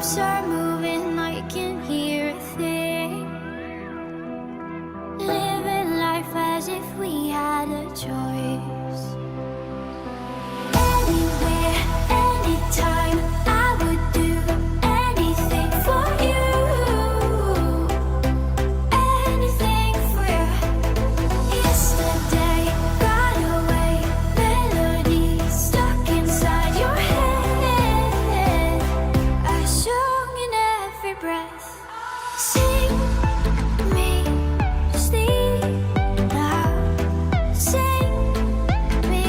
lips are moving, I can hear a thing. Living life as if we had a choice. Anywhere, anytime, I would do anything for you. Anything for you. Yesterday got away, melody stuck inside your head. I sung in every breath. Sing me to sleep now. Sing me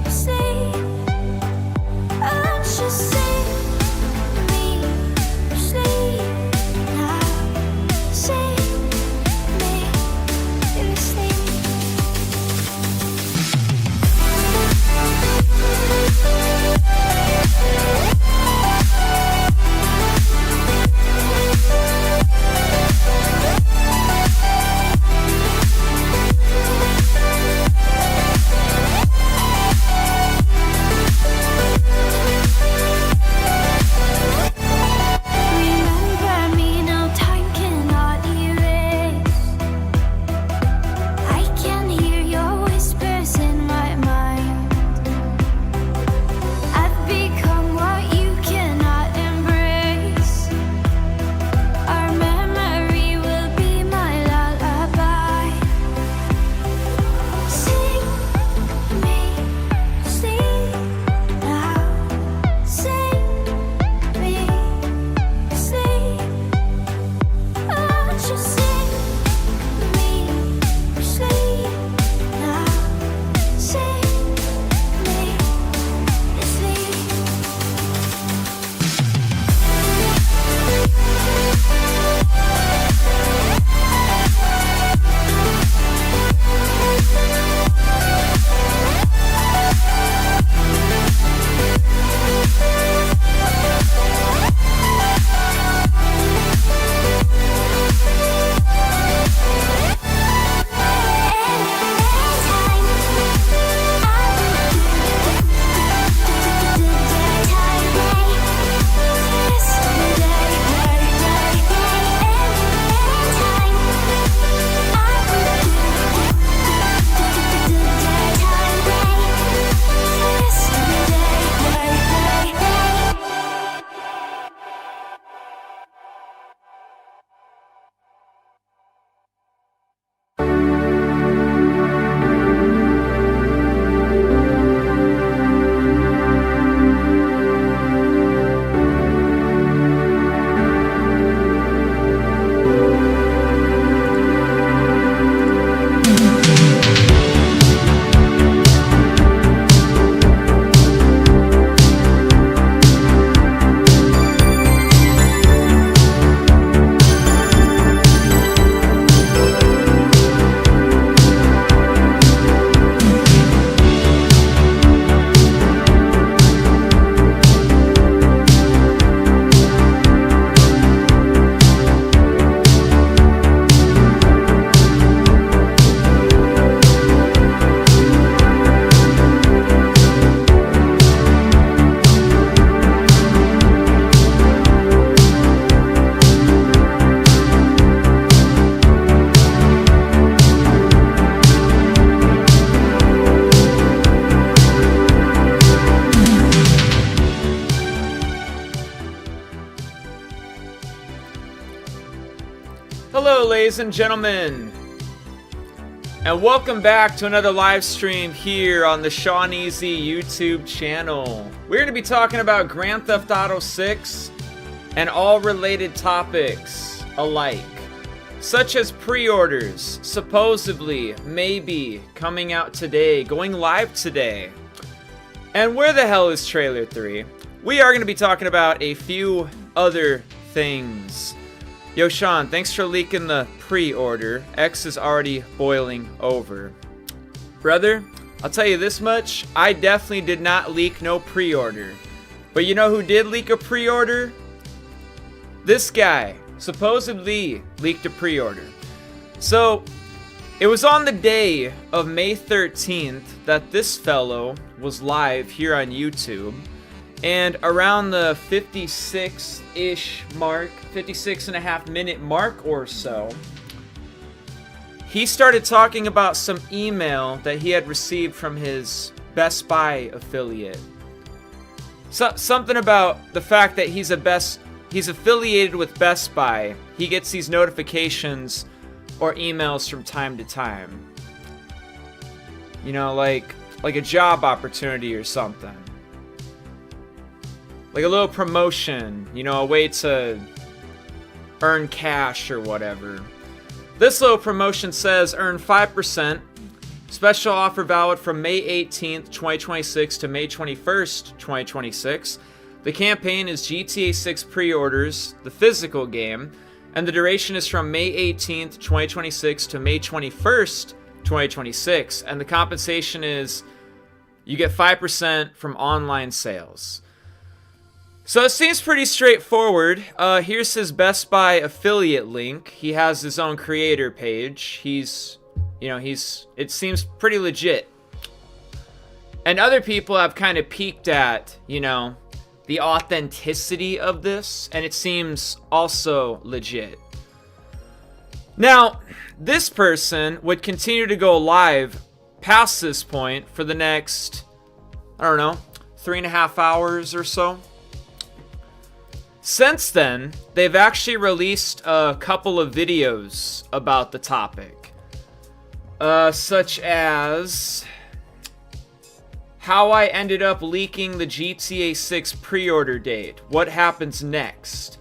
to sleep. Oh, just sing me to sleep now. Sing me to sleep. Remember me now, time cannot erase. I can hear your whispers in my mind. I've become what you cannot embrace. Our memory will be my lullaby. Sing me to sleep now. Sing me to sleep. Oh, just sing me to sleep now. Sing me to sleep. Hello, ladies and gentlemen, and welcome back to another live stream here on the Sean Easy YouTube channel. We're going to be talking about Grand Theft Auto 6 and all related topics alike, such as pre-orders, supposedly, maybe, coming out today, going live today. And where the hell is Trailer 3? We are going to be talking about a few other things. Yo, Sean, thanks for leaking the pre-order. X is already boiling over. Brother, I'll tell you this much, I definitely did not leak no pre-order. But you know who did leak a pre-order? This guy supposedly leaked a pre-order. So, it was on the day of May 13th that this fellow was live here on YouTube. And around the 56-ish mark, 56.5-minute mark or so, he started talking about some email that he had received from his Best Buy affiliate. Something about the fact that he's affiliated with Best Buy. He gets these notifications or emails from time to time. You know, like a job opportunity or something. Like a little promotion, you know, a way to earn cash or whatever. This little promotion says earn 5%. Special offer valid from May 18th, 2026 to May 21st, 2026. The campaign is GTA 6 pre-orders, the physical game, and the duration is from May 18th, 2026 to May 21st, 2026. And the compensation is you get 5% from online sales. So it seems pretty straightforward. Here's his Best Buy affiliate link. He has his own creator page. It seems pretty legit. And other people have kind of peeked at, the authenticity of this, and it seems also legit. Now, this person would continue to go live past this point for the next, 3.5 hours or so. Since then, they've actually released a couple of videos about the topic. Such as how I ended up leaking the GTA 6 pre-order date. What happens next?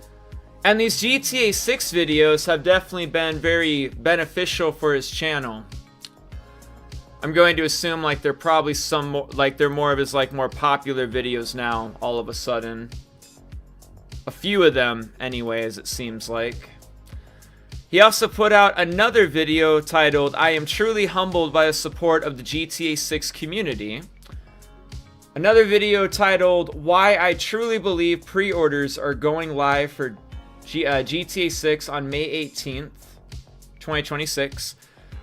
And these GTA 6 videos have definitely been very beneficial for his channel. I'm going to assume they're probably they're more of his more popular videos now all of a sudden. A few of them anyways, it seems like. He also put out another video titled, I am truly humbled by the support of the GTA 6 community. Another video titled, Why I Truly Believe Pre-Orders Are Going Live for GTA 6 on May 18th, 2026.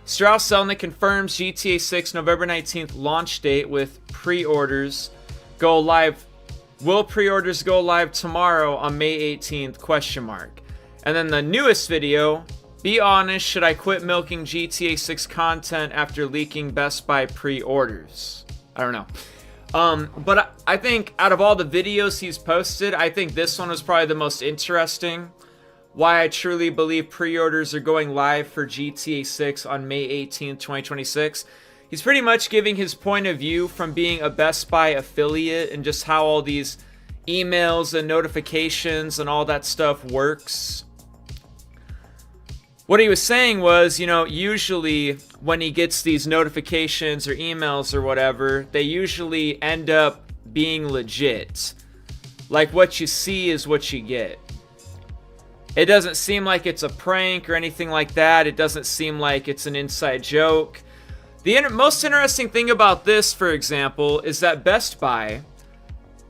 Strauss Zelnick confirms GTA 6 November 19th launch date with pre-orders go live. Will pre-orders go live tomorrow on May 18th, ? And then the newest video, be honest, should I quit milking GTA 6 content after leaking Best Buy pre-orders? I don't know. But I think out of all the videos he's posted, I think this one was probably the most interesting. Why I truly believe pre-orders are going live for GTA 6 on May 18th, 2026. He's pretty much giving his point of view from being a Best Buy affiliate and just how all these emails and notifications and all that stuff works. What he was saying was, usually when he gets these notifications or emails or whatever, they usually end up being legit. Like what you see is what you get. It doesn't seem like it's a prank or anything like that. It doesn't seem like it's an inside joke. The most interesting thing about this, for example, is that Best Buy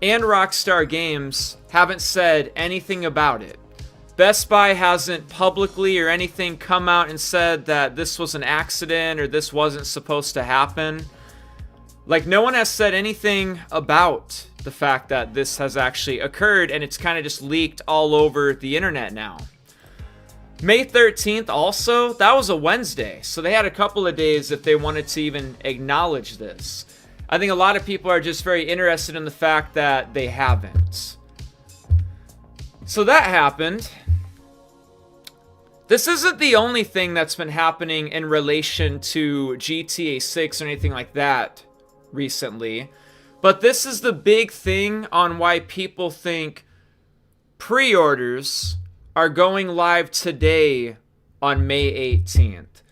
and Rockstar Games haven't said anything about it. Best Buy hasn't publicly or anything come out and said that this was an accident or this wasn't supposed to happen. No one has said anything about the fact that this has actually occurred, and it's kind of just leaked all over the internet now. May 13th also, that was a Wednesday, so they had a couple of days if they wanted to even acknowledge this. I think a lot of people are just very interested in the fact that they haven't. So that happened. This isn't the only thing that's been happening in relation to GTA 6 or anything like that recently, but this is the big thing on why people think pre-orders are going live today on May 18th.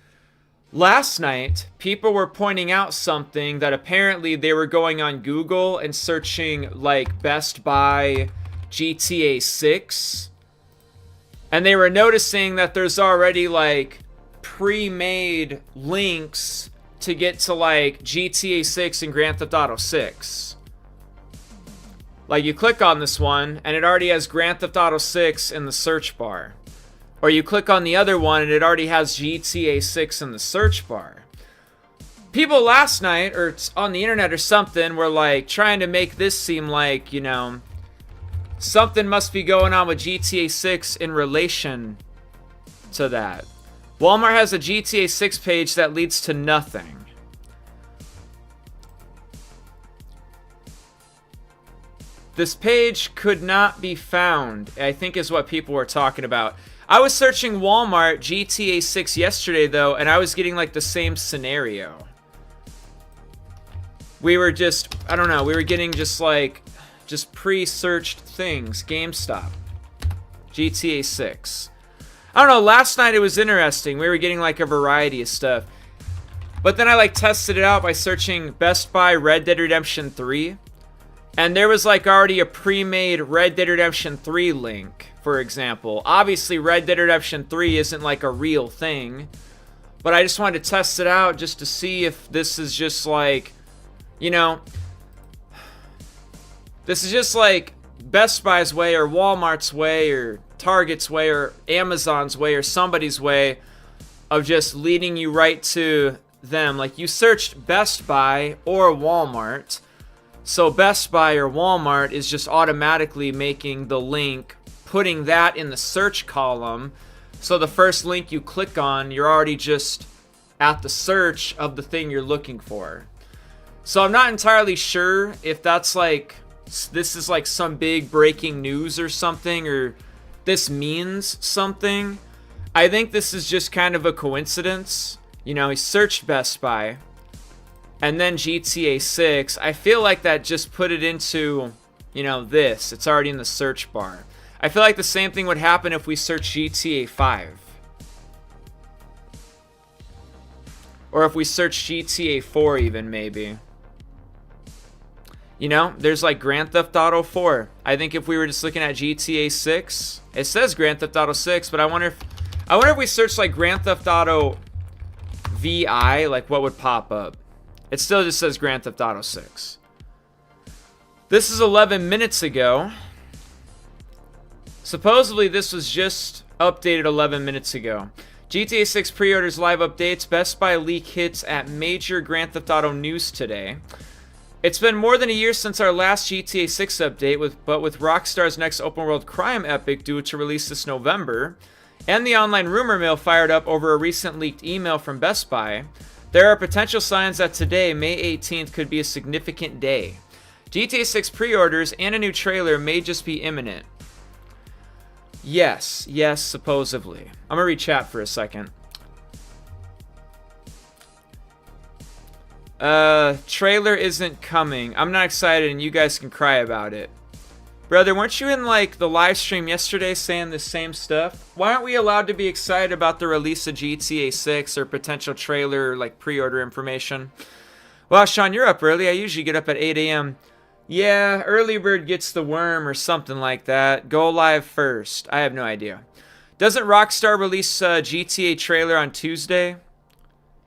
Last night, people were pointing out something that apparently they were going on Google and searching Best Buy GTA 6. And they were noticing that there's already pre-made links to get to GTA 6 and Grand Theft Auto 6. You click on this one and it already has Grand Theft Auto 6 in the search bar. Or you click on the other one and it already has GTA 6 in the search bar. People last night or on the internet or something were trying to make this seem something must be going on with GTA 6 in relation to that. Walmart has a GTA 6 page that leads to nothing. This page could not be found, I think is what people were talking about. I was searching Walmart GTA 6 yesterday, though, and I was getting, like, the same scenario. We were just, I don't know, we were getting just, like, just pre-searched things. GameStop. GTA 6. I don't know, last night it was interesting. We were getting, like, a variety of stuff. But then I, like, tested it out by searching Best Buy Red Dead Redemption 3. And there was, like, already a pre-made Red Dead Redemption 3 link, for example. Obviously, Red Dead Redemption 3 isn't, like, a real thing. But I just wanted to test it out just to see if this is just, like, you know, this is just, like, Best Buy's way or Walmart's way or Target's way or Amazon's way or somebody's way of just leading you right to them. Like, you searched Best Buy or Walmart. So Best Buy or Walmart is just automatically making the link, putting that in the search column. So the first link you click on, you're already just at the search of the thing you're looking for. So I'm not entirely sure if that's like, this is like some big breaking news or something, or this means something. I think this is just kind of a coincidence. You know, he searched Best Buy. And then GTA 6, I feel like that just put it into, you know, this. It's already in the search bar. I feel like the same thing would happen if we search GTA 5. Or if we search GTA 4 even, maybe. You know, there's like Grand Theft Auto 4. I think if we were just looking at GTA 6, it says Grand Theft Auto 6, but I wonder if we search like Grand Theft Auto VI, like what would pop up? It still just says Grand Theft Auto 6. This is 11 minutes ago. Supposedly this was just updated 11 minutes ago. GTA 6 pre-orders live updates. Best Buy leak hits at major Grand Theft Auto news today. It's been more than a year since our last GTA 6 update, but with Rockstar's next open world crime epic due to release this November, and the online rumor mill fired up over a recent leaked email from Best Buy, there are potential signs that today, May 18th, could be a significant day. GTA 6 pre-orders and a new trailer may just be imminent. Yes, supposedly. I'm gonna read chat for a second. Trailer isn't coming. I'm not excited and you guys can cry about it. Brother, weren't you in like the live stream yesterday saying the same stuff? Why aren't we allowed to be excited about the release of GTA 6 or potential trailer like pre-order information? Well, Sean, you're up early. I usually get up at 8 a.m. Yeah, early bird gets the worm or something like that. Go live first. I have no idea. Doesn't Rockstar release a GTA trailer on Tuesday?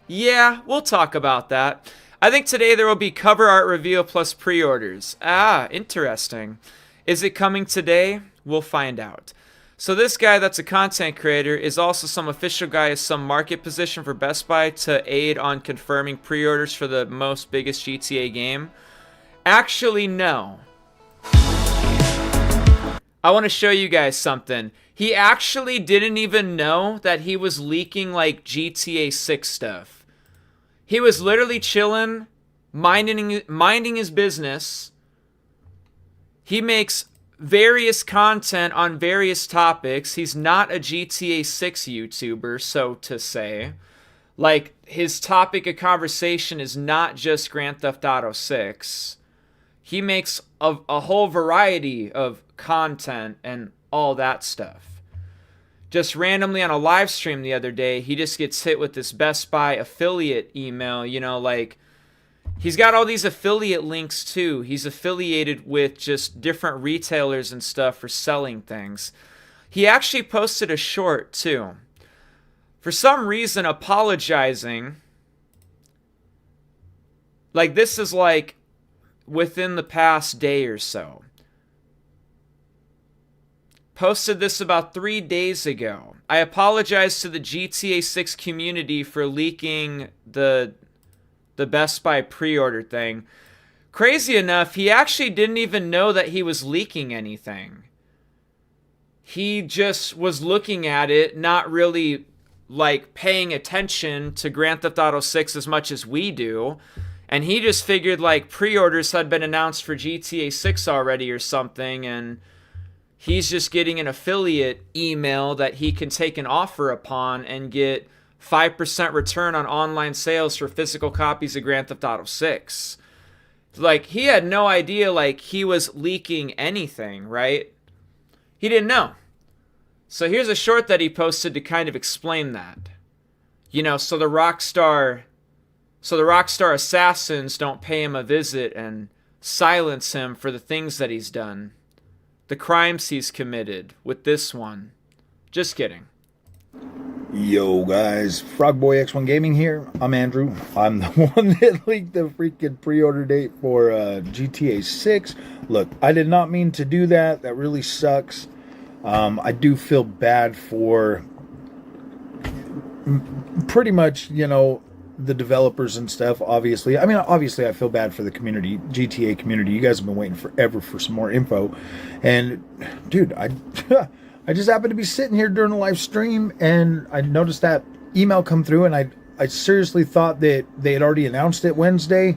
Yeah, we'll talk about that. I think today there will be cover art reveal plus pre-orders. Ah, interesting. Is it coming today? We'll find out. So this guy that's a content creator is also some official guy as some market position for Best Buy to aid on confirming pre-orders for the most biggest GTA game. Actually, no. I want to show you guys something. He actually didn't even know that he was leaking like GTA 6 stuff. He was literally chilling, minding his business. He makes various content on various topics. He's not a GTA 6 YouTuber, so to say. Like, his topic of conversation is not just Grand Theft Auto 6. He makes a whole variety of content and all that stuff. Just randomly on a live stream the other day, he just gets hit with this Best Buy affiliate email, you know, like, he's got all these affiliate links too. He's affiliated with just different retailers and stuff for selling things. He actually posted a short too. For some reason, apologizing. Like, this is like within the past day or so. Posted this about 3 days ago. I apologize to the GTA 6 community for leaking the Best Buy pre-order thing. crazy enough, he actually didn't even know that he was leaking anything. He just was looking at it, not really like paying attention to Grand Theft Auto 6 as much as we do. And he just figured like pre-orders had been announced for GTA 6 already or something, and he's just getting an affiliate email that he can take an offer upon and get 5% return on online sales for physical copies of Grand Theft Auto 6. Like, he had no idea like he was leaking anything, right? He didn't know. So here's a short that he posted to kind of explain that. You know, so the Rockstar assassins don't pay him a visit and silence him for the things that he's done, the crimes he's committed with this one. Just kidding. Yo guys, Frogboy X1 Gaming here. I'm Andrew. I'm the one that leaked the freaking pre-order date for GTA 6. Look, I did not mean to do that. That really sucks. I do feel bad for pretty much, you know, the developers and stuff, obviously. I mean, obviously I feel bad for the community, GTA community. You guys have been waiting forever for some more info. And dude, I just happened to be sitting here during a live stream and I noticed that email come through, and I seriously thought that they had already announced it Wednesday.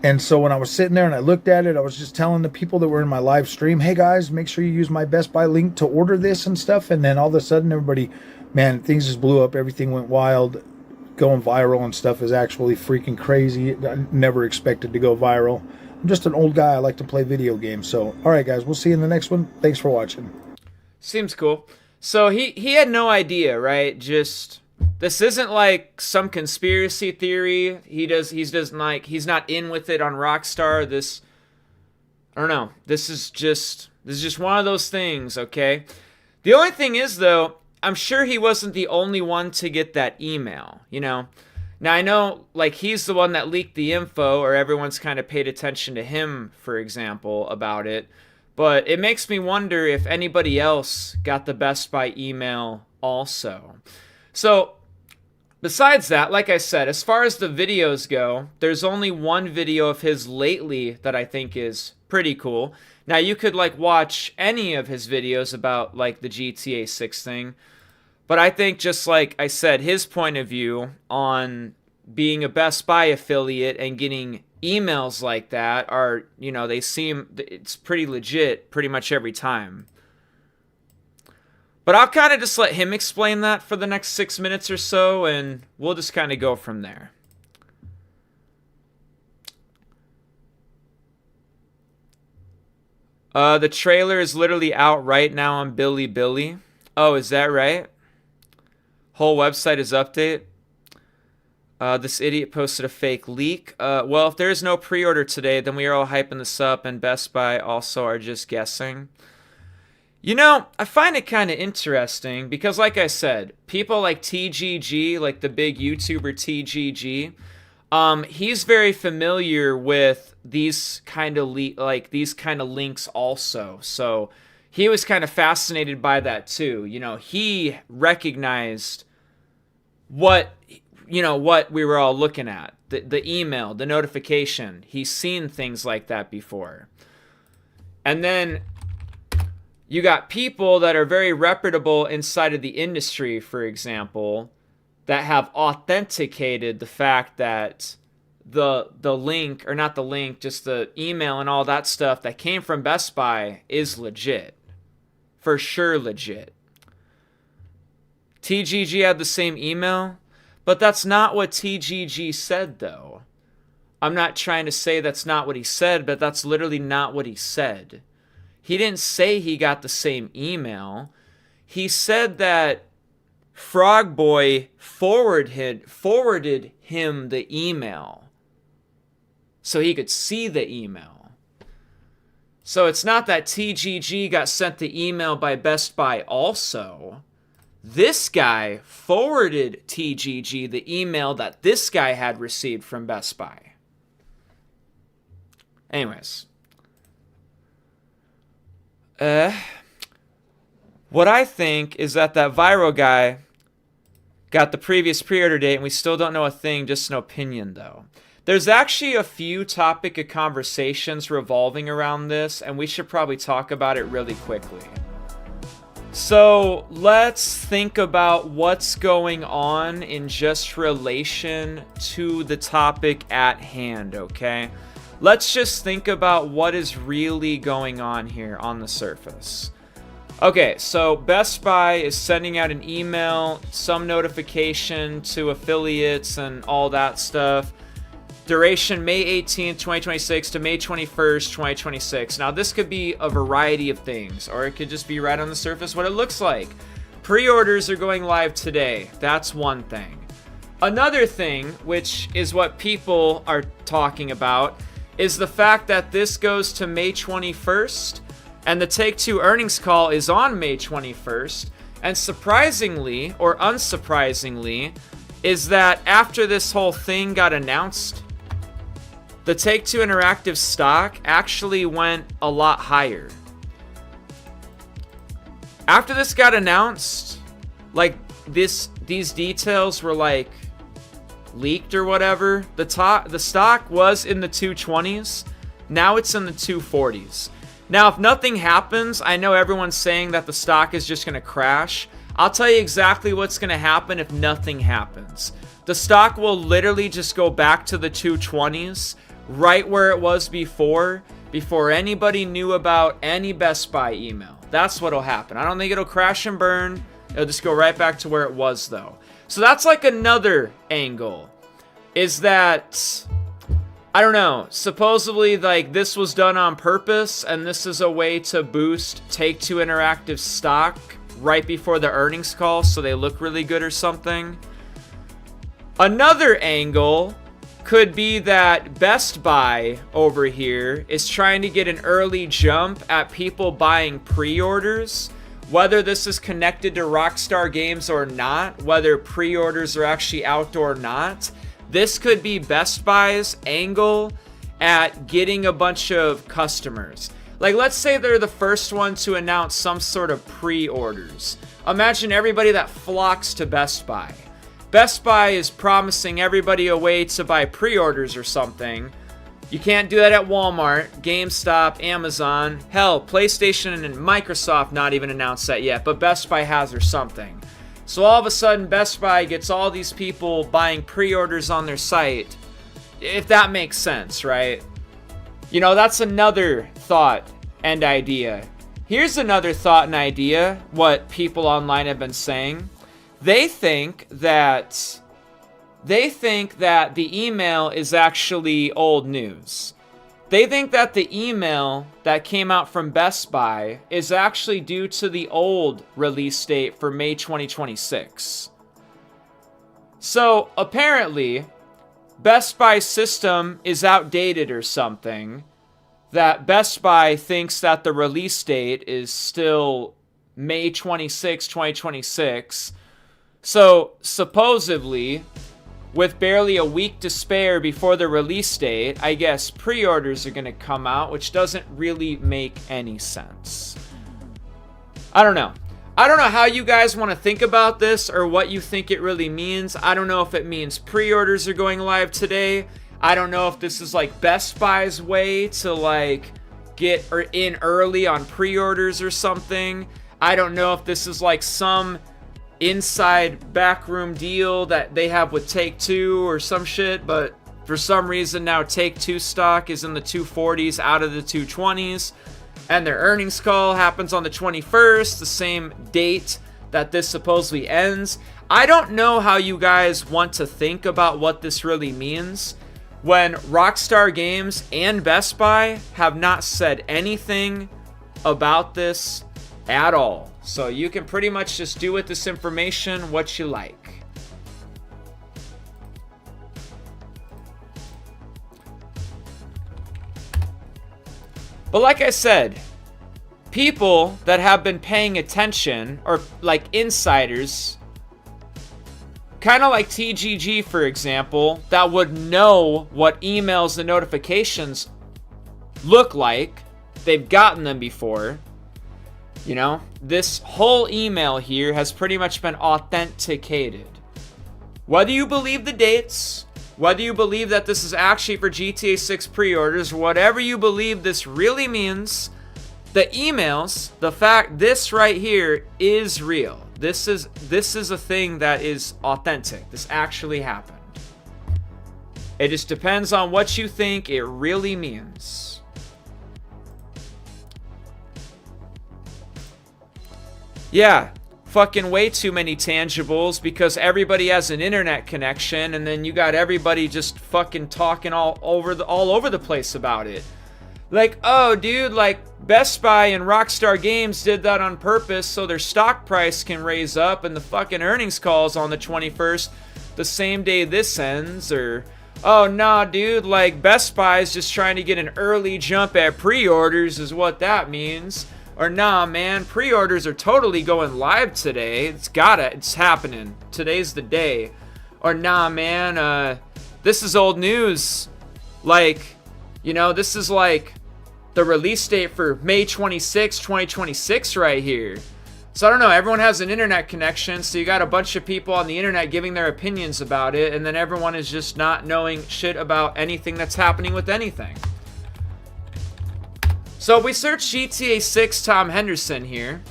And so when I was sitting there and I looked at it, I was just telling the people that were in my live stream, hey guys, make sure you use my Best Buy link to order this and stuff. And then all of a sudden everybody, man, things just blew up. Everything went wild. Going viral and stuff is actually freaking crazy. I never expected to go viral. I'm just an old guy. I like to play video games. So, all right, guys, we'll see you in the next one. Thanks for watching. Seems cool. So he had no idea, right? Just, this isn't like some conspiracy theory. He's not in with it on Rockstar. This, I don't know. This is just one of those things, okay? The only thing is, though, I'm sure he wasn't the only one to get that email, you know? Now, I know, like, he's the one that leaked the info, or everyone's kind of paid attention to him, for example, about it. But it makes me wonder if anybody else got the Best Buy email also. So, besides that, like I said, as far as the videos go, there's only one video of his lately that I think is pretty cool. Now, you could, like, watch any of his videos about, like, the GTA 6 thing. But I think, just like I said, his point of view on being a Best Buy affiliate and getting emails like that are, you know, it's pretty legit pretty much every time. But I'll kind of just let him explain that for the next 6 minutes or so, and we'll just kind of go from there. The trailer is literally out right now on Billy. Oh, is that right? Whole website is update. This idiot posted a fake leak. Well, if there's no pre-order today, then we are all hyping this up, and Best Buy also are just guessing. You know, I find it kind of interesting because, like I said, people like TGG, like the big YouTuber TGG, he's very familiar with these kind of links also. So he was kind of fascinated by that too. You know, he recognized what we were all looking at, the email, the notification. He's seen things like that before. And then you got people that are very reputable inside of the industry, for example, that have authenticated the fact that the link, or not the link, just the email and all that stuff that came from Best Buy is legit. For sure legit. TGG had the same email, but that's not what TGG said, though. I'm not trying to say that's not what he said, but that's literally not what he said. He didn't say he got the same email. He said that Frogboy forwarded him the email so he could see the email. So it's not that TGG got sent the email by Best Buy also. This guy forwarded TGG the email that this guy had received from Best Buy. Anyways. What I think is that viral guy got the previous pre-order date, and we still don't know a thing, just an opinion, though. There's actually a few topic of conversations revolving around this, and we should probably talk about it really quickly. So let's think about what's going on in just relation to the topic at hand, okay? Let's just think about what is really going on here on the surface. Okay, so Best Buy is sending out an email, some notification to affiliates and all that stuff. Duration May 18th, 2026 to May 21st, 2026. Now, this could be a variety of things, or it could just be right on the surface what it looks like. Pre-orders are going live today. That's one thing. Another thing, which is what people are talking about, is the fact that this goes to May 21st, and the Take-Two earnings call is on May 21st, and surprisingly, or unsurprisingly, is that after this whole thing got announced, the Take-Two Interactive stock actually went a lot higher. After this got announced, like these details were like leaked or whatever, the stock was in the 220s. Now it's in the 240s. Now, if nothing happens, I know everyone's saying that the stock is just going to crash. I'll tell you exactly what's going to happen if nothing happens. The stock will literally just go back to the 220s, right where it was before anybody knew about any Best Buy email. That's what'll happen. I don't think it'll crash and burn. It'll just go right back to where it was, though. So that's like another angle, is that, I don't know, supposedly like this was done on purpose, and this is a way to boost Take-Two Interactive stock right before the earnings call so they look really good or something. Another angle could be that Best Buy over here is trying to get an early jump at people buying pre-orders. Whether this is connected to Rockstar Games or not, whether pre-orders are actually out or not, this could be Best Buy's angle at getting a bunch of customers. Like, let's say they're the first one to announce some sort of pre-orders. Imagine everybody that flocks to Best Buy. Best Buy is promising everybody a way to buy pre-orders or something. You can't do that at Walmart, GameStop, Amazon. Hell, PlayStation and Microsoft not even announced that yet, but Best Buy has or something. So all of a sudden, Best Buy gets all these people buying pre-orders on their site. If that makes sense, right? You know, that's another thought and idea. Here's another thought and idea, what people online have been saying. They think that the email is actually old news. They think that the email that came out from Best Buy is actually due to the old release date for May 2026. So apparently, Best Buy's system is outdated or something, that Best Buy thinks that the release date is still May 26, 2026. So supposedly, with barely a week to spare before the release date, I guess pre-orders are going to come out, which doesn't really make any sense. I don't know. I don't know how you guys want to think about this or what you think it really means. I don't know if it means pre-orders are going live today. I don't know if this is like Best Buy's way to like get in early on pre-orders or something. I don't know if this is like some inside backroom deal that they have with Take-Two or some shit, but for some reason now Take-Two stock is in the 240s out of the 220s, and their earnings call happens on the 21st, the same date that this supposedly ends. I don't know how you guys want to think about what this really means when Rockstar Games and Best Buy have not said anything about this at all. So you can pretty much just do with this information what you like. But like I said, people that have been paying attention, or like insiders, kind of like TGG for example, that would know what emails and notifications look like. They've gotten them before. You know, this whole email here has pretty much been authenticated. Whether you believe the dates, whether you believe that this is actually for GTA 6 pre-orders, whatever you believe this really means, the emails, the fact this right here is real. This is a thing that is authentic. This actually happened. It just depends on what you think it really means. Yeah, fucking way too many tangibles because everybody has an internet connection, and then you got everybody just fucking talking all over the place about it. Like, oh, dude, like Best Buy and Rockstar Games did that on purpose so their stock price can raise up, and the fucking earnings calls on the 21st, the same day this ends. Or, oh, nah, dude, like Best Buy is just trying to get an early jump at pre-orders is what that means. Or, nah, man, pre-orders are totally going live today. It's happening. Today's the day. Or, nah, man, this is old news. Like, you know, this is like the release date for May 26, 2026 right here. So I don't know, everyone has an internet connection, so you got a bunch of people on the internet giving their opinions about it, and then everyone is just not knowing shit about anything that's happening with anything. So if we search GTA 6 Tom Henderson here,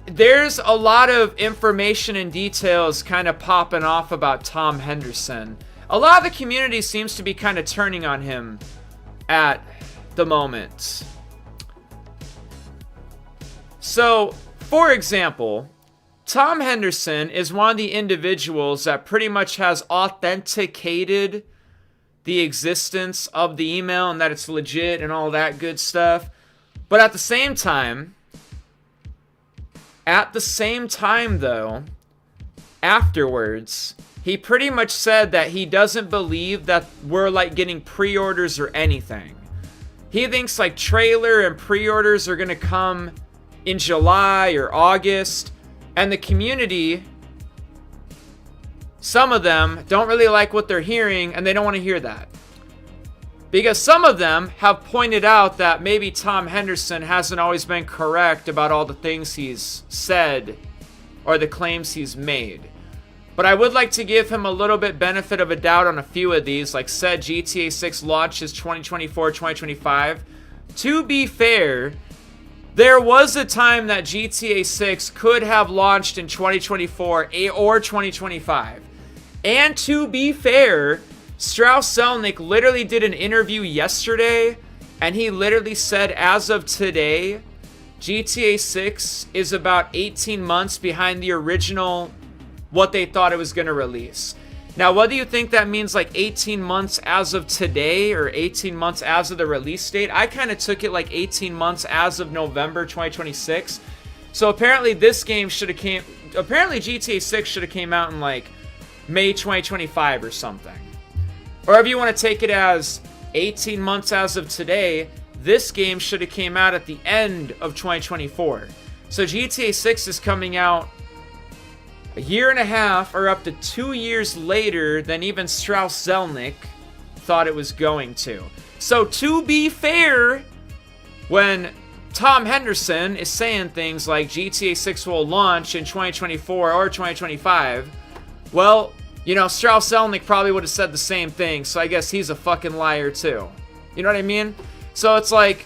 there's a lot of information and details kind of popping off about Tom Henderson. A lot of the community seems to be kind of turning on him at the moment. So, for example, Tom Henderson is one of the individuals that pretty much has authenticated the existence of the email and that it's legit and all that good stuff. But at the same time though, afterwards, he pretty much said that he doesn't believe that we're like getting pre-orders or anything. He thinks like trailer and pre-orders are gonna come in July or August, and the community, some of them don't really like what they're hearing, and they don't want to hear that. Because some of them have pointed out that maybe Tom Henderson hasn't always been correct about all the things he's said or the claims he's made. But I would like to give him a little bit benefit of a doubt on a few of these. Like said, GTA 6 launches 2024, 2025. To be fair, there was a time that GTA 6 could have launched in 2024 or 2025. And to be fair, Strauss Zelnick literally did an interview yesterday, and he literally said as of today, GTA 6 is about 18 months behind the original what they thought it was going to release. Now, whether you think that means like 18 months as of today or 18 months as of the release date, I kind of took it like 18 months as of November 2026. So apparently apparently GTA 6 should have came out in like May 2025 or something. Or if you want to take it as 18 months as of today, this game should have came out at the end of 2024. So GTA 6 is coming out a year and a half or up to 2 years later than even Strauss Zelnick thought it was going to. So to be fair, when Tom Henderson is saying things like GTA 6 will launch in 2024 or 2025, well, you know, Strauss Zelnick probably would have said the same thing, so I guess he's a fucking liar too. You know what I mean? So it's like,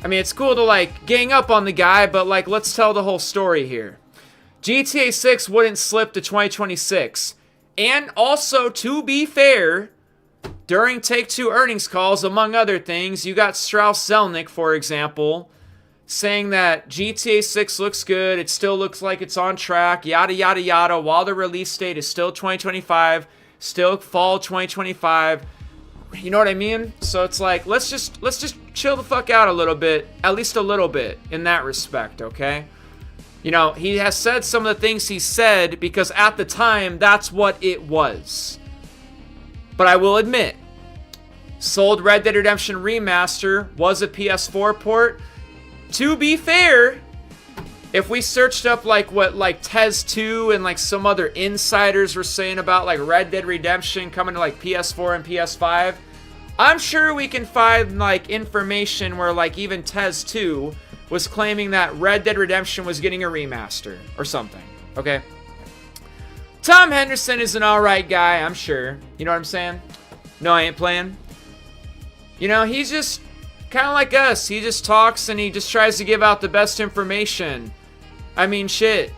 I mean, it's cool to like gang up on the guy, but like, let's tell the whole story here. GTA 6 wouldn't slip to 2026. And also, to be fair, during Take-Two earnings calls, among other things, you got Strauss Zelnick, for example, saying that GTA 6 looks good, it still looks like it's on track, yada, yada, yada, while the release date is still 2025, still fall 2025. You know what I mean? So it's like, let's just chill the fuck out a little bit, at least a little bit, in that respect, okay? You know, he has said some of the things he said because at the time, that's what it was. But I will admit, sold Red Dead Redemption Remaster was a PS4 port. To be fair, if we searched up like what like Tez 2 and like some other insiders were saying about like Red Dead Redemption coming to like PS4 and PS5, I'm sure we can find like information where like even Tez 2 was claiming that Red Dead Redemption was getting a remaster or something, okay? Tom Henderson is an alright guy, I'm sure. You know what I'm saying? No, I ain't playing. You know, he's just kind of like us. He just talks and he just tries to give out the best information. I mean, shit.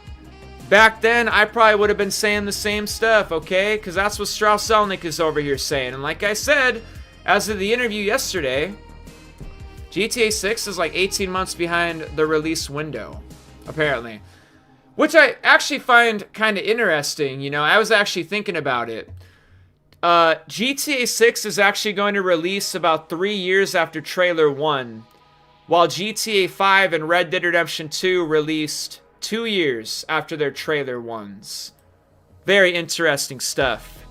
Back then, I probably would have been saying the same stuff, okay? Because that's what Strauss Zelnick is over here saying. And like I said, as of the interview yesterday, GTA 6 is like 18 months behind the release window, apparently. Which I actually find kind of interesting, you know? I was actually thinking about it. GTA 6 is actually going to release about 3 years after Trailer 1, while GTA 5 and Red Dead Redemption 2 released 2 years after their Trailer 1s. Very interesting stuff.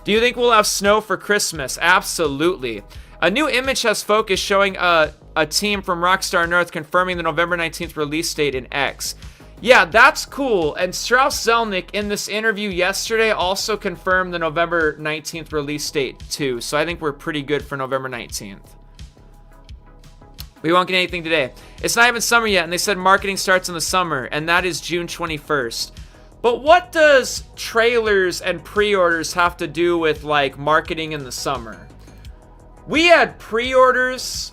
Do you think we'll have snow for Christmas? Absolutely. A new image has focus showing a team from Rockstar North confirming the November 19th release date in X. Yeah, that's cool. And Strauss Zelnick in this interview yesterday also confirmed the November 19th release date too. So I think we're pretty good for November 19th. We won't get anything today. It's not even summer yet, and they said marketing starts in the summer, and that is June 21st. But what does trailers and pre-orders have to do with, like, marketing in the summer? We had pre-orders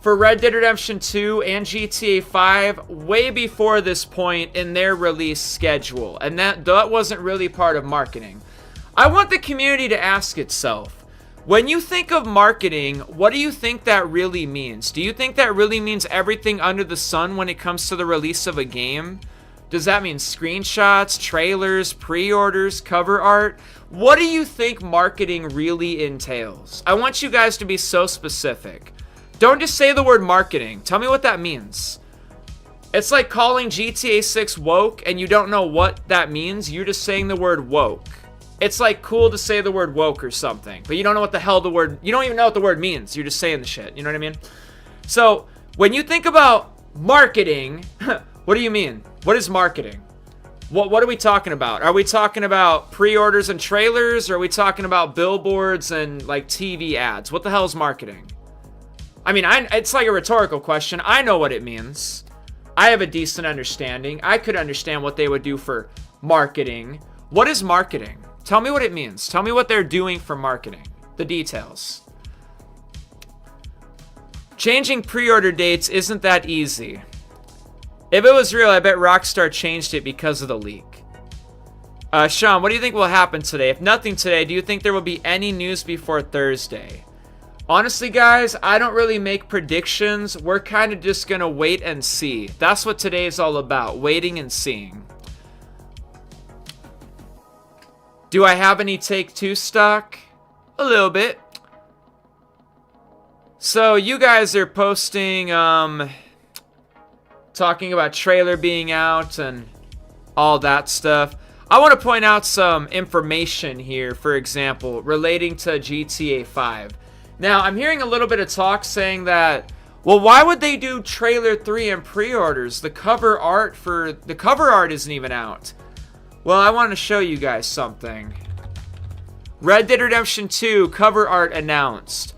for Red Dead Redemption 2 and GTA 5 way before this point in their release schedule, and that wasn't really part of marketing. I want the community to ask itself, when you think of marketing, what do you think that really means? Do you think that really means everything under the sun when it comes to the release of a game? Does that mean screenshots, trailers, pre-orders, cover art? What do you think marketing really entails? I want you guys to be so specific. Don't just say the word marketing. Tell me what that means. It's like calling GTA 6 woke and you don't know what that means. You're just saying the word woke. It's like cool to say the word woke or something, but you don't know what the hell the word, you don't even know what the word means. You're just saying the shit. You know what I mean? So when you think about marketing, what do you mean? What is marketing? What are we talking about? Are we talking about pre-orders and trailers? Or are we talking about billboards and like TV ads? What the hell is marketing? I mean, it's like a rhetorical question. I know what it means. I have a decent understanding. I could understand what they would do for marketing. What is marketing? Tell me what it means. Tell me what they're doing for marketing. The details. Changing pre-order dates isn't that easy. If it was real, I bet Rockstar changed it because of the leak. Sean, what do you think will happen today? If nothing today, do you think there will be any news before Thursday? Honestly, guys, I don't really make predictions. We're kind of just going to wait and see. That's what today is all about, waiting and seeing. Do I have any Take-Two stock? A little bit. So you guys are posting, talking about trailer being out and all that stuff. I want to point out some information here, for example, relating to GTA 5. Now, I'm hearing a little bit of talk saying that, well, why would they do trailer 3 and pre-orders? The cover art isn't even out. Well, I want to show you guys something. Red Dead Redemption 2 cover art announced.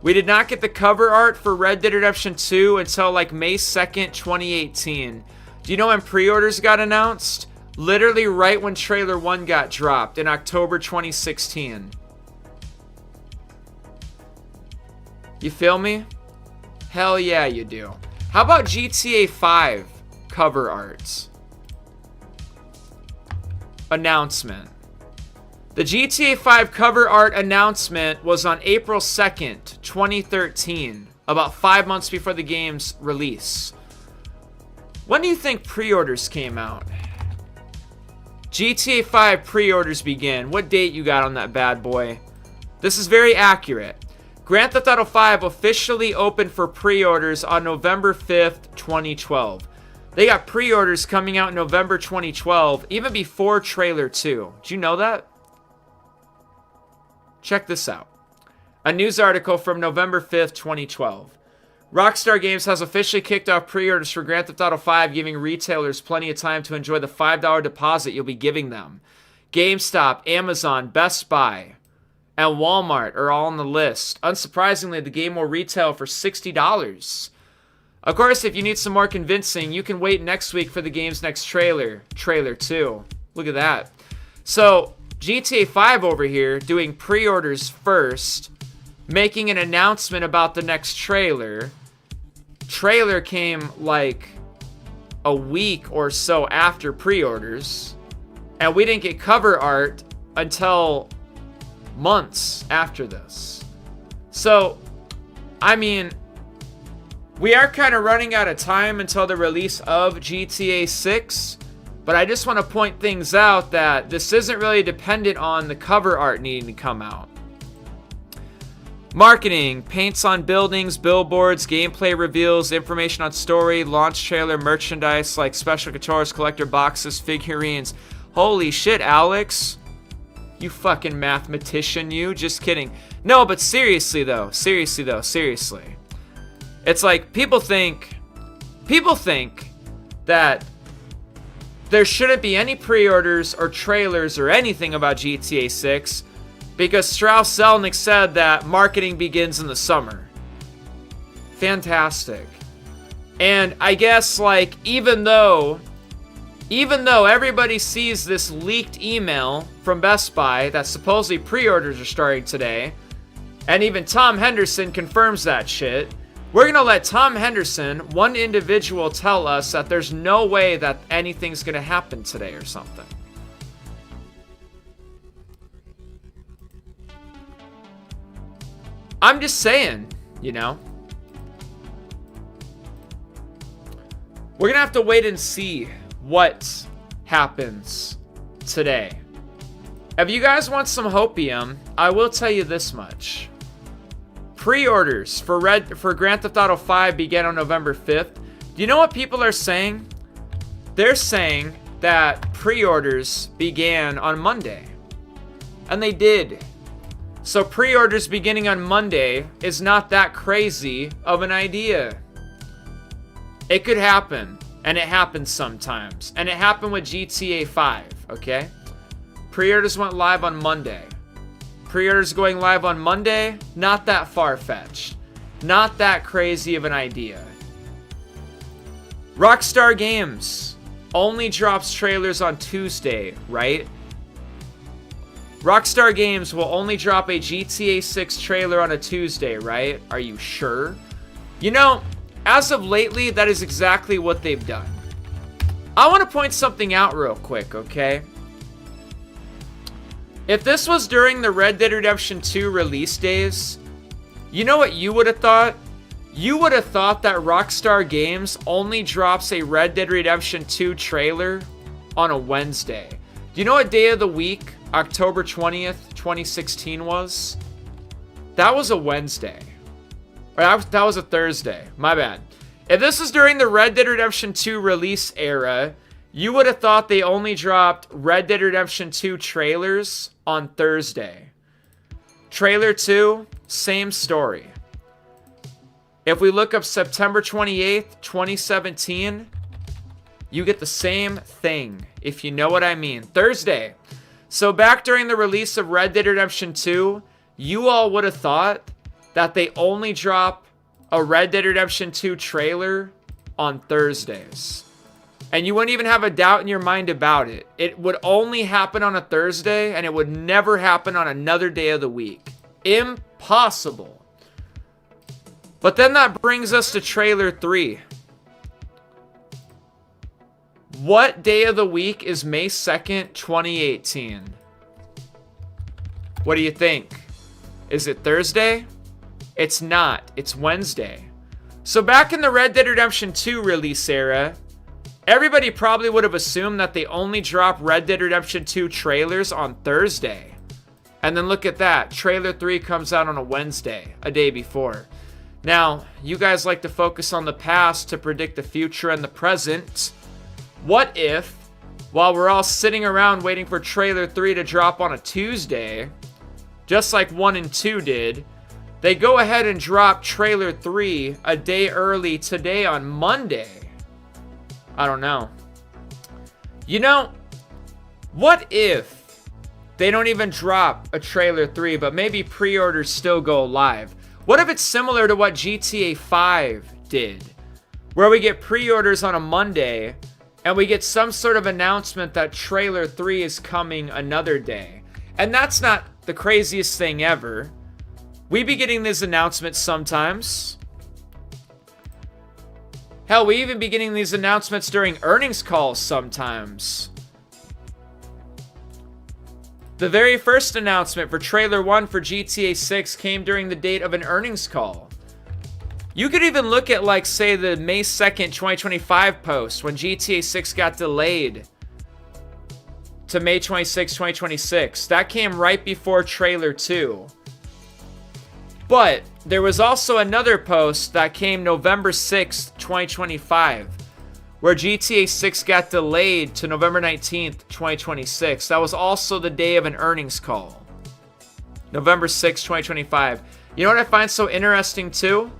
We did not get the cover art for Red Dead Redemption 2 until like May 2nd, 2018. Do you know when pre-orders got announced? Literally right when Trailer 1 got dropped in October 2016. You feel me? Hell yeah, you do. How about GTA 5 cover arts? Announcement. The GTA 5 cover art announcement was on April 2nd, 2013, about 5 months before the game's release. When do you think pre-orders came out? GTA 5 pre-orders began. What date you got on that bad boy? This is very accurate. Grand Theft Auto 5 officially opened for pre-orders on November 5th, 2012. They got pre-orders coming out in November 2012, even before Trailer 2. Did you know that? Check this out. A news article from November 5th, 2012. Rockstar Games has officially kicked off pre-orders for Grand Theft Auto 5, giving retailers plenty of time to enjoy the $5 deposit you'll be giving them. GameStop, Amazon, Best Buy, and Walmart are all on the list. Unsurprisingly, the game will retail for $60. Of course, if you need some more convincing, you can wait next week for the game's next trailer, Trailer 2. Look at that. So GTA 5 over here doing pre-orders first, making an announcement about the next trailer. Trailer came like a week or so after pre-orders, and we didn't get cover art until months after this. So, I mean, we are kind of running out of time until the release of GTA 6, but I just want to point things out that this isn't really dependent on the cover art needing to come out. Marketing, paints on buildings, billboards, gameplay reveals, information on story, launch trailer, merchandise like special controllers, collector boxes, figurines. Holy shit, Alex. You fucking mathematician, you. Just kidding. No, but seriously though. Seriously. It's like people think that there shouldn't be any pre-orders or trailers or anything about GTA 6 because Strauss Zelnick said that marketing begins in the summer. Fantastic. And I guess, like, even though everybody sees this leaked email from Best Buy that supposedly pre-orders are starting today, and even Tom Henderson confirms that shit, we're gonna let Tom Henderson, one individual, tell us that there's no way that anything's gonna happen today or something. I'm just saying, you know. We're gonna have to wait and see what happens today. If you guys want some hopium, I will tell you this much. Pre-orders for Grand Theft Auto 5 began on November 5th. Do you know what people are saying? They're saying that pre-orders began on Monday. And they did. So pre-orders beginning on Monday is not that crazy of an idea. It could happen. And it happens sometimes. And it happened with GTA 5, okay? Pre-orders went live on Monday. Pre-orders going live on Monday, not that far-fetched. Not that crazy of an idea. Rockstar Games only drops trailers on Tuesday, right? Rockstar Games will only drop a GTA 6 trailer on a Tuesday, right? Are you sure? You know, as of lately, that is exactly what they've done. I want to point something out real quick, okay? If this was during the Red Dead Redemption 2 release days, you know what you would have thought? You would have thought that Rockstar Games only drops a Red Dead Redemption 2 trailer on a Wednesday. Do you know what day of the week October 20th, 2016 was? That was a Wednesday. Or that was a Thursday. My bad. If this is during the Red Dead Redemption 2 release era, you would have thought they only dropped Red Dead Redemption 2 trailers on Thursday. Trailer 2, same story. If we look up September 28th, 2017, you get the same thing, if you know what I mean. Thursday. So back during the release of Red Dead Redemption 2, you all would have thought that they only drop a Red Dead Redemption 2 trailer on Thursdays. And you wouldn't even have a doubt in your mind about it. It would only happen on a Thursday, and it would never happen on another day of the week. Impossible. But then that brings us to trailer 3. What day of the week is May 2nd, 2018? What do you think? Is it Thursday? It's not. It's Wednesday. So back in the Red Dead Redemption 2 release era, everybody probably would have assumed that they only drop Red Dead Redemption 2 trailers on Thursday. And then look at that. Trailer 3 comes out on a Wednesday, a day before. Now, you guys like to focus on the past to predict the future and the present. What if, while we're all sitting around waiting for trailer 3 to drop on a Tuesday, just like 1 and 2 did, they go ahead and drop trailer 3 a day early today on Monday? I don't know. You know, what if they don't even drop a trailer 3, but maybe pre-orders still go live? What if it's similar to what GTA 5 did, where we get pre-orders on a Monday, and we get some sort of announcement that trailer 3 is coming another day. And that's not the craziest thing ever. We be getting these announcements sometimes. Hell, we even be getting these announcements during earnings calls sometimes. The very first announcement for trailer 1 for GTA 6 came during the date of an earnings call. You could even look at, like, say, the May 2nd, 2025 post when GTA 6 got delayed to May 26, 2026. That came right before trailer 2. But there was also another post that came November 6th, 2025, where GTA 6 got delayed to November 19th, 2026. That was also the day of an earnings call. November 6th, 2025. You know what I find so interesting too?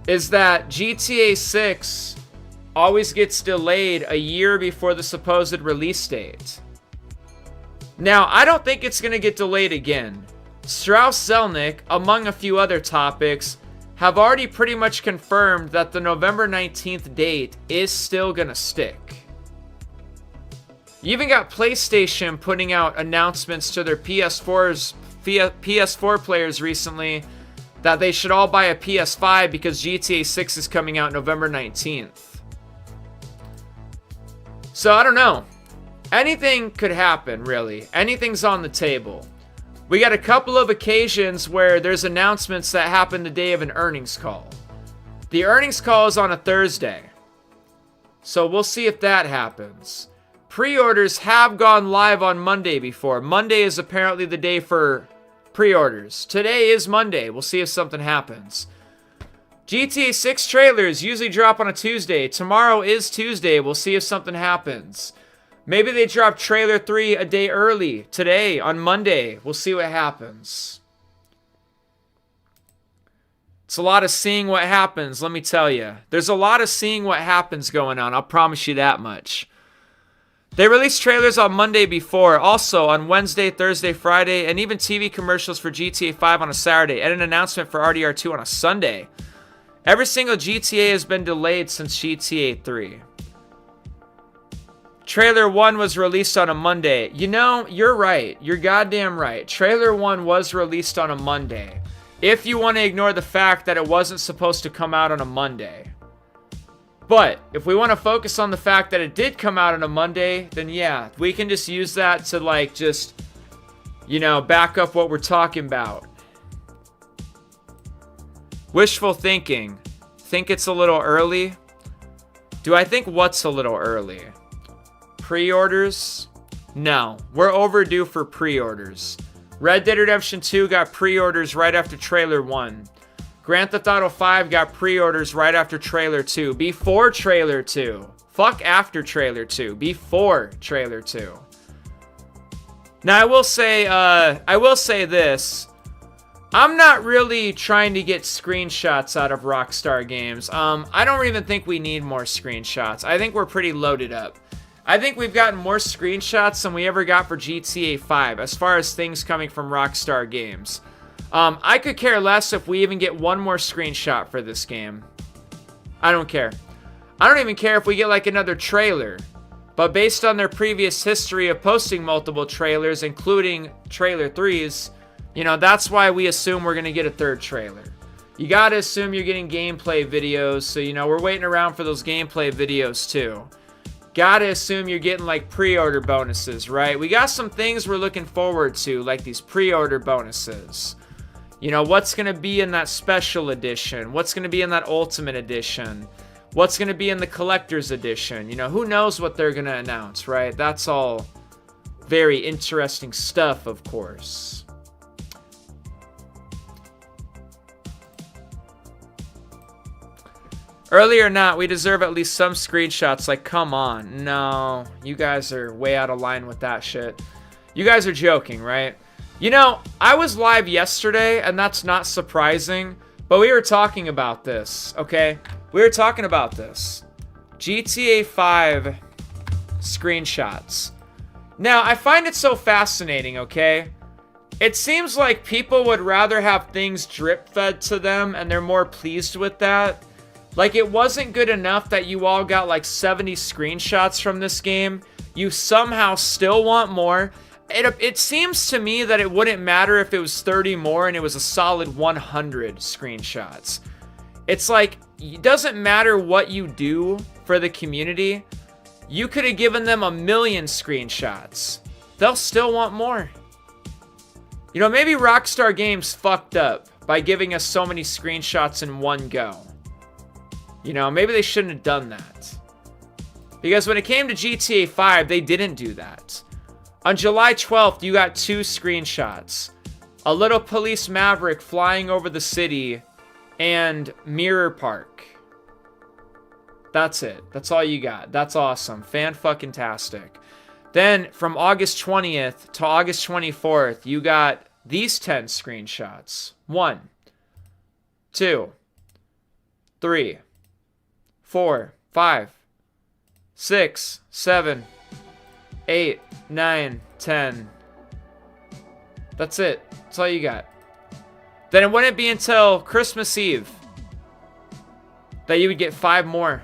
Is that GTA 6 always gets delayed a year before the supposed release date. Now, I don't think it's going to get delayed again. Strauss-Zelnick, among a few other topics, have already pretty much confirmed that the November 19th date is still going to stick. You even got PlayStation putting out announcements to their PS4 players recently that they should all buy a PS5 because GTA 6 is coming out November 19th. So, I don't know. Anything could happen, really. Anything's on the table. We got a couple of occasions where there's announcements that happen the day of an earnings call. The earnings call is on a Thursday. So we'll see if that happens. Pre-orders have gone live on Monday before. Monday is apparently the day for pre-orders. Today is Monday. We'll see if something happens. GTA 6 trailers usually drop on a Tuesday. Tomorrow is Tuesday. We'll see if something happens. Maybe they drop trailer 3 a day early. Today, on Monday. We'll see what happens. It's a lot of seeing what happens, let me tell you. There's a lot of seeing what happens going on. I'll promise you that much. They released trailers on Monday before. Also, on Wednesday, Thursday, Friday, and even TV commercials for GTA 5 on a Saturday. And an announcement for RDR2 on a Sunday. Every single GTA has been delayed since GTA 3. Trailer 1 was released on a Monday. You know, you're right. You're goddamn right. Trailer 1 was released on a Monday. If you want to ignore the fact that it wasn't supposed to come out on a Monday. But, if we want to focus on the fact that it did come out on a Monday, then yeah, we can just use that to, like, just, you know, back up what we're talking about. Wishful thinking. Think it's a little early? Do I think what's a little early? Pre-orders? No. We're overdue for pre-orders. Red Dead Redemption 2 got pre-orders right after Trailer 1. Grand Theft Auto 5 got pre-orders right after Trailer 2. Before Trailer 2. Fuck after Trailer 2. Before Trailer 2. Now, I will say this. I'm not really trying to get screenshots out of Rockstar Games. I don't even think we need more screenshots. I think we're pretty loaded up. I think we've gotten more screenshots than we ever got for GTA 5 as far as things coming from Rockstar Games. I could care less if we even get one more screenshot for this game. I don't care. I don't even care if we get like another trailer. But based on their previous history of posting multiple trailers, including trailer 3s, you know, that's why we assume we're going to get a third trailer. You got to assume you're getting gameplay videos, so, you know, we're waiting around for those gameplay videos too. Got to assume you're getting, like, pre-order bonuses, right? We got some things we're looking forward to, like these pre-order bonuses. You know, what's going to be in that special edition? What's going to be in that ultimate edition? What's going to be in the collector's edition? You know, who knows what they're going to announce, right? That's all very interesting stuff, of course. Early or not, we deserve at least some screenshots. Like, come on. No, you guys are way out of line with that shit. You guys are joking, right? You know, I was live yesterday, and that's not surprising, but we were talking about this, okay? We were talking about this. GTA 5 screenshots. Now, I find it so fascinating, okay? It seems like people would rather have things drip-fed to them, and they're more pleased with that, Like, it wasn't good enough that you all got like 70 screenshots from this game. You somehow still want more. It seems to me that it wouldn't matter if it was 30 more and it was a solid 100 screenshots. It's like, it doesn't matter what you do for the community. You could have given them 1,000,000 screenshots. They'll still want more. You know, maybe Rockstar Games fucked up by giving us so many screenshots in one go. You know, maybe they shouldn't have done that. Because when it came to GTA 5, they didn't do that. On July 12th, you got 2 screenshots. A little police maverick flying over the city and Mirror Park. That's it. That's all you got. That's awesome. Fan-fucking-tastic. Then, from August 20th to August 24th, you got these 10 screenshots. 1, 2, 3, 4, 5, 6, 7, 8, 9, 10. That's it. That's all you got. Then it wouldn't be until Christmas Eve that you would get 5 more.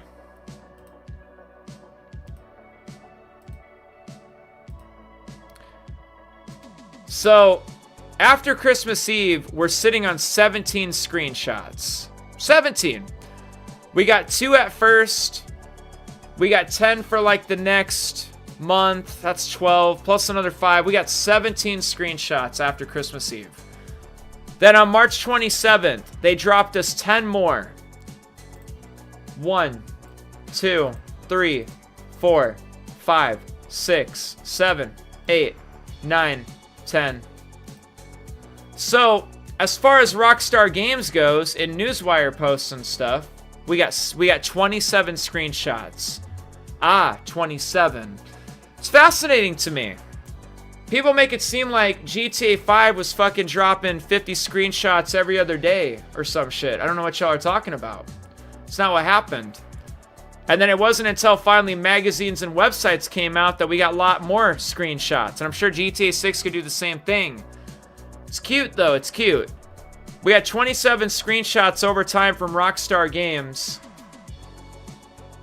So, after Christmas Eve, we're sitting on 17 screenshots. 17. We got 2 at first. We got 10 for like the next month. That's 12, plus another 5. We got 17 screenshots after Christmas Eve. Then on March 27th, they dropped us 10 more. 1, 2, 3, 4, 5, 6, 7, 8, 9, 10. So, as far as Rockstar Games goes, in Newswire posts and stuff, we got 27 screenshots. 27. It's fascinating to me. People make it seem like GTA 5 was fucking dropping 50 screenshots every other day or some shit. I don't know what y'all are talking about. It's not what happened. And then it wasn't until finally magazines and websites came out that we got a lot more screenshots. And I'm sure GTA 6 could do the same thing. It's cute though, it's cute. We had 27 screenshots over time from Rockstar Games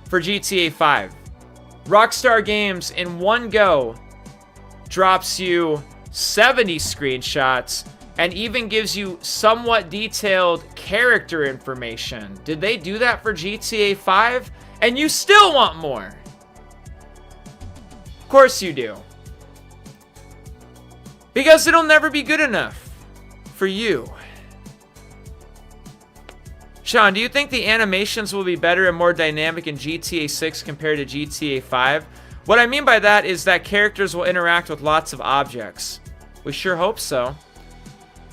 for GTA 5. Rockstar Games in one go drops you 70 screenshots and even gives you somewhat detailed character information. Did they do that for GTA 5? And you still want more. Of course you do. Because it'll never be good enough for you. Sean, do you think the animations will be better and more dynamic in GTA 6 compared to GTA 5? What I mean by that is that characters will interact with lots of objects. We sure hope so.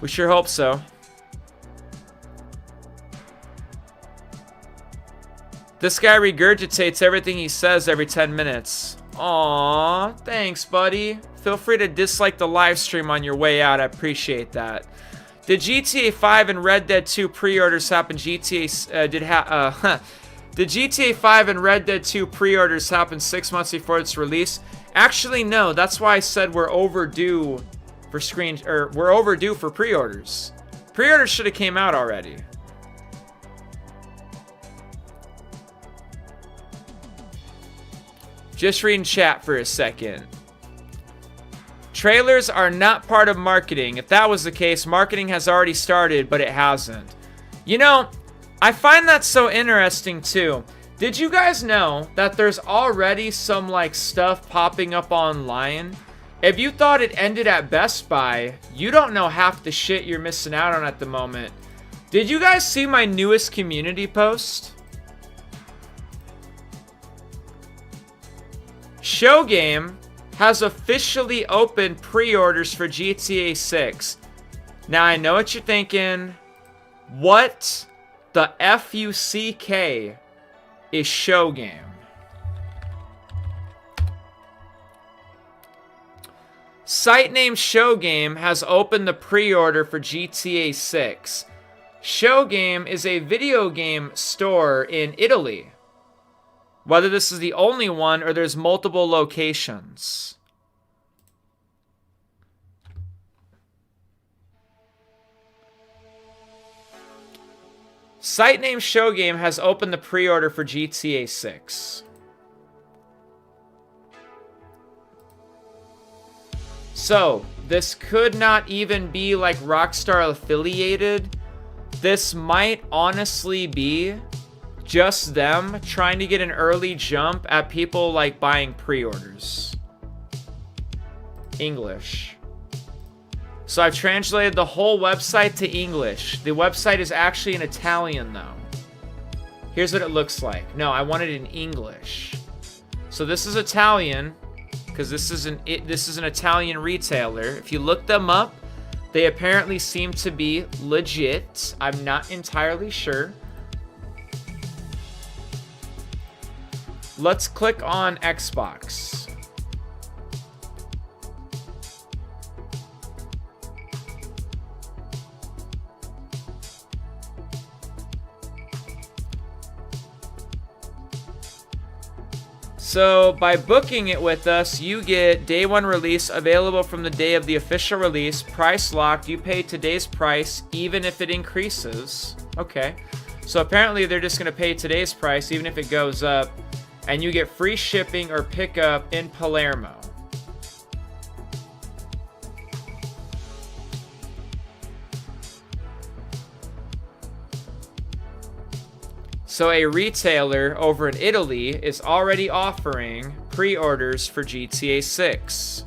We sure hope so. This guy regurgitates everything he says every 10 minutes. Aww, thanks, buddy. Feel free to dislike the live stream on your way out. I appreciate that. Did GTA 5 and Red Dead 2 pre-orders happen? Did GTA 5 and Red Dead 2 pre-orders happen 6 months before its release? Actually, no. That's why I said we're overdue for we're overdue for pre-orders. Pre-orders should have came out already. Just reading chat for a second. Trailers are not part of marketing. If that was the case, marketing has already started, but it hasn't. You know, I find that so interesting too. Did you guys know that there's already some like stuff popping up online? If you thought it ended at Best Buy, you don't know half the shit you're missing out on at the moment. Did you guys see my newest community post? Showgame has officially opened pre-orders for GTA 6. Now I know what you're thinking. What the F-U-C-K is Showgame? Site named Showgame has opened the pre-order for GTA 6. Showgame is a video game store in Italy. Whether this is the only one or there's multiple locations. Site name Show Game has opened the pre-order for GTA 6. So, this could not even be like Rockstar affiliated. This might honestly be just them trying to get an early jump at people like buying pre-orders. English. So I've translated the whole website to English. The website is actually in Italian though. Here's what it looks like. No, I want it in English. So this is Italian, because this is an Italian retailer. If you look them up, they apparently seem to be legit. I'm not entirely sure. Let's click on Xbox. So by booking it with us, you get day one release available from the day of the official release. Price locked. You pay today's price even if it increases. Okay. So apparently they're just going to pay today's price even if it goes up. And you get free shipping or pickup in Palermo. So a retailer over in Italy is already offering pre-orders for GTA 6.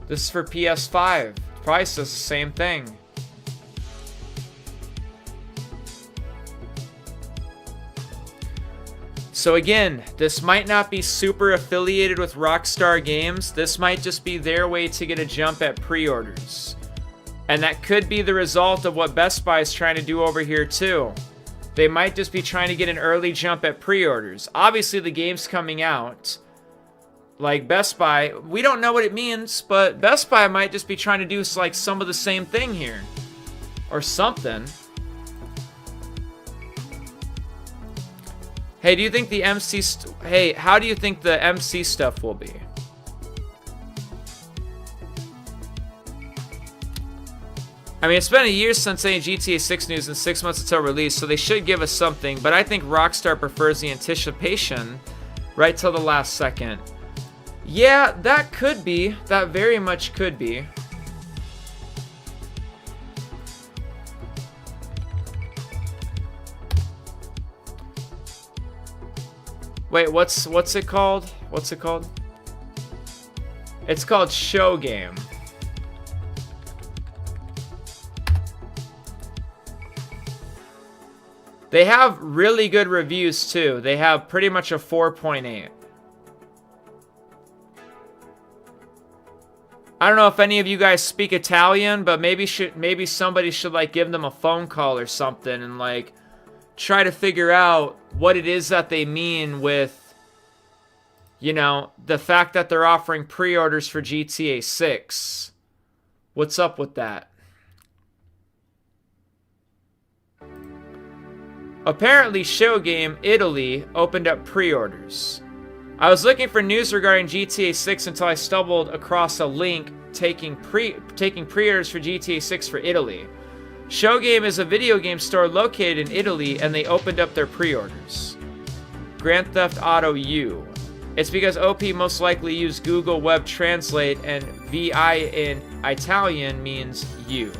This is for PS5. Price is the same thing. So again, this might not be super affiliated with Rockstar Games. This might just be their way to get a jump at pre-orders. And that could be the result of what Best Buy is trying to do over here too. They might just be trying to get an early jump at pre-orders. Obviously the game's coming out. Like Best Buy, we don't know what it means, but Best Buy might just be trying to do like some of the same thing here. Or something. Hey, do you think the hey, how do you think the MC stuff will be? I mean, it's been a year since any GTA 6 news and 6 months until release, so they should give us something, but I think Rockstar prefers the anticipation right till the last second. Yeah, that could be. That very much could be. Wait, what's it called? What's it called? It's called Show Game. They have really good reviews too. They have pretty much a 4.8. I don't know if any of you guys speak Italian, but maybe somebody should like give them a phone call or something and like try to figure out what it is that they mean with, you know, the fact that they're offering pre-orders for GTA 6. What's up with that? Apparently, Show Game Italy opened up pre-orders. I was looking for news regarding GTA 6 until I stumbled across a link taking pre-orders for GTA 6 for Italy. Show Game is a video game store located in Italy, and they opened up their pre-orders. Grand Theft Auto U. It's because OP most likely used Google Web Translate, and VI in Italian means you.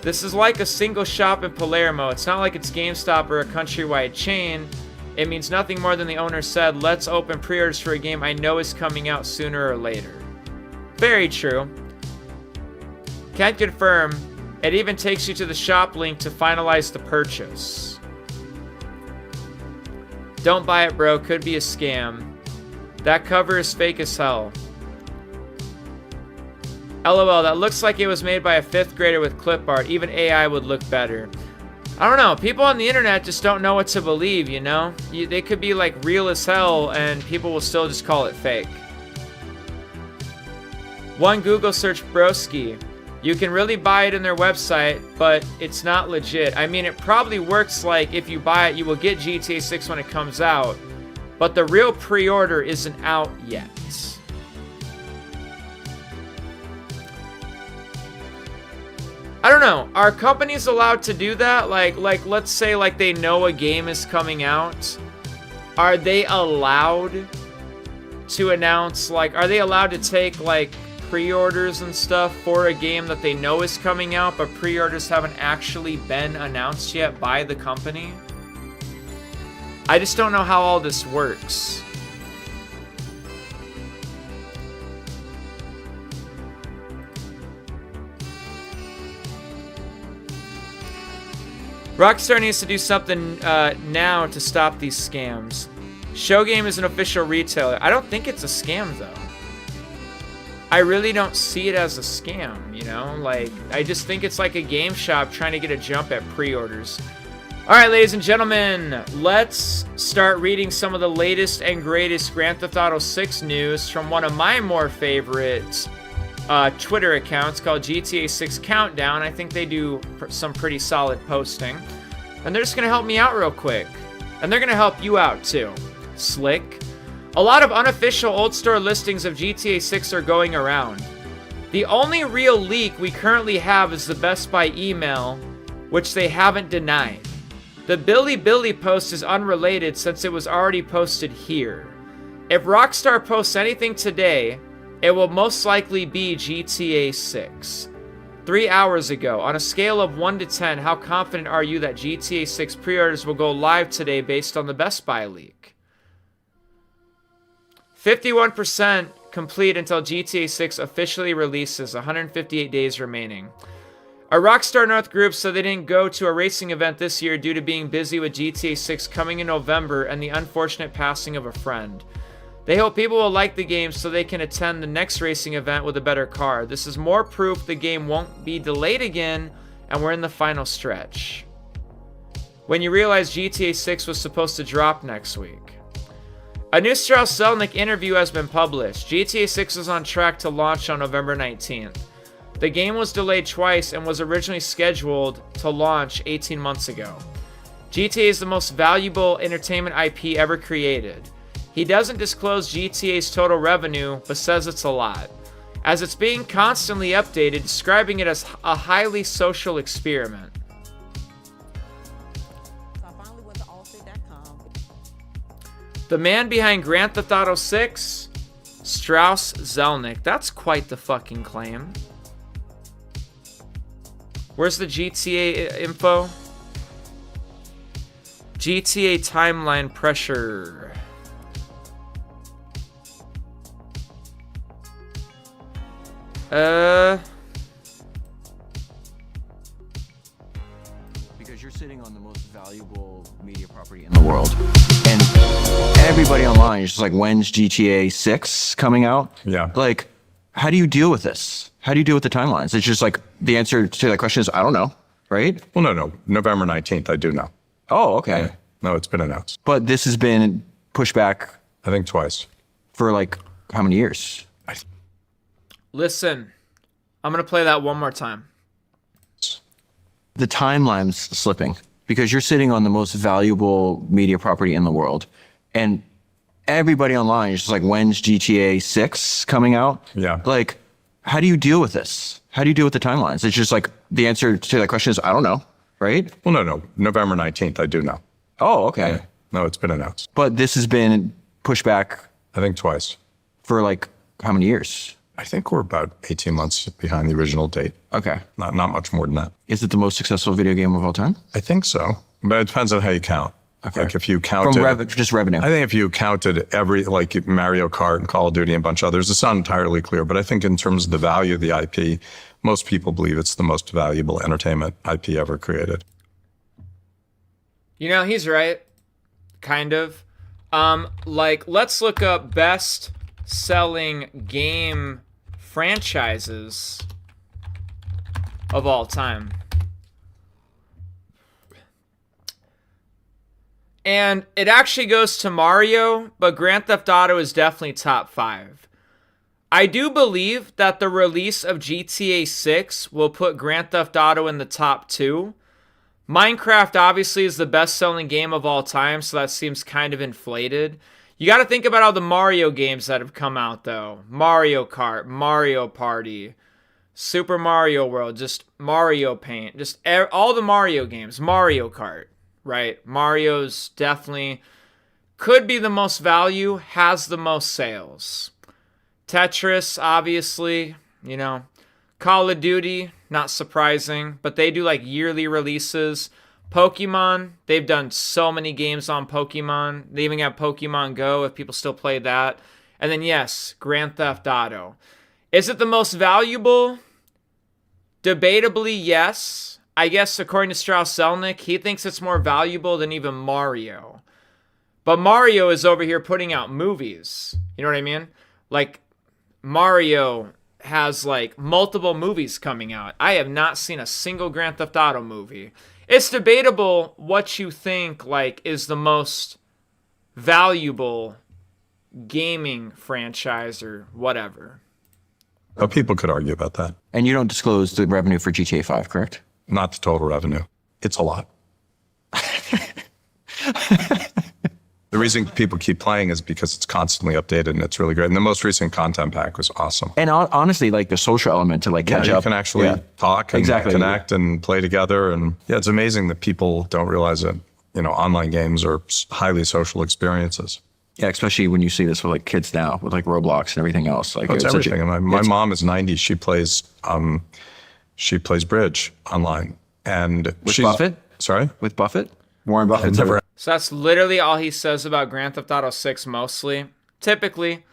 This is like a single shop in Palermo. It's not like it's GameStop or a countrywide chain. It means nothing more than the owner said, let's open pre-orders for a game I know is coming out sooner or later. Very true. Can't confirm. It even takes you to the shop link to finalize the purchase. Don't buy it, bro. Could be a scam. That cover is fake as hell. LOL, that looks like it was made by a 5th grader with clip art. Even AI would look better. I don't know. People on the internet just don't know what to believe, you know? They could be like real as hell and people will still just call it fake. One Google search broski. You can really buy it in their website, but it's not legit. I mean, it probably works like if you buy it, you will get GTA 6 when it comes out. But the real pre-order isn't out yet. I don't know. Are companies allowed to do that? Like let's say like they know a game is coming out. Are they allowed to announce, like, are they allowed to take like pre-orders and stuff for a game that they know is coming out, but pre-orders haven't actually been announced yet by the company? I just don't know how all this works. Rockstar needs to do something now to stop these scams. Showgame is an official retailer. I don't think it's a scam, though. I really don't see it as a scam, you know? Like, I just think it's like a game shop trying to get a jump at pre-orders. Alright, ladies and gentlemen, let's start reading some of the latest and greatest Grand Theft Auto 6 news from one of my more favorite Twitter accounts called GTA 6 Countdown. I think they do some pretty solid posting. And they're just going to help me out real quick. And they're going to help you out too. Slick. A lot of unofficial old store listings of GTA 6 are going around. The only real leak we currently have is the Best Buy email, which they haven't denied. The Billy post is unrelated since it was already posted here. If Rockstar posts anything today, it will most likely be GTA 6. 3 hours ago, on a scale of 1 to 10, how confident are you that GTA 6 pre-orders will go live today based on the Best Buy leak? 51% complete until GTA 6 officially releases, 158 days remaining. A Rockstar North group said they didn't go to a racing event this year due to being busy with GTA 6 coming in November and the unfortunate passing of a friend. They hope people will like the game so they can attend the next racing event with a better car. This is more proof the game won't be delayed again, and we're in the final stretch. When you realize GTA 6 was supposed to drop next week. A new Strauss Zelnick interview has been published. GTA 6 is on track to launch on November 19th. The game was delayed twice and was originally scheduled to launch 18 months ago. GTA is the most valuable entertainment IP ever created. He doesn't disclose GTA's total revenue, but says it's a lot, as it's being constantly updated, describing it as a highly social experiment. So I finally went to Allstate.com. The man behind Grand Theft Auto 6, Strauss Zelnick. That's quite the fucking claim. Where's the GTA info? GTA timeline pressure. Because you're sitting on the most valuable media property in the world. And everybody online is just like, when's GTA 6 coming out? Yeah. Like, how do you deal with this? How do you deal with the timelines? It's just like, the answer to that question is, I don't know, right? Well, no. November 19th, I do know. Oh, okay. Yeah. No, it's been announced. But this has been pushed back I think twice. for like, how many years? Listen, I'm going to play that one more time. The timeline's slipping because you're sitting on the most valuable media property in the world. And everybody online is just like, when's GTA 6 coming out? Yeah. Like, how do you deal with this? How do you deal with the timelines? It's just like, the answer to that question is, I don't know, right? Well, no. November 19th, I do know. Oh, okay. Yeah. No, it's been announced. But this has been pushed back I think twice. for like, how many years? I think we're about 18 months behind the original date. Okay. Not much more than that. Is it the most successful video game of all time? I think so. But it depends on how you count. Okay. Like if you counted... From just revenue. I think if you counted every, like Mario Kart and Call of Duty and a bunch of others, it's not entirely clear. But I think in terms of the value of the IP, most people believe it's the most valuable entertainment IP ever created. You know, he's right. Kind of. Like, let's look up best selling game franchises of all time. And it actually goes to Mario, but Grand Theft Auto is definitely top 5. I do believe that the release of GTA 6 will put Grand Theft Auto in the top 2. Minecraft obviously is the best-selling game of all time, so that seems kind of inflated. You got to think about all the Mario games that have come out, though. Mario Kart, Mario Party, Super Mario World, just Mario Paint, just all the Mario games, Mario Kart, right? Mario's definitely could be the most value, has the most sales. Tetris, obviously, you know. Call of Duty, not surprising, but they do like yearly releases. Pokemon, they've done so many games on Pokemon. They even have Pokemon Go if people still play that. And then yes, Grand Theft Auto. Is it the most valuable? Debatably, yes. I guess according to Strauss-Zelnick, he thinks it's more valuable than even Mario. But Mario is over here putting out movies. You know what I mean? Like, Mario has like multiple movies coming out. I have not seen a single Grand Theft Auto movie. It's debatable what you think like is the most valuable gaming franchise or whatever. Oh, people could argue about that. And you don't disclose the revenue for GTA 5, correct? Not the total revenue. It's a lot. The reason people keep playing is because it's constantly updated and it's really great. And the most recent content pack was awesome. And honestly, like the social element to like catch You up. can actually talk and connect Yeah. and play together. And yeah, it's amazing that people don't realize that, you know, online games are highly social experiences. Yeah, especially when you see this with like kids now with like Roblox and everything else. Like It's everything. And my it's- mom is 90. She plays bridge online. And With she's, Buffett? Sorry? With Buffett? Warren Buffett. It's never So that's literally all he says about Grand Theft Auto 6 mostly. Typically.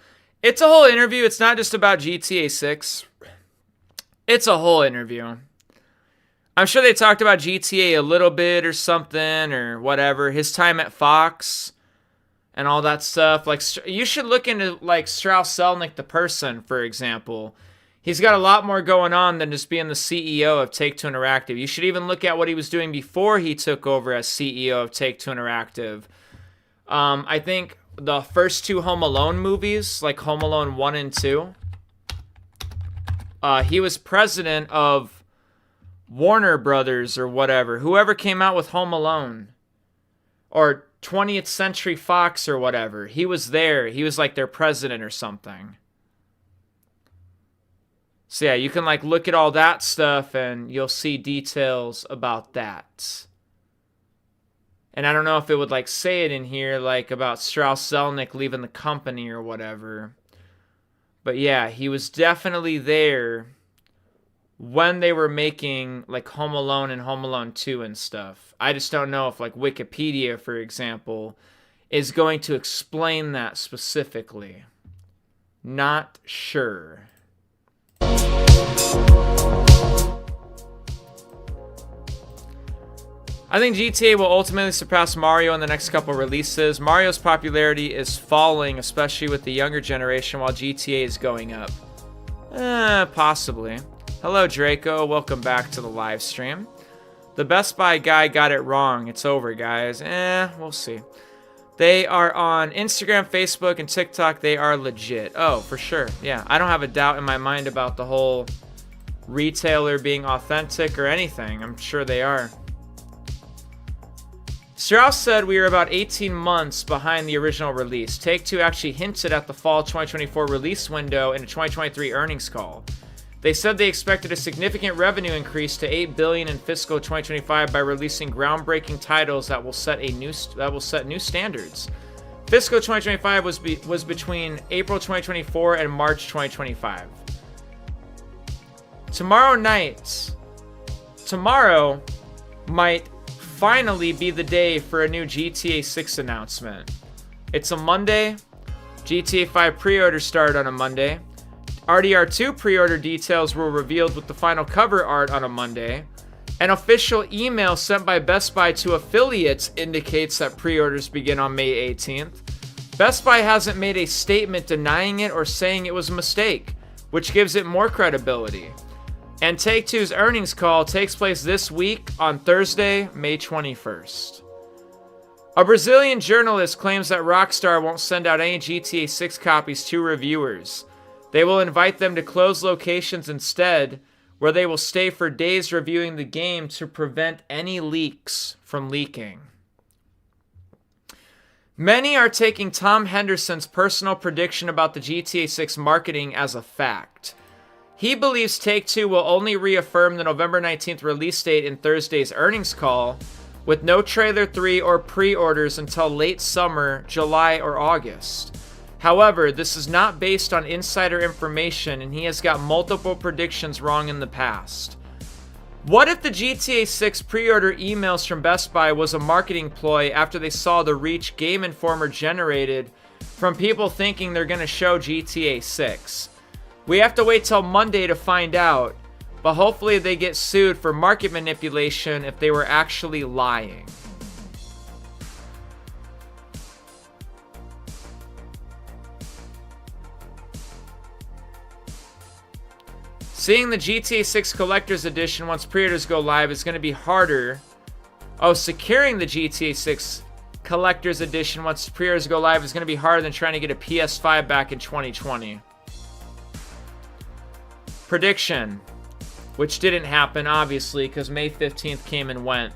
It's a whole interview. It's not just about GTA 6. It's a whole interview. I'm sure they talked about GTA a little bit or something or whatever. His time at Fox and all that stuff. Like, you should look into like Strauss-Zelnick the person, for example. He's got a lot more going on than just being the CEO of Take-Two Interactive. You should even look at what he was doing before he took over as CEO of Take-Two Interactive. I think the first two Home Alone movies, like Home Alone 1 and 2, he was president of Warner Brothers or whatever. Whoever came out with Home Alone. Or 20th Century Fox or whatever. He was there. He was like their president or something. So yeah, you can like look at all that stuff and you'll see details about that. And I don't know if it would like say it in here like about Strauss-Zelnick leaving the company or whatever. But yeah, he was definitely there when they were making like Home Alone and Home Alone 2 and stuff. I just don't know if like Wikipedia, for example, is going to explain that specifically. Not sure. I think GTA will ultimately surpass Mario in the next couple releases. Mario's popularity is falling, especially with the younger generation, while GTA is going up. Possibly. Hello, Draco. Welcome back to the live stream. The Best Buy guy got it wrong. It's over, guys. We'll see. They are on Instagram, Facebook, and TikTok. They are legit. Oh, for sure. Yeah, I don't have a doubt in my mind about the whole retailer being authentic or anything. I'm sure they are. Strauss said we are about 18 months behind the original release. Take-Two actually hinted at the fall 2024 release window in a 2023 earnings call. They said they expected a significant revenue increase to $8 billion in fiscal 2025 by releasing groundbreaking titles that will set new standards. Fiscal 2025 was between April 2024 and March 2025. Tomorrow might finally be the day for a new GTA 6 announcement. It's a Monday. GTA 5 pre-order started on a Monday. RDR2 pre-order details were revealed with the final cover art on a Monday. An official email sent by Best Buy to affiliates indicates that pre-orders begin on May 18th. Best Buy hasn't made a statement denying it or saying it was a mistake, which gives it more credibility. And Take-Two's earnings call takes place this week on Thursday, May 21st. A Brazilian journalist claims that Rockstar won't send out any GTA 6 copies to reviewers. They will invite them to closed locations instead, where they will stay for days reviewing the game to prevent any leaks from leaking. Many are taking Tom Henderson's personal prediction about the GTA 6 marketing as a fact. He believes Take-Two will only reaffirm the November 19th release date in Thursday's earnings call, with no trailer 3 or pre-orders until late summer, July, or August. However, this is not based on insider information, and he has got multiple predictions wrong in the past. What if the GTA 6 pre-order emails from Best Buy was a marketing ploy after they saw the Reach Game Informer generated from people thinking they're going to show GTA 6? We have to wait till Monday to find out, but hopefully they get sued for market manipulation if they were actually lying. Seeing the GTA 6 Collector's Edition once pre-orders go live is going to be harder. Oh, securing the GTA 6 Collector's Edition once pre-orders go live is going to be harder than trying to get a PS5 back in 2020. Prediction, which didn't happen, obviously, because May 15th came and went.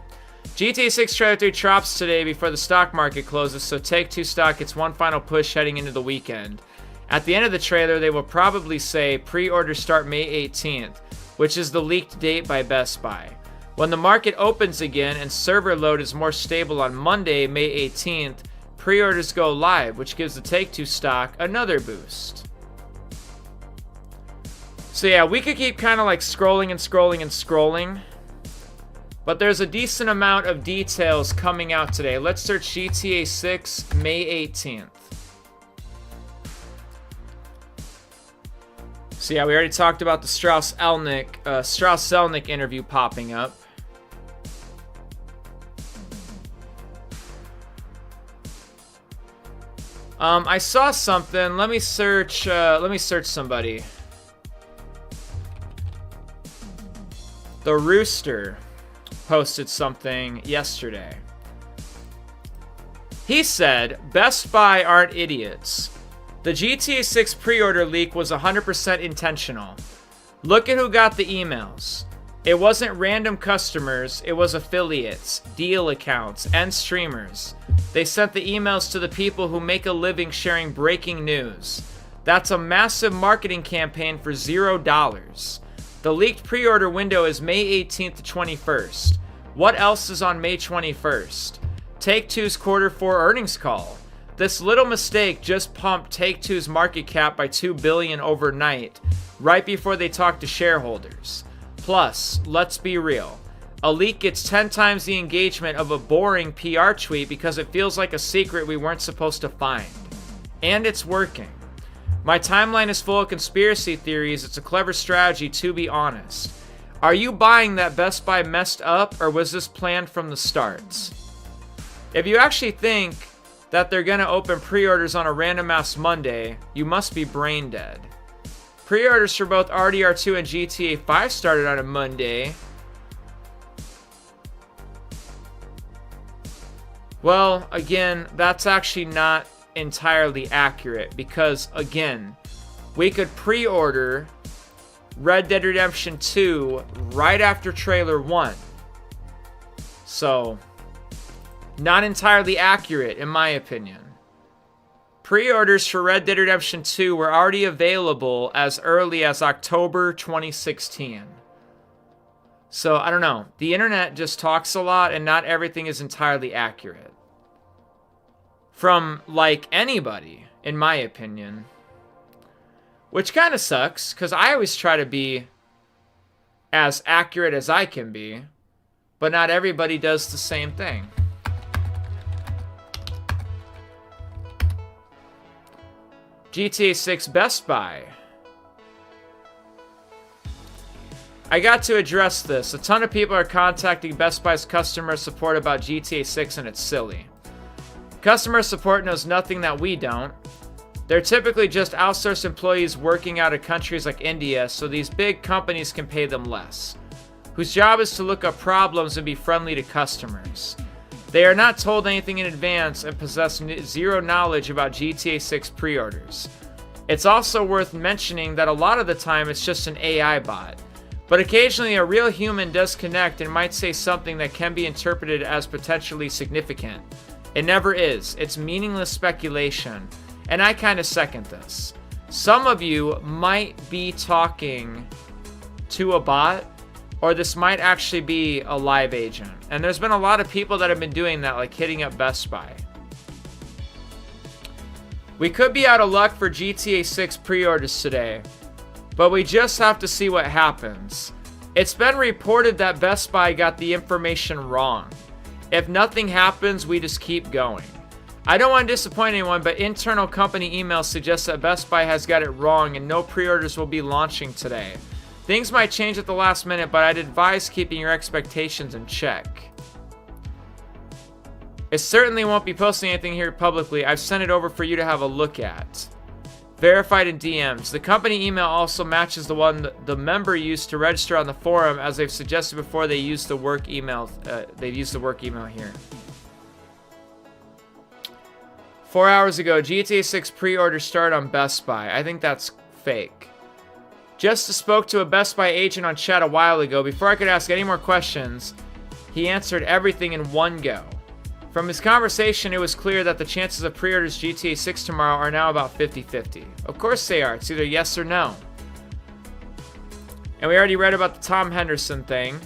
GTA 6 Trailer 3 drops today before the stock market closes, so Take-Two stock gets one final push heading into the weekend. At the end of the trailer, they will probably say pre-orders start May 18th, which is the leaked date by Best Buy. When the market opens again and server load is more stable on Monday, May 18th, pre-orders go live, which gives the Take-Two stock another boost. So yeah, we could keep kind of like scrolling and scrolling and scrolling, but there's a decent amount of details coming out today. Let's search GTA 6 May 18th. So yeah, we already talked about the Strauss-Zelnick interview popping up. I saw something. Let me search somebody. The Rooster posted something yesterday. He said, Best Buy aren't idiots. The GTA 6 pre-order leak was 100% intentional. Look at who got the emails. It wasn't random customers, it was affiliates, deal accounts, and streamers. They sent the emails to the people who make a living sharing breaking news. That's a massive marketing campaign for $0. The leaked pre-order window is May 18th to 21st. What else is on May 21st? Take-Two's Q4 earnings call. This little mistake just pumped Take-Two's market cap by $2 billion overnight, right before they talked to shareholders. Plus, let's be real. A leak gets 10 times the engagement of a boring PR tweet because it feels like a secret we weren't supposed to find. And it's working. My timeline is full of conspiracy theories. It's a clever strategy, to be honest. Are you buying that Best Buy messed up, or was this planned from the start? If you actually think that they're going to open pre-orders on a random-ass Monday, you must be brain dead. Pre-orders for both RDR2 and GTA 5 started on a Monday. Well, again, that's actually not entirely accurate because, again, we could pre-order Red Dead Redemption 2 right after Trailer 1. So, not entirely accurate in my opinion. Pre-orders for Red Dead Redemption 2 were already available as early as October 2016. So, I don't know. The internet just talks a lot and not everything is entirely accurate. From, like, anybody, in my opinion. Which kind of sucks, because I always try to be as accurate as I can be, but not everybody does the same thing. GTA 6 Best Buy. I got to address this. A ton of people are contacting Best Buy's customer support about GTA 6 and it's silly. Customer support knows nothing that we don't. They're typically just outsourced employees working out of countries like India, so these big companies can pay them less, whose job is to look up problems and be friendly to customers. They are not told anything in advance and possess zero knowledge about GTA 6 pre-orders. It's also worth mentioning that a lot of the time it's just an AI bot, but occasionally a real human does connect and might say something that can be interpreted as potentially significant. It never is. It's meaningless speculation, and I kind of second this. Some of you might be talking to a bot, or this might actually be a live agent. And there's been a lot of people that have been doing that, like hitting up Best Buy. We could be out of luck for GTA 6 pre-orders today, but we just have to see what happens. It's been reported that Best Buy got the information wrong. If nothing happens, we just keep going. I don't want to disappoint anyone, but internal company emails suggest that Best Buy has got it wrong and no pre-orders will be launching today. Things might change at the last minute, but I'd advise keeping your expectations in check. It certainly won't be posting anything here publicly. I've sent it over for you to have a look at. Verified in DMs. The company email also matches the one the member used to register on the forum, as they've suggested before. They used the work email. They've used the work email here. 4 hours ago, GTA 6 pre-order started on Best Buy. I think that's fake. Just spoke to a Best Buy agent on chat a while ago. Before I could ask any more questions, he answered everything in one go. From his conversation, it was clear that the chances of pre-orders GTA 6 tomorrow are now about 50-50. Of course they are. It's either yes or no. And we already read about the Tom Henderson thing.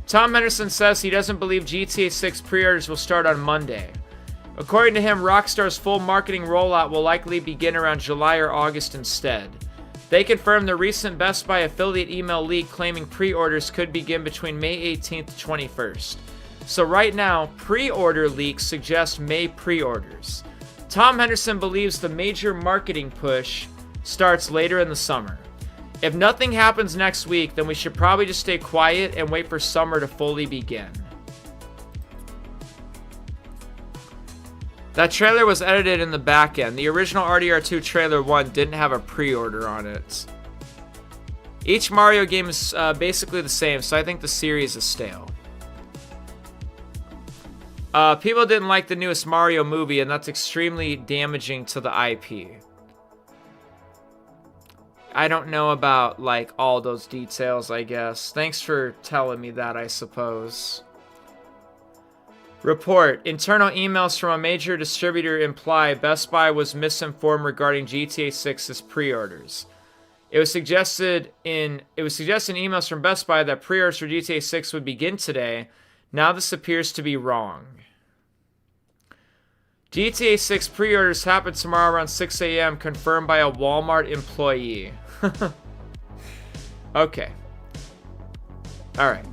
Tom Henderson says he doesn't believe GTA 6 pre-orders will start on Monday. According to him, Rockstar's full marketing rollout will likely begin around July or August instead. They confirmed the recent Best Buy affiliate email leak claiming pre-orders could begin between May 18th to 21st. So right now, pre-order leaks suggest May pre-orders. Tom Henderson believes the major marketing push starts later in the summer. If nothing happens next week, then we should probably just stay quiet and wait for summer to fully begin. That trailer was edited in the back end. The original RDR2 trailer 1 didn't have a pre-order on it. Each Mario game is basically the same, so I think the series is stale. People didn't like the newest Mario movie, and that's extremely damaging to the IP. I don't know about, like, all those details, I guess. Thanks for telling me that, I suppose. Report. Internal emails from a major distributor imply Best Buy was misinformed regarding GTA 6's pre-orders. It was suggested in emails from Best Buy that pre-orders for GTA 6 would begin today. Now this appears to be wrong. GTA 6 pre-orders happen tomorrow around 6 a.m. confirmed by a Walmart employee. Okay. Alright.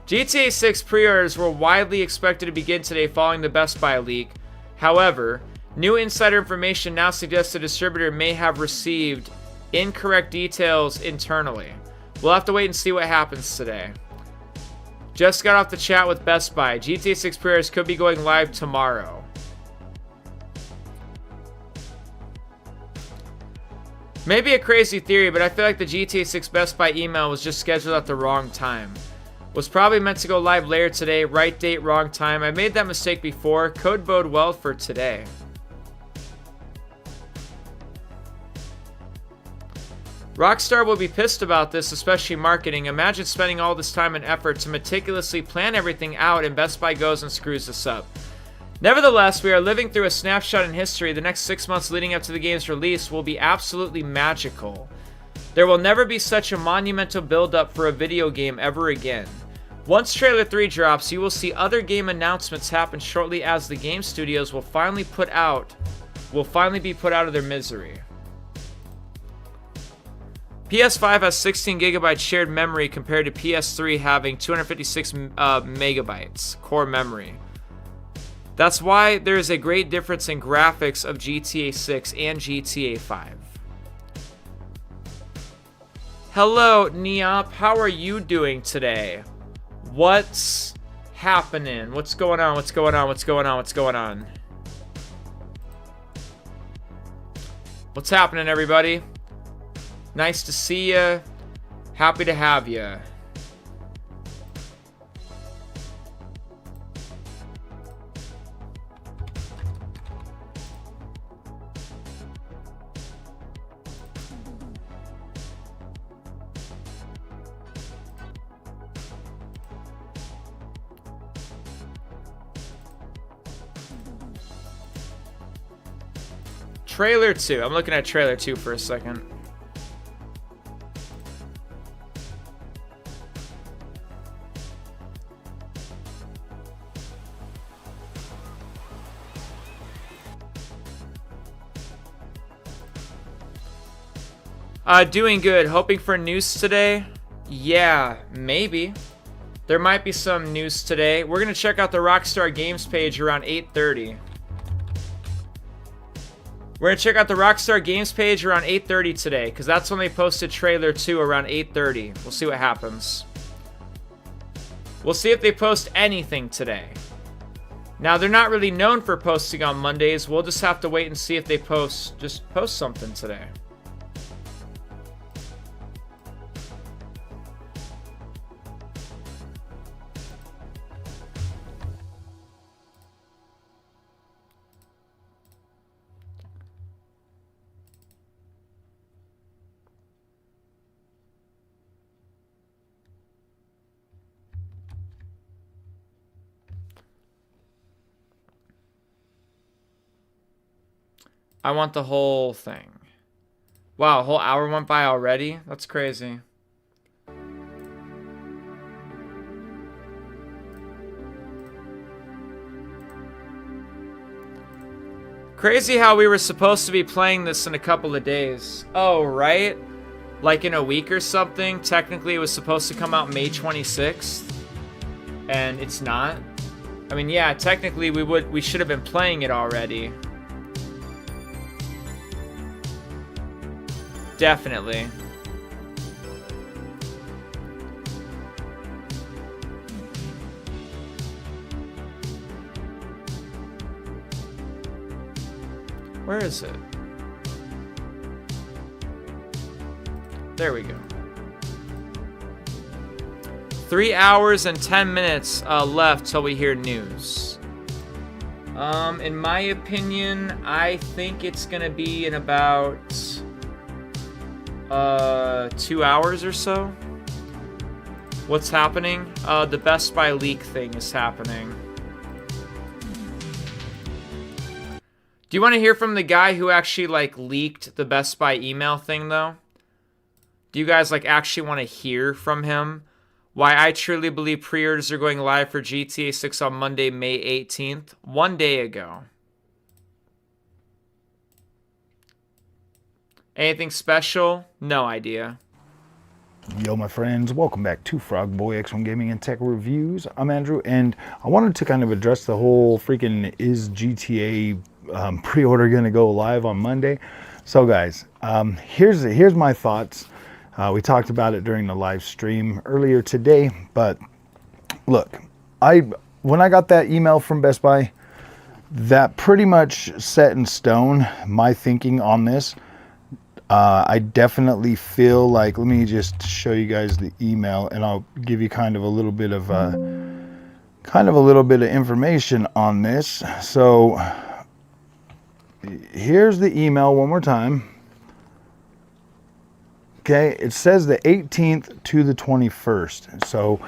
GTA 6 pre-orders were widely expected to begin today following the Best Buy leak. However, new insider information now suggests the distributor may have received incorrect details internally. We'll have to wait and see what happens today. Just got off the chat with Best Buy. GTA 6 pre-orders could be going live tomorrow. Maybe a crazy theory, but I feel like the GTA 6 Best Buy email was just scheduled at the wrong time. Was probably meant to go live later today. Right date, wrong time. I made that mistake before. Could bode well for today. Rockstar will be pissed about this, especially marketing. Imagine spending all this time and effort to meticulously plan everything out, and Best Buy goes and screws this up. Nevertheless, we are living through a snapshot in history. The next 6 months leading up to the game's release will be absolutely magical. There will never be such a monumental build-up for a video game ever again. Once Trailer 3 drops, you will see other game announcements happen shortly, as the game studios will finally be put out of their misery. PS5 has 16 gigabytes shared memory compared to PS3 having 256 megabytes core memory. That's why there is a great difference in graphics of GTA 6 and GTA 5. Hello, Neop. How are you doing today? What's happening? What's going on? What's going on? What's going on? What's going on? What's happening, everybody? Nice to see you. Happy to have you. Trailer 2. I'm looking at Trailer 2 for a second. Doing good. Hoping for news today? Yeah, maybe. There might be some news today. We're going to check out the Rockstar Games page around 8:30. We're going to check out the Rockstar Games page around 8:30 today, because that's when they posted Trailer 2 around 8:30. We'll see what happens. We'll see if they post anything today. Now, they're not really known for posting on Mondays. We'll just have to wait and see if they post something today. I want the whole thing. Wow, a whole hour went by already? That's crazy. Crazy how we were supposed to be playing this in a couple of days. Oh, right? Like in a week or something. Technically, it was supposed to come out May 26th. And it's not. I mean, yeah, technically we should have been playing it already. Definitely. Where is it? There we go. 3 hours and 10 minutes left till we hear news. In my opinion, I think it's gonna be in about 2 hours or so. What's happening? The Best Buy leak thing is happening. Do you want to hear from the guy who actually leaked the Best Buy email thing though? Do you guys actually want to hear from him? Why I truly believe pre-orders are going live for GTA 6 on Monday, May 18th, 1 day ago. Anything special? No idea. Yo, my friends, welcome back to Frog Boy X1 Gaming and Tech Reviews. I'm Andrew, and I wanted to kind of address the whole freaking is GTA pre-order going to go live on Monday. So, guys, here's my thoughts. We talked about it during the live stream earlier today, but look, when I got that email from Best Buy, that pretty much set in stone my thinking on this. I definitely feel like, let me just show you guys the email, and I'll give you kind of a little bit of information on this. So here's the email one more time. Okay, it says the 18th to the 21st. So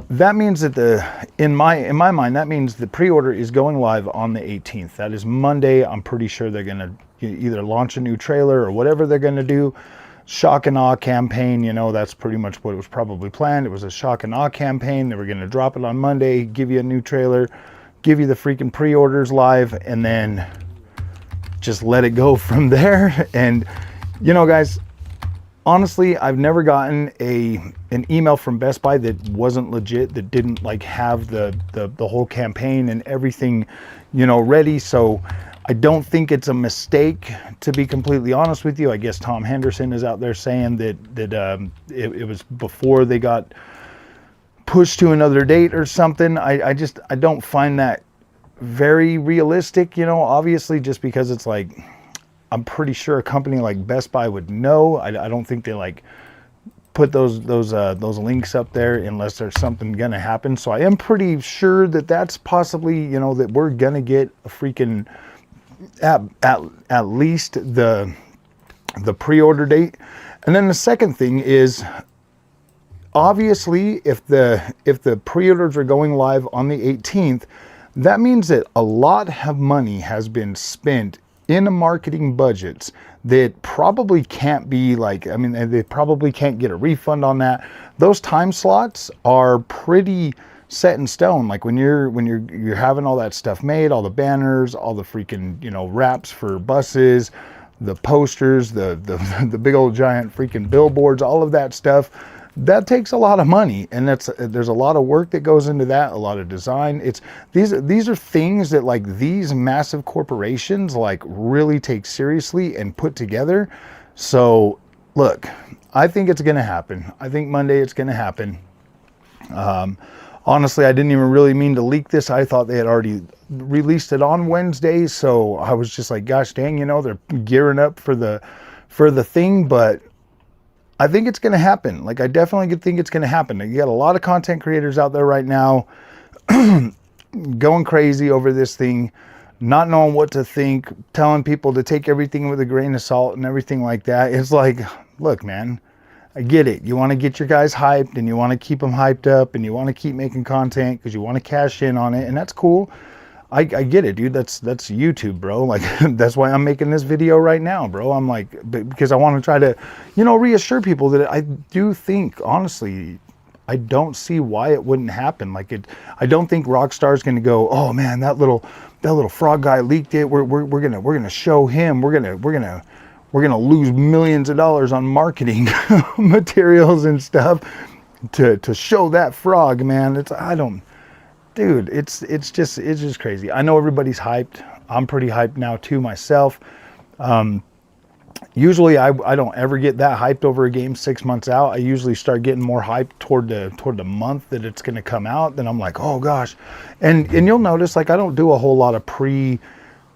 that means that in my mind, that means the pre-order is going live on the 18th. That is Monday. I'm pretty sure they're gonna either launch a new trailer or whatever they're gonna do. Shock and awe campaign, that's pretty much what it was probably planned. It was a shock and awe campaign. They were gonna drop it on Monday, give you a new trailer, give you the freaking pre-orders live, and then just let it go from there. And guys, honestly, I've never gotten an email from Best Buy that wasn't legit, that didn't have the whole campaign and everything, ready. So I don't think it's a mistake, to be completely honest with you. I guess Tom Henderson is out there saying that it was before they got pushed to another date or something. I don't find that very realistic, obviously, just because it's I'm pretty sure a company like Best Buy would know. I don't think they put those links up there unless there's something gonna happen. So I am pretty sure that that's possibly, that we're gonna get a freaking at least the pre-order date. And then the second thing is, obviously, if the pre-orders are going live on the 18th, that means that a lot of money has been spent in a marketing budgets that probably can't be like, I mean, they probably can't get a refund on that. Those time slots are pretty set in stone. Like when you're having all that stuff made, all the banners, all the freaking, you know, wraps for buses, the posters, the big old giant freaking billboards, all of that stuff, that takes a lot of money, and there's a lot of work that goes into that, a lot of design. It's these are things that like these massive corporations like really take seriously and put together. So look, I think it's going to happen. I think Monday it's going to happen. Honestly, I didn't even really mean to leak this. I thought they had already released it on Wednesday, so I was just like, gosh dang, you know, they're gearing up for the thing. But I think it's going to happen. Like, I definitely think it's going to happen. You got a lot of content creators out there right now going crazy over this thing, not knowing what to think, telling people to take everything with a grain of salt and everything like that. It's like, look, man, I get it. You want to get your guys hyped, and you want to keep them hyped up, and you want to keep making content because you want to cash in on it, and that's cool. I get it, dude. That's YouTube, bro. Like, that's why I'm making this video right now, bro. I'm like, because I want to try to, you know, reassure people that I do think, honestly, I don't see why it wouldn't happen. Like, I don't think Rockstar's going to go, oh man, that little frog guy leaked it. We're gonna show him. We're gonna lose millions of dollars on marketing materials and stuff to show that frog, man. Dude, it's just crazy. I know everybody's hyped. I'm pretty hyped now too myself. Usually I don't ever get that hyped over a game 6 months out. I usually start getting more hyped toward the month that it's going to come out. Then I'm like, oh gosh. And you'll notice, like, I don't do a whole lot of pre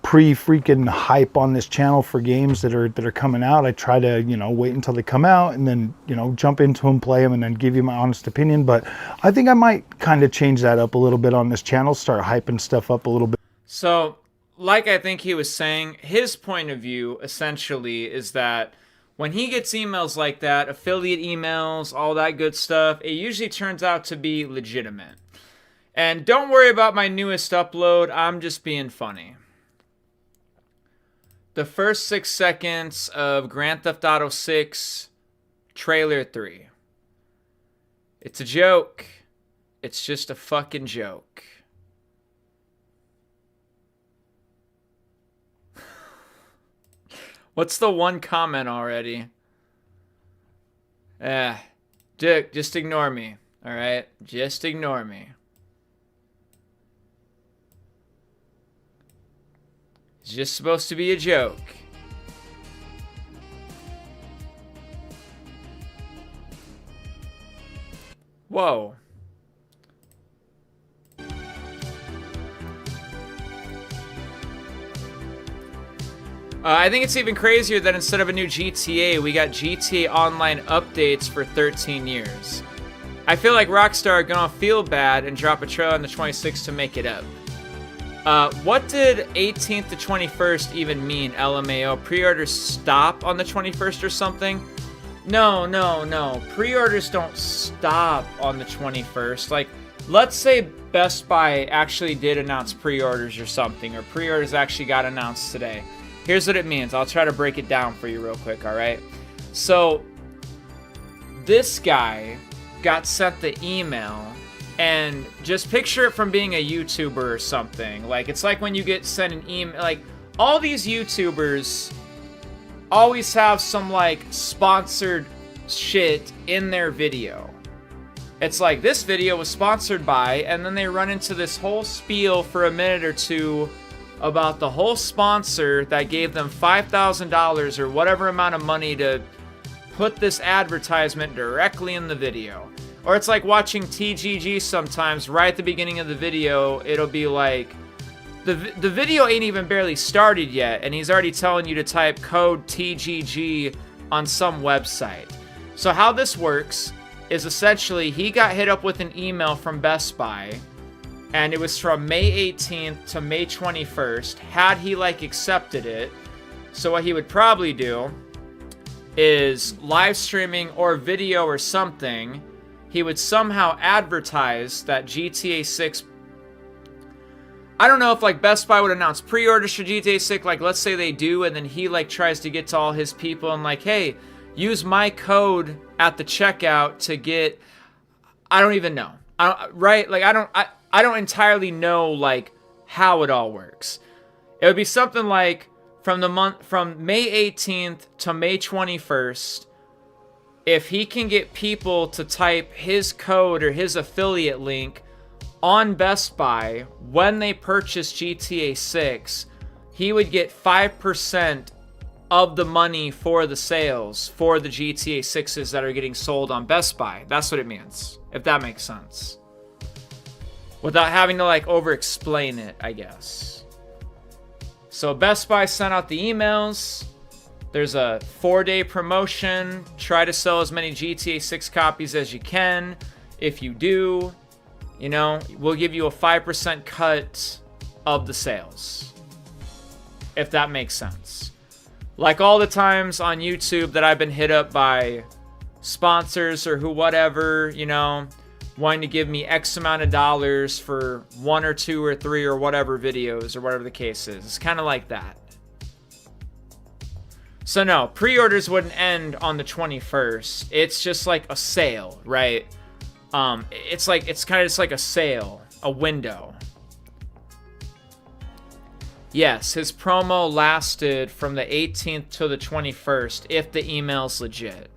freaking hype on this channel for games that are coming out. I try to, you know, wait until they come out and then, you know, jump into them, play them, and then give you my honest opinion. But I think I might kind of change that up a little bit on this channel, start hyping stuff up a little bit. So, like I think he was saying, his point of view essentially is that when he gets emails like that, affiliate emails, all that good stuff, it usually turns out to be legitimate. And don't worry about my newest upload, I'm just being funny. The first 6 seconds of Grand Theft Auto 6 Trailer 3. It's a joke. It's just a fucking joke. What's the one comment already? Dick, just ignore me. Alright? Just ignore me. It's just supposed to be a joke. Whoa. I think it's even crazier that instead of a new GTA, we got GTA Online updates for 13 years. I feel like Rockstar are gonna feel bad and drop a trailer on the 26th to make it up. What did 18th to 21st even mean, LMAO? Pre-orders stop on the 21st or something? No. Pre-orders don't stop on the 21st. Like, let's say Best Buy actually did announce pre-orders or something, or pre-orders actually got announced today. Here's what it means. I'll try to break it down for you real quick, alright? So, this guy got sent the email, and just picture it from being a YouTuber or something. Like, it's like when you get sent an email, like, all these YouTubers always have some, like, sponsored shit in their video. It's like, this video was sponsored by, and then they run into this whole spiel for a minute or two about the whole sponsor that gave them $5,000 or whatever amount of money to put this advertisement directly in the video. Or it's like watching TGG sometimes. Right at the beginning of the video, it'll be like, the video ain't even barely started yet, and he's already telling you to type code TGG on some website. So how this works is essentially he got hit up with an email from Best Buy, and it was from May 18th to May 21st, had he like accepted it. So what he would probably do is live streaming or video or something, he would somehow advertise that GTA 6... I don't know if like Best Buy would announce pre-orders for GTA 6, like let's say they do, and then he like tries to get to all his people and like, hey, use my code at the checkout to get, I don't even know. Right? Like I don't entirely know like how it all works. It would be something like from May 18th to May 21st, if he can get people to type his code or his affiliate link on Best Buy when they purchase GTA 6, he would get 5% of the money for the sales for the GTA 6s that are getting sold on Best Buy. That's what it means, if that makes sense. Without having to like over explain it, I guess. So Best Buy sent out the emails. There's a 4-day promotion. Try to sell as many GTA 6 copies as you can. If you do, you know, we'll give you a 5% cut of the sales. If that makes sense. Like all the times on YouTube that I've been hit up by sponsors or whatever, you know, wanting to give me X amount of dollars for 1 or 2 or 3 or whatever videos or whatever the case is. It's kind of like that. So no, pre-orders wouldn't end on the 21st. It's just like a sale, right? It's kind of just like a sale, a window. Yes, his promo lasted from the 18th to the 21st if the email's legit.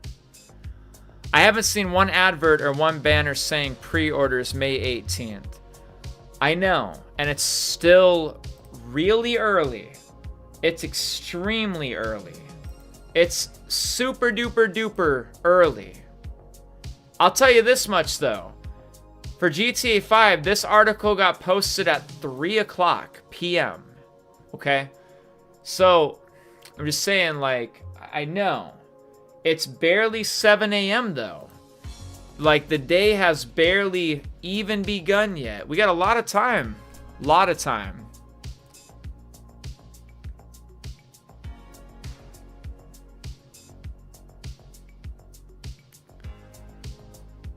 I haven't seen one advert or one banner saying pre-orders May 18th. I know, and it's still really early. It's extremely early. It's super duper duper early. I'll tell you this much though. For GTA 5, this article got posted at 3 o'clock p.m. Okay? So, I'm just saying, like, I know. It's barely 7 a.m. though. Like, the day has barely even begun yet. We got a lot of time. Lot of time.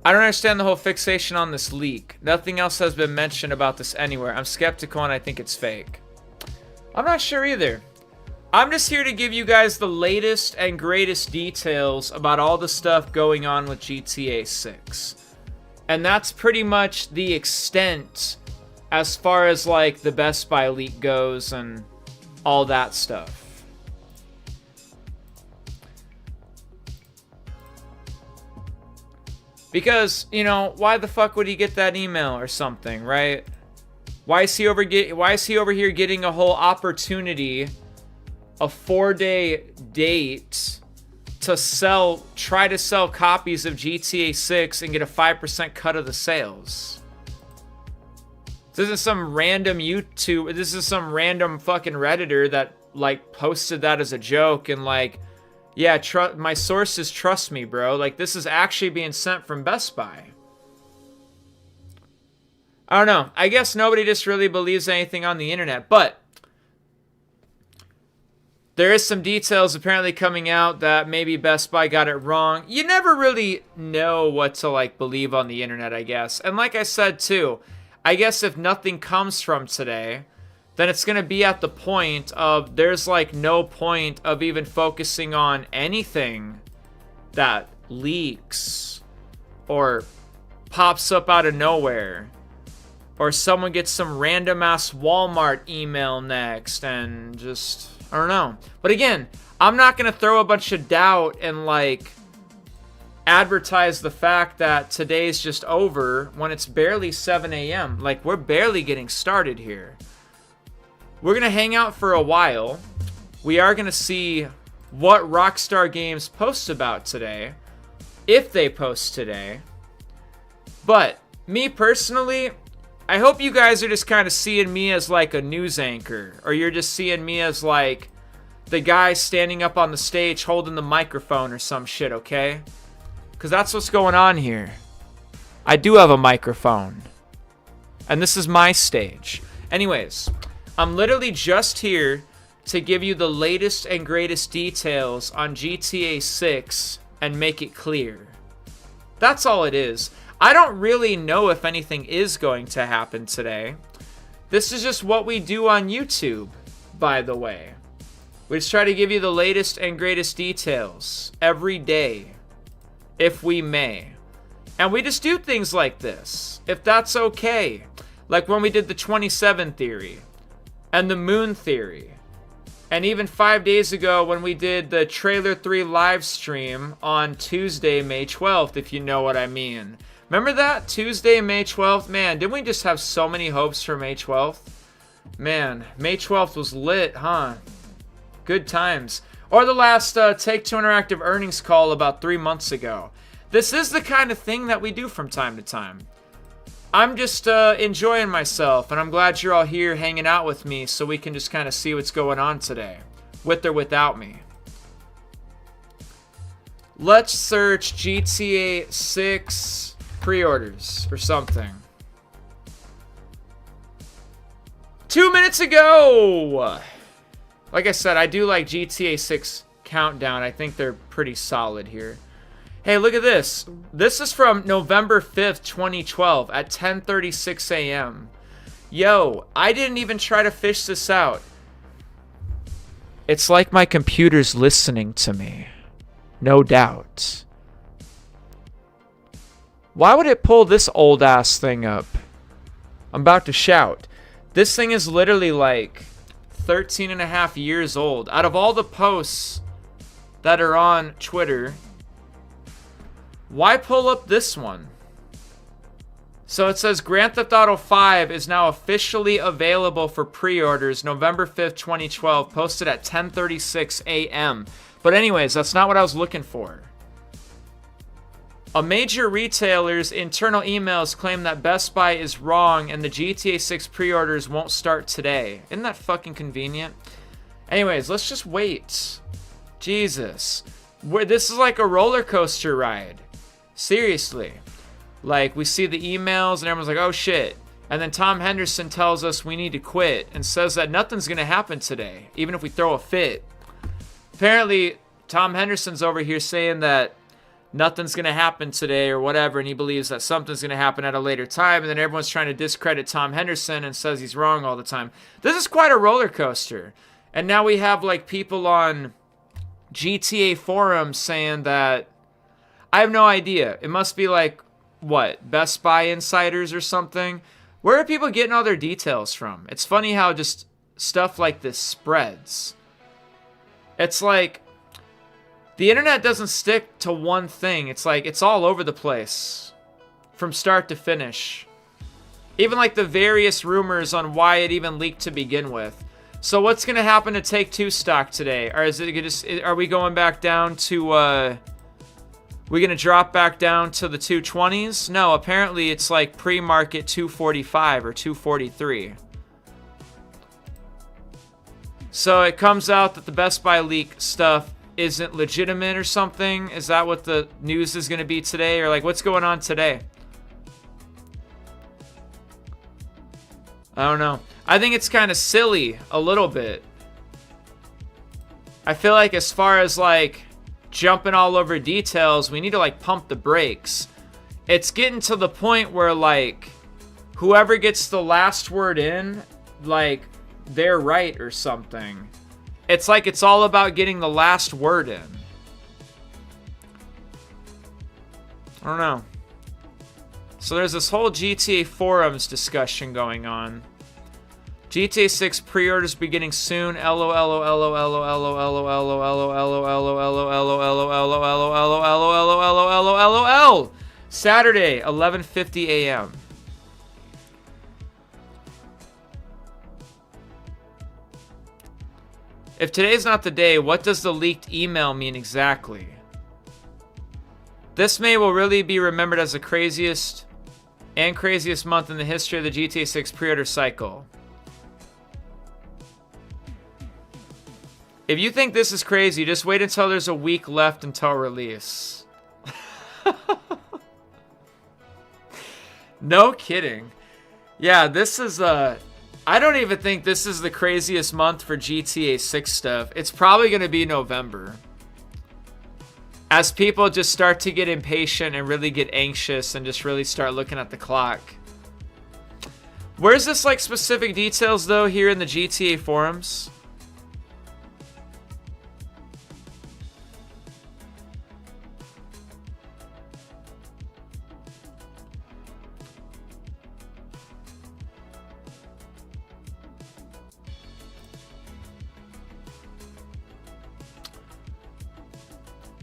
I don't understand the whole fixation on this leak. Nothing else has been mentioned about this anywhere. I'm skeptical and I think it's fake. I'm not sure either. I'm just here to give you guys the latest and greatest details about all the stuff going on with GTA 6. And that's pretty much the extent as far as like the Best Buy leak goes and all that stuff. Because, you know, why the fuck would he get that email or something, right? Why is he over here getting a whole opportunity, a 4-day date to try to sell copies of GTA 6 and get a 5% cut of the sales? This isn't some random YouTube, this is some random fucking Redditor that like posted that as a joke and like, yeah, my sources trust me, bro. Like, this is actually being sent from Best Buy. I don't know. I guess nobody just really believes anything on the internet. But there is some details apparently coming out that maybe Best Buy got it wrong. You never really know what to, like, believe on the internet, I guess. And like I said, too, I guess if nothing comes from today, then it's going to be at the point of there's like no point of even focusing on anything that leaks or pops up out of nowhere or someone gets some random ass Walmart email next and just, I don't know. But again, I'm not going to throw a bunch of doubt and like advertise the fact that today's just over when it's barely 7 a.m. Like, we're barely getting started here. We're going to hang out for a while. We are going to see what Rockstar Games posts about today, if they post today. But me personally, I hope you guys are just kind of seeing me as like a news anchor, or you're just seeing me as like the guy standing up on the stage holding the microphone or some shit, okay? Because that's what's going on here. I do have a microphone. And this is my stage. Anyways, I'm literally just here to give you the latest and greatest details on GTA 6 and make it clear. That's all it is. I don't really know if anything is going to happen today. This is just what we do on YouTube, by the way. We just try to give you the latest and greatest details every day, if we may. And we just do things like this, if that's okay. Like when we did the 27 theory and the moon theory. And even 5 days ago when we did the Trailer 3 live stream on Tuesday, May 12th, if you know what I mean. Remember that? Tuesday, May 12th? Man, didn't we just have so many hopes for May 12th? Man, May 12th was lit, huh? Good times. Or the last Take-Two Interactive earnings call about 3 months ago. This is the kind of thing that we do from time to time. I'm just enjoying myself, and I'm glad you're all here hanging out with me so we can just kind of see what's going on today, with or without me. Let's search GTA 6 pre-orders or something. 2 minutes ago! Like I said, I do like GTA 6 Countdown. I think they're pretty solid here. Hey, look at this. This is from November 5th, 2012 at 10:36 a.m. Yo, I didn't even try to fish this out. It's like my computer's listening to me. No doubt. Why would it pull this old ass thing up? I'm about to shout. This thing is literally like 13 and a half years old. Out of all the posts that are on Twitter, why pull up this one? So it says Grand Theft Auto 5 is now officially available for pre-orders November 5th, 2012, posted at 10:36 a.m. But anyways, that's not what I was looking for. A major retailer's internal emails claim that Best Buy is wrong and the GTA 6 pre-orders won't start today. Isn't that fucking convenient? Anyways, let's just wait. Jesus. This is like a roller coaster ride. Seriously. Like, we see the emails and everyone's like, oh shit. And then Tom Henderson tells us we need to quit and says that nothing's going to happen today, even if we throw a fit. Apparently, Tom Henderson's over here saying that nothing's going to happen today or whatever, and he believes that something's going to happen at a later time, and then everyone's trying to discredit Tom Henderson and says he's wrong all the time. This is quite a roller coaster. And now we have, like, people on GTA forums saying that, I have no idea. It must be like, what, Best Buy insiders or something? Where are people getting all their details from? It's funny how just stuff like this spreads. It's like, the internet doesn't stick to one thing. It's like, it's all over the place. From start to finish. Even like the various rumors on why it even leaked to begin with. So what's going to happen to Take-Two stock today? Or is it just, are we going back down to, we going to drop back down to the 220s? No, apparently it's like pre-market 245 or 243. So it comes out that the Best Buy leak stuff isn't legitimate or something? Is that what the news is going to be today? Or like, what's going on today? I don't know. I think it's kind of silly a little bit. I feel like as far as like jumping all over details, we need to like pump the brakes. It's getting to the point where like whoever gets the last word in, like they're right or something. It's like it's all about getting the last word in. I don't know. So there's this whole GTA forums discussion going on. GTA 6 pre-orders beginning soon. LOL. Saturday, 11:50 a.m. If today's not the day, what does the leaked email mean exactly? This May will really be remembered as the craziest month in the history of the GTA 6 pre-order cycle. If you think this is crazy, just wait until there's a week left until release. No kidding. Yeah, this is I don't even think this is the craziest month for GTA 6 stuff. It's probably going to be November. As people just start to get impatient and really get anxious and just really start looking at the clock. Where's this like specific details though here in the GTA forums?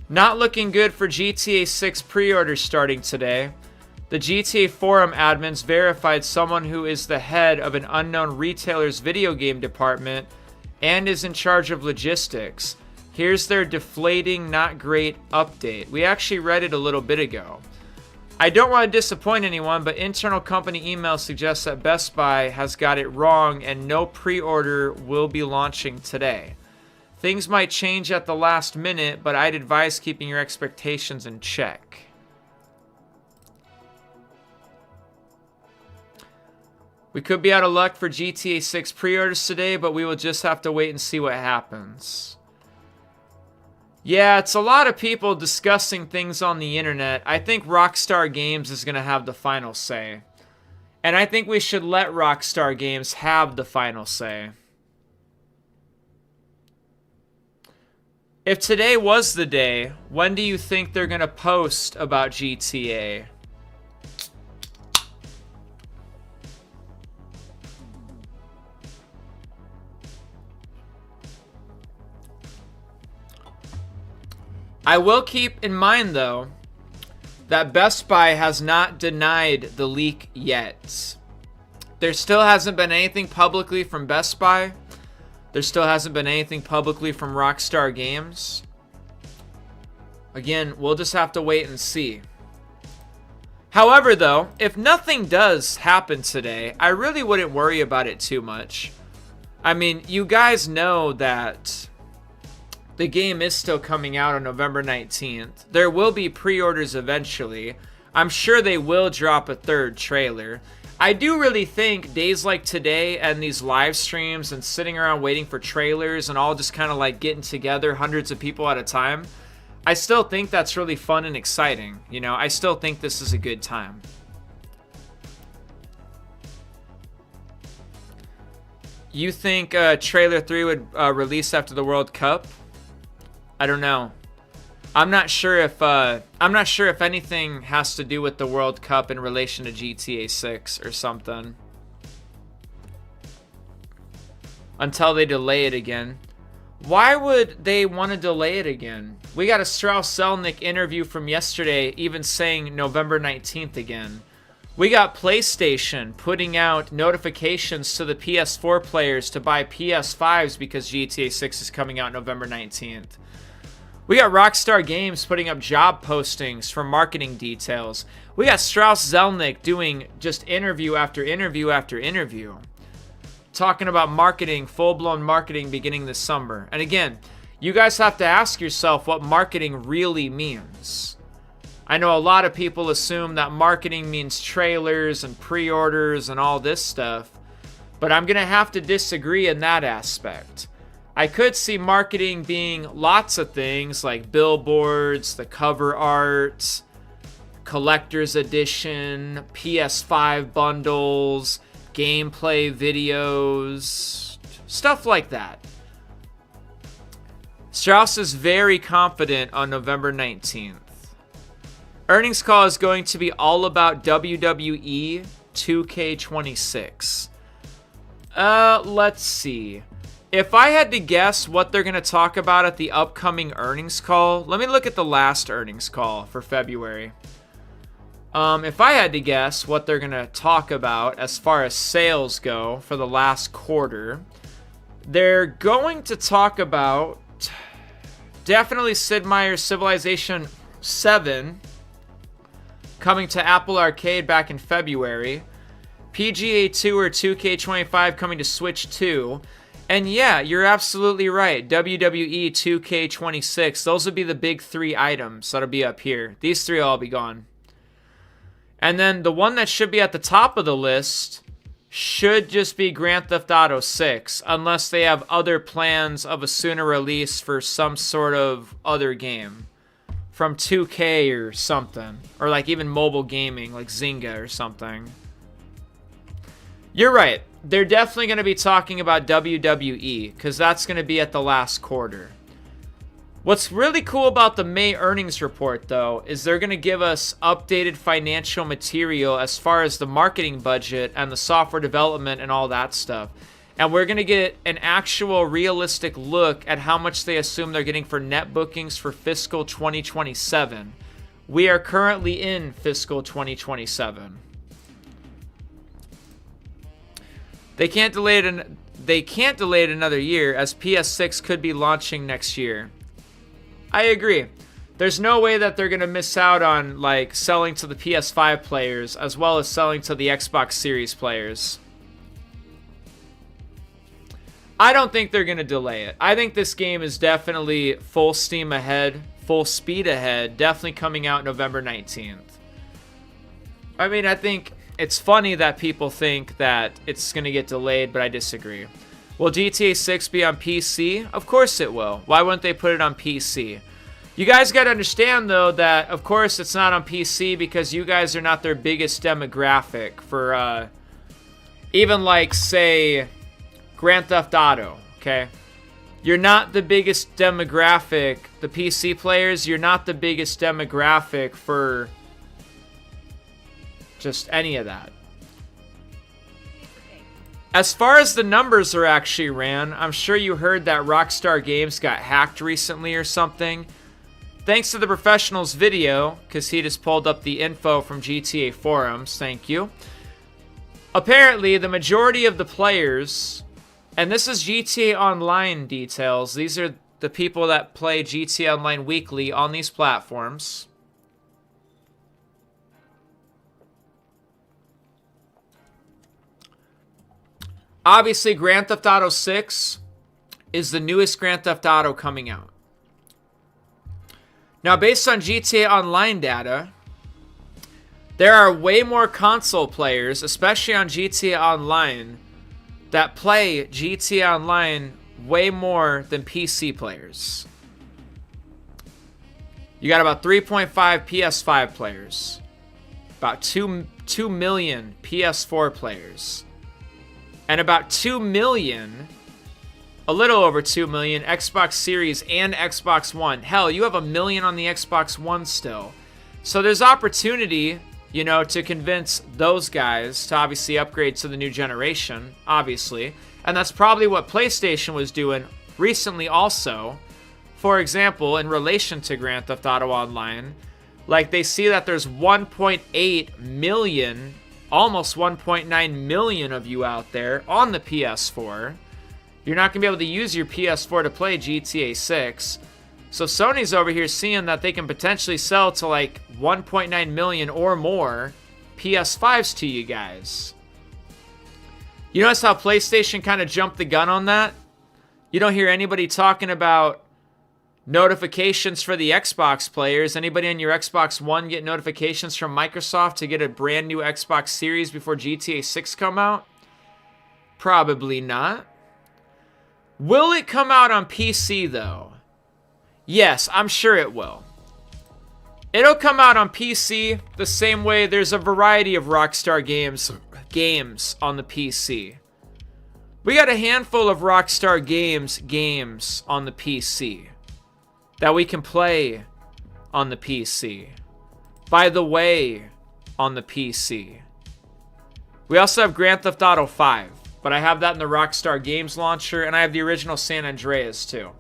Not looking good for GTA 6 pre-orders starting today. The GTA forum admins verified someone who is the head of an unknown retailer's video game department and is in charge of logistics. Here's their deflating, not great update. We actually read it a little bit ago. I don't want to disappoint anyone, but internal company email suggests that Best Buy has got it wrong and no pre-order will be launching today. Things might change at the last minute, but I'd advise keeping your expectations in check. We could be out of luck for GTA 6 pre-orders today, but we will just have to wait and see what happens. Yeah, it's a lot of people discussing things on the internet. I think Rockstar Games is going to have the final say. And I think we should let Rockstar Games have the final say. If today was the day, when do you think they're going to post about GTA? I will keep in mind, though, that Best Buy has not denied the leak yet. There still hasn't been anything publicly from Best Buy. There still hasn't been anything publicly from Rockstar Games. Again, we'll just have to wait and see. However, though, if nothing does happen today, I really wouldn't worry about it too much. I mean, you guys know that the game is still coming out on November 19th. There will be pre-orders eventually. I'm sure they will drop a third trailer. I do really think days like today and these live streams and sitting around waiting for trailers and all just kind of like getting together, hundreds of people at a time, I still think that's really fun and exciting. You know, I still think this is a good time. You think trailer 3 would release after the World Cup? I don't know. I'm not sure if anything has to do with the World Cup in relation to GTA 6 or something. Until they delay it again. Why would they want to delay it again? We got a Strauss-Zelnick interview from yesterday even saying November 19th again. We got PlayStation putting out notifications to the PS4 players to buy PS5s because GTA 6 is coming out November 19th. We got Rockstar Games putting up job postings for marketing details. We got Strauss-Zelnick doing just interview after interview after interview. Talking about marketing, full-blown marketing beginning this summer. And again, you guys have to ask yourself what marketing really means. I know a lot of people assume that marketing means trailers and pre-orders and all this stuff. But I'm going to have to disagree in that aspect. I could see marketing being lots of things like billboards, the cover art, collector's edition, PS5 bundles, gameplay videos, stuff like that. Strauss is very confident on November 19th. Earnings call is going to be all about WWE 2K26. Let's see. If I had to guess what they're going to talk about at the upcoming earnings call, let me look at the last earnings call for February. If I had to guess what they're going to talk about as far as sales go for the last quarter, they're going to talk about definitely Sid Meier's Civilization 7 coming to Apple Arcade back in February, PGA Tour 2K25 coming to Switch 2, and yeah, you're absolutely right. WWE 2K26. Those would be the big three items that'll be up here. These three will all be gone. And then the one that should be at the top of the list should just be Grand Theft Auto 6, unless they have other plans of a sooner release for some sort of other game. From 2K or something. Or like even mobile gaming, like Zynga or something. You're right. They're definitely going to be talking about WWE because that's going to be at the last quarter. What's really cool about the May earnings report, though, is they're going to give us updated financial material as far as the marketing budget and the software development and all that stuff. And we're going to get an actual realistic look at how much they assume they're getting for net bookings for fiscal 2027. We are currently in fiscal 2027. They can't delay it another year, as PS6 could be launching next year. I agree. There's no way that they're going to miss out on like selling to the PS5 players as well as selling to the Xbox Series players. I don't think they're going to delay it. I think this game is definitely full steam ahead, full speed ahead, definitely coming out November 19th. I mean, I think it's funny that people think that it's going to get delayed, but I disagree. Will GTA 6 be on PC? Of course it will. Why wouldn't they put it on PC? You guys got to understand, though, that of course it's not on PC because you guys are not their biggest demographic for even like, say, Grand Theft Auto, okay? You're not the biggest demographic, the PC players, you're not the biggest demographic for just any of that. As far as the numbers are actually ran, I'm sure you heard that Rockstar Games got hacked recently or something. Thanks to the professional's video, because he just pulled up the info from GTA forums, thank you. Apparently, the majority of the players, and this is GTA Online details, these are the people that play GTA Online weekly on these platforms. Obviously, Grand Theft Auto 6 is the newest Grand Theft Auto coming out. Now, based on GTA Online data, there are way more console players, especially on GTA Online, that play GTA Online way more than PC players. You got about 3.5 PS5 players, about 2 million PS4 players, and about 2 million, a little over 2 million, Xbox Series and Xbox One. Hell, you have 1 million on the Xbox One still. So there's opportunity, you know, to convince those guys to obviously upgrade to the new generation, obviously. And that's probably what PlayStation was doing recently also. For example, in relation to Grand Theft Auto Online, like they see that there's 1.8 million, almost 1.9 million of you out there on the PS4. You're not going to be able to use your PS4 to play GTA 6. So Sony's over here seeing that they can potentially sell to like 1.9 million or more PS5s to you guys. You notice how PlayStation kind of jumped the gun on that? You don't hear anybody talking about notifications for the Xbox players. Anybody on your Xbox One get notifications from Microsoft to get a brand new Xbox Series before GTA 6 come out? Probably not. Will it come out on PC though? Yes, I'm sure it will. It'll come out on PC the same way there's a variety of Rockstar games on the PC. We got a handful of Rockstar games on the PC that we can play on the PC. By the way, on the PC. We also have Grand Theft Auto 5, but I have that in the Rockstar Games launcher, and I have the original San Andreas too.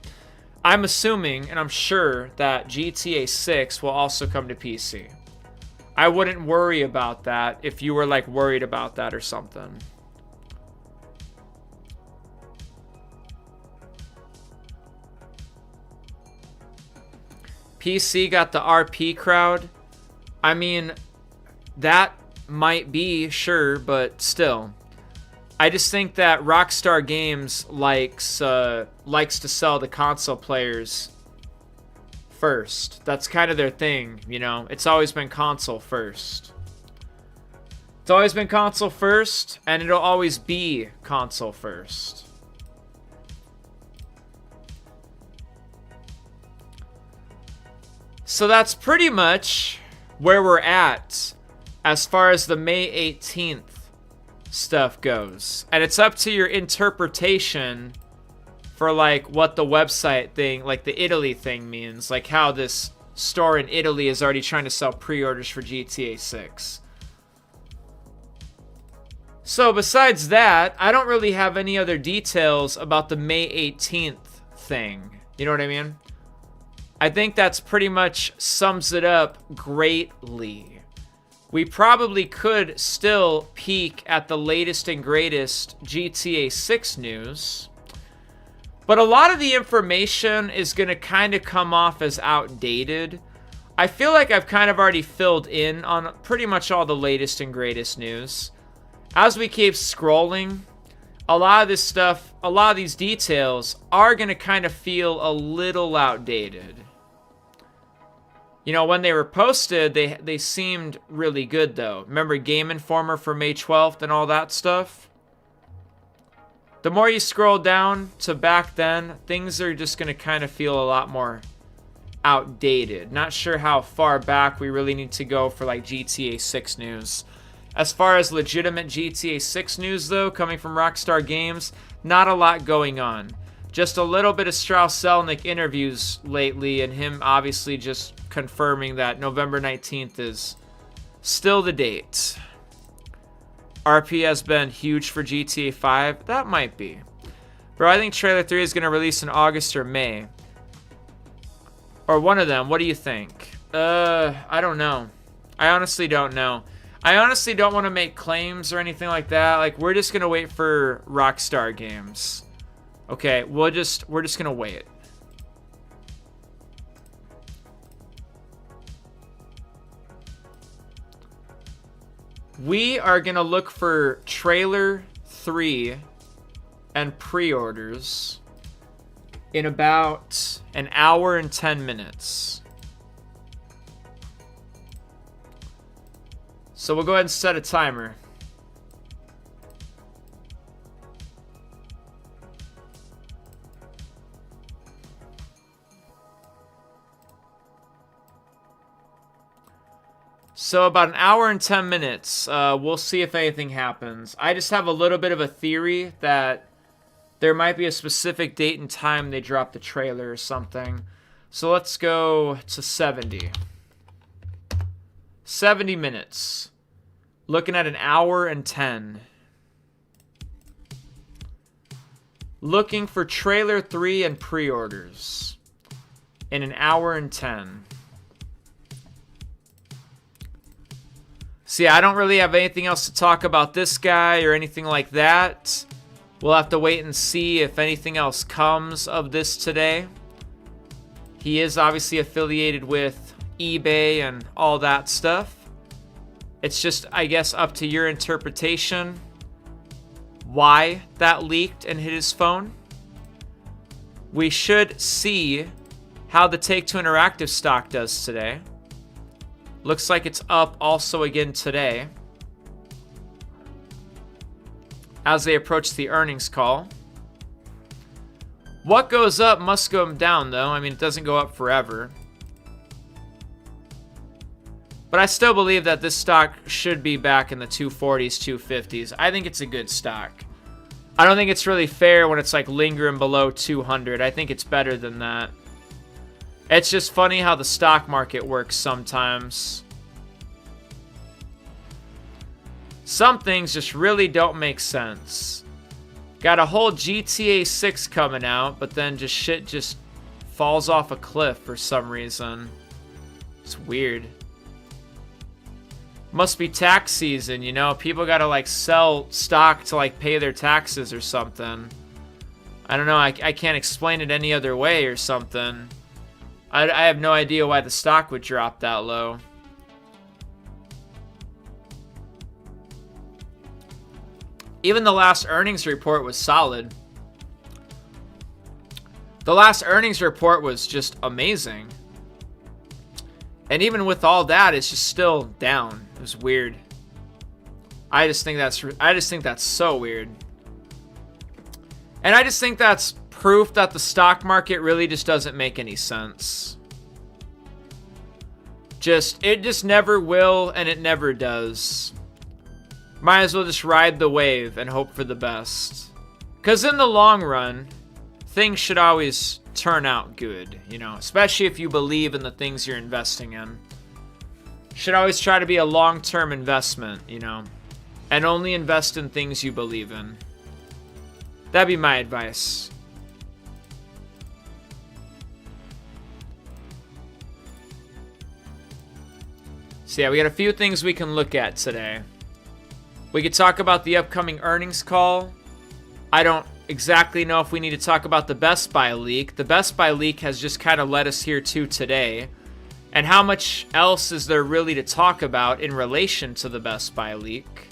I'm assuming, and I'm sure, that GTA 6 will also come to PC. I wouldn't worry about that if you were like worried about that or something. PC got the RP crowd. I mean, that might be, sure, but still. I just think that Rockstar Games likes to sell the console players first. That's kind of their thing, you know? It's always been console first. It's always been console first, and it'll always be console first. So that's pretty much where we're at as far as the May 18th stuff goes. And it's up to your interpretation for like what the website thing, like the Italy thing means, like how this store in Italy is already trying to sell pre-orders for GTA 6. So besides that, I don't really have any other details about the May 18th thing. You know what I mean? I think that's pretty much sums it up greatly. We probably could still peek at the latest and greatest GTA 6 news, but a lot of the information is going to kind of come off as outdated. I feel like I've kind of already filled in on pretty much all the latest and greatest news. As we keep scrolling, a lot of this stuff, a lot of these details are going to kind of feel a little outdated. You know, when they were posted, they seemed really good, though. Remember Game Informer for May 12th and all that stuff? The more you scroll down to back then, things are just going to kind of feel a lot more outdated. Not sure how far back we really need to go for, like, GTA 6 news. As far as legitimate GTA 6 news, though, coming from Rockstar Games, not a lot going on. Just a little bit of Strauss-Zelnick interviews lately, and him obviously just confirming that November 19th is still the date. RP has been huge for GTA 5. That might be. Bro, I think Trailer 3 is going to release in August or May. Or one of them. What do you think? I don't know. I honestly don't know. I honestly don't want to make claims or anything like that. Like, we're just going to wait for Rockstar Games. Okay, we're just gonna wait. We are gonna look for trailer 3 and pre-orders in about an hour and 10 minutes. So we'll go ahead and set a timer. So about an hour and 10 minutes, we'll see if anything happens. I just have a little bit of a theory that there might be a specific date and time they drop the trailer or something. So let's go to 70. 70 minutes. Looking at an hour and 10. Looking for trailer 3 and pre-orders in an hour and 10. See, I don't really have anything else to talk about this guy or anything like that. We'll have to wait and see if anything else comes of this today. He is obviously affiliated with eBay and all that stuff. It's just, I guess, up to your interpretation why that leaked and hit his phone. We should see how the Take-Two Interactive stock does today. Looks like it's up also again today as they approach the earnings call. What goes up must go down, though. I mean, it doesn't go up forever. But I still believe that this stock should be back in the 240s, 250s. I think it's a good stock. I don't think it's really fair when it's like lingering below 200. I think it's better than that. It's just funny how the stock market works sometimes. Some things just really don't make sense. Got a whole GTA 6 coming out, but then just shit just falls off a cliff for some reason. It's weird. Must be tax season, you know? People gotta like sell stock to like pay their taxes or something. I don't know, I can't explain it any other way or something. I have no idea why the stock would drop that low. Even the last earnings report was solid. The last earnings report was just amazing. And even with all that, it's just still down. It was weird. I just think that's so weird. And I just think that's proof that the stock market really just doesn't make any sense. It just never will, and it never does. Might as well just ride the wave and hope for the best. Because in the long run, things should always turn out good, you know, especially if you believe in the things you're investing in. Should always try to be a long-term investment, you know, and only invest in things you believe in. That'd be my advice. So yeah, we got a few things we can look at today. We could talk about the upcoming earnings call. I don't exactly know if we need to talk about the Best Buy leak. The Best Buy leak has just kind of led us here to today. And how much else is there really to talk about in relation to the Best Buy leak?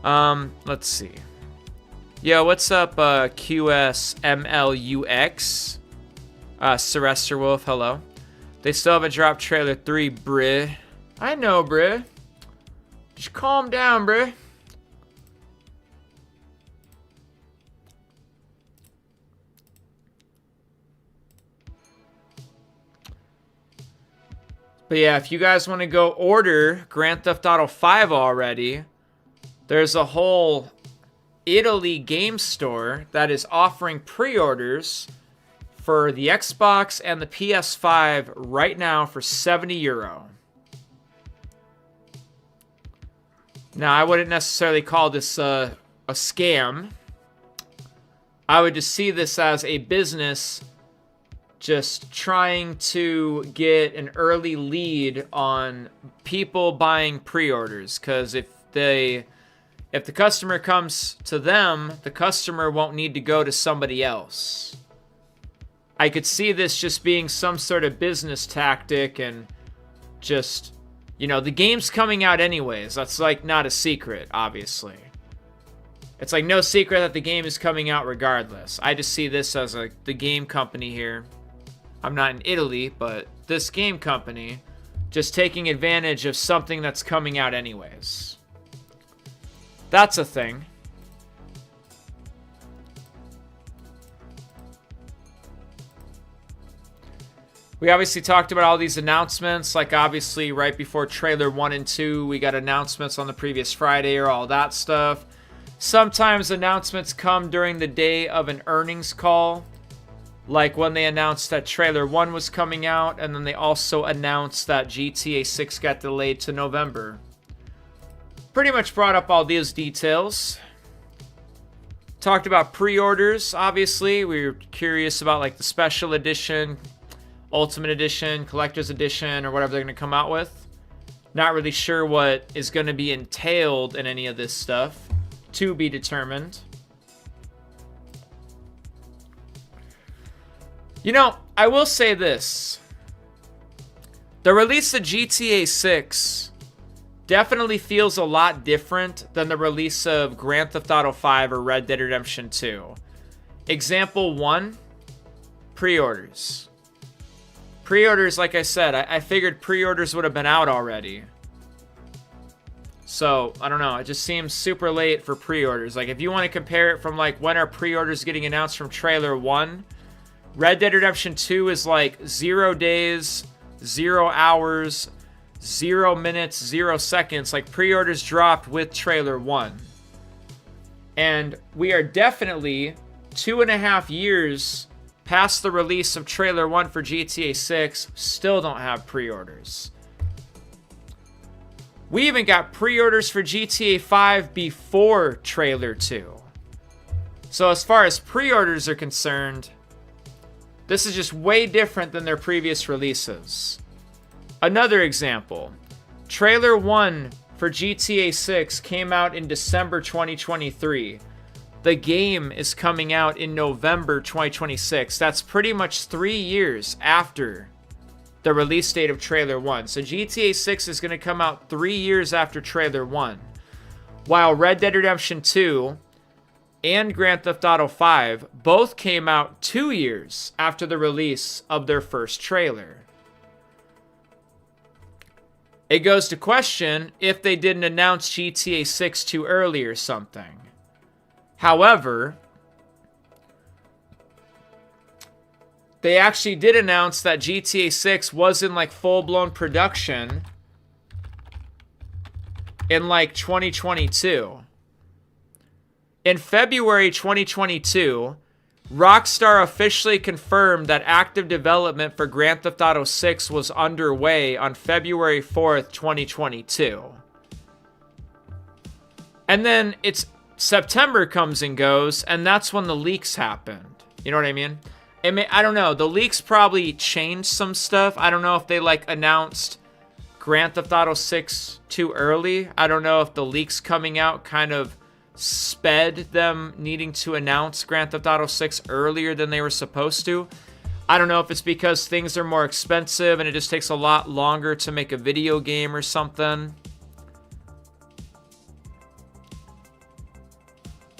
Let's see. Yo, what's up, QSMLUX? Sylvester Wolf, hello. They still haven't dropped trailer 3, bruh. I know, bruh. Just calm down, bruh. But yeah, if you guys want to go order Grand Theft Auto 5 already, there's a whole Italy game store that is offering pre-orders for the Xbox and the PS5 right now for €70. Now, I wouldn't necessarily call this a scam. I would just see this as a business just trying to get an early lead on people buying pre-orders. Because if the customer comes to them, the customer won't need to go to somebody else. I could see this just being some sort of business tactic and just, you know, the game's coming out anyways. That's like not a secret, obviously. It's like no secret that the game is coming out regardless. I just see this as the game company here. I'm not in Italy, but this game company just taking advantage of something that's coming out anyways. That's a thing. We obviously talked about all these announcements, like obviously right before trailer 1 and 2, we got announcements on the previous Friday or all that stuff. Sometimes announcements come during the day of an earnings call, like when they announced that trailer 1 was coming out, and then they also announced that GTA 6 got delayed to November. Pretty much brought up all these details. Talked about pre-orders, obviously. We were curious about like the special edition, Ultimate Edition, Collector's Edition, or whatever they're going to come out with. Not really sure what is going to be entailed in any of this stuff. To be determined. You know, I will say this. The release of GTA 6 definitely feels a lot different than the release of Grand Theft Auto 5 or Red Dead Redemption 2. Example 1, pre-orders. Pre-orders, like I said, I figured pre-orders would have been out already. So, I don't know. It just seems super late for pre-orders. Like, if you want to compare it from, like, when are pre-orders getting announced from trailer 1, Red Dead Redemption 2 is, like, 0 days, 0 hours, 0 minutes, 0 seconds. Like, pre-orders dropped with trailer 1. And we are definitely 2.5 years past the release of trailer 1 for GTA 6. Still don't have pre-orders. We even got pre-orders for GTA 5 before trailer 2. So as far as pre-orders are concerned, this is just way different than their previous releases. Another example, trailer 1 for GTA 6 came out in December 2023. The game is coming out in November 2026. That's pretty much 3 years after the release date of trailer 1. So GTA 6 is going to come out 3 years after trailer 1. While Red Dead Redemption 2 and Grand Theft Auto 5 both came out 2 years after the release of their first trailer. It goes to question if they didn't announce GTA 6 too early or something. However, they actually did announce that GTA 6 was in like full-blown production in like 2022. In February 2022, Rockstar officially confirmed that active development for Grand Theft Auto 6 was underway on February 4th, 2022. And then it's September comes and goes, and that's when the leaks happened. You know what I mean? I don't know. The leaks probably changed some stuff. I don't know if they like announced Grand Theft Auto 6 too early. I don't know if the leaks coming out kind of sped them needing to announce Grand Theft Auto 6 earlier than they were supposed to. I don't know if it's because things are more expensive and it just takes a lot longer to make a video game or something.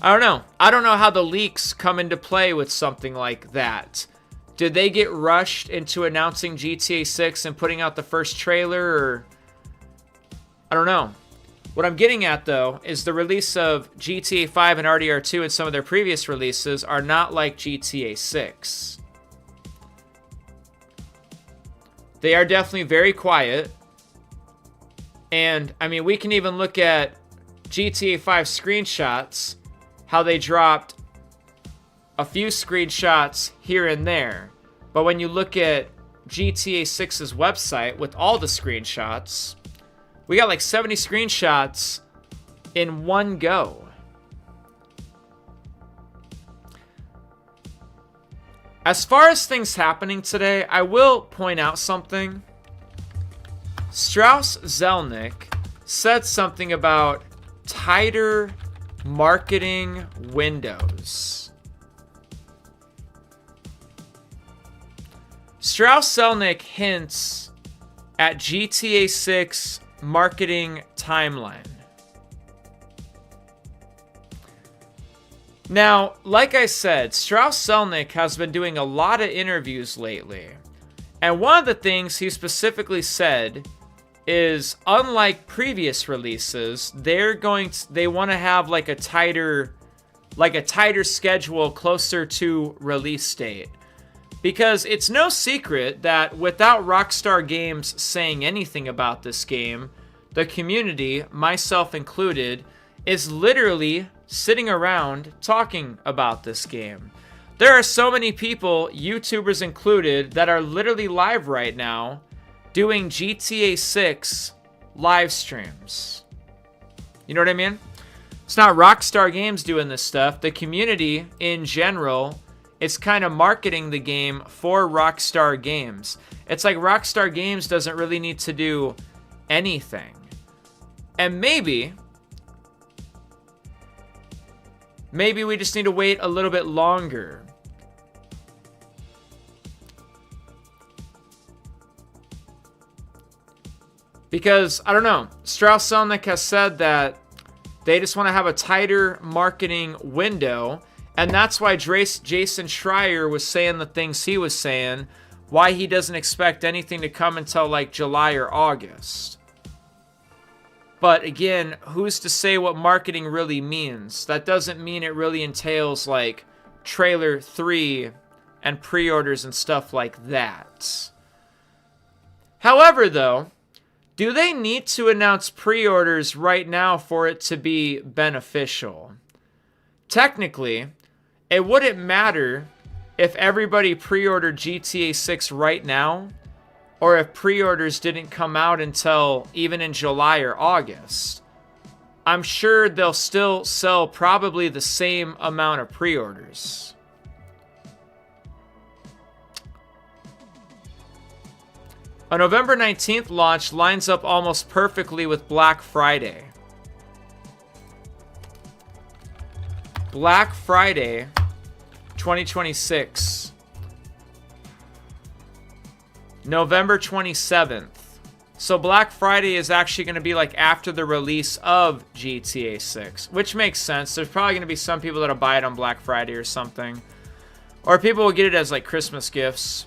I don't know. I don't know how the leaks come into play with something like that. Did they get rushed into announcing GTA 6 and putting out the first trailer, or I don't know. What I'm getting at, though, is the release of GTA 5 and RDR2 and some of their previous releases are not like GTA 6. They are definitely very quiet. And, I mean, we can even look at GTA 5 screenshots, how they dropped a few screenshots here and there. But when you look at GTA 6's website with all the screenshots, we got like 70 screenshots in one go. As far as things happening today, I will point out something. Strauss Zelnick said something about tighter marketing windows. Strauss Zelnick hints at GTA 6 marketing timeline. Now, like I said, Strauss Zelnick has been doing a lot of interviews lately. And one of the things he specifically said is, unlike previous releases, they want to have like a tighter schedule closer to release date. Because it's no secret that without Rockstar Games saying anything about this game, the community, myself included, is literally sitting around talking about this game. There are so many people, YouTubers included, that are literally live right now doing GTA 6 live streams. You know what I mean? It's not Rockstar Games doing this stuff. The community in general is kind of marketing the game for Rockstar Games. It's like Rockstar Games doesn't really need to do anything. And maybe we just need to wait a little bit longer. Because, I don't know, Strauss Zelnick has said that they just want to have a tighter marketing window, and that's why Jason Schreier was saying the things he was saying, why he doesn't expect anything to come until like July or August. But again, who's to say what marketing really means? That doesn't mean it really entails like trailer 3 and pre-orders and stuff like that. However, though, do they need to announce pre-orders right now for it to be beneficial? Technically, it wouldn't matter if everybody pre-ordered GTA 6 right now, or if pre-orders didn't come out until even in July or August. I'm sure they'll still sell probably the same amount of pre-orders. A November 19th launch lines up almost perfectly with Black Friday. Black Friday 2026. November 27th. So Black Friday is actually going to be like after the release of GTA 6, which makes sense. There's probably going to be some people that'll buy it on Black Friday or something. Or people will get it as like Christmas gifts.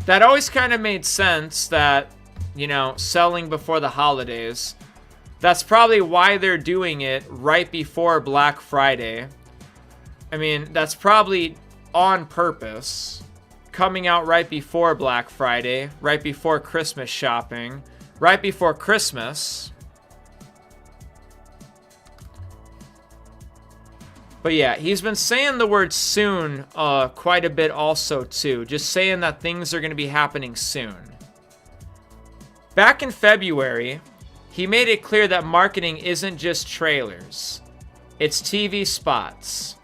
That always kind of made sense that, you know, selling before the holidays. That's probably why they're doing it right before Black Friday. I mean, that's probably on purpose. Coming out right before Black Friday, right before Christmas shopping, right before Christmas. But yeah, he's been saying the word soon quite a bit also too. Just saying that things are going to be happening soon. Back in February, he made it clear that marketing isn't just trailers. It's TV spots,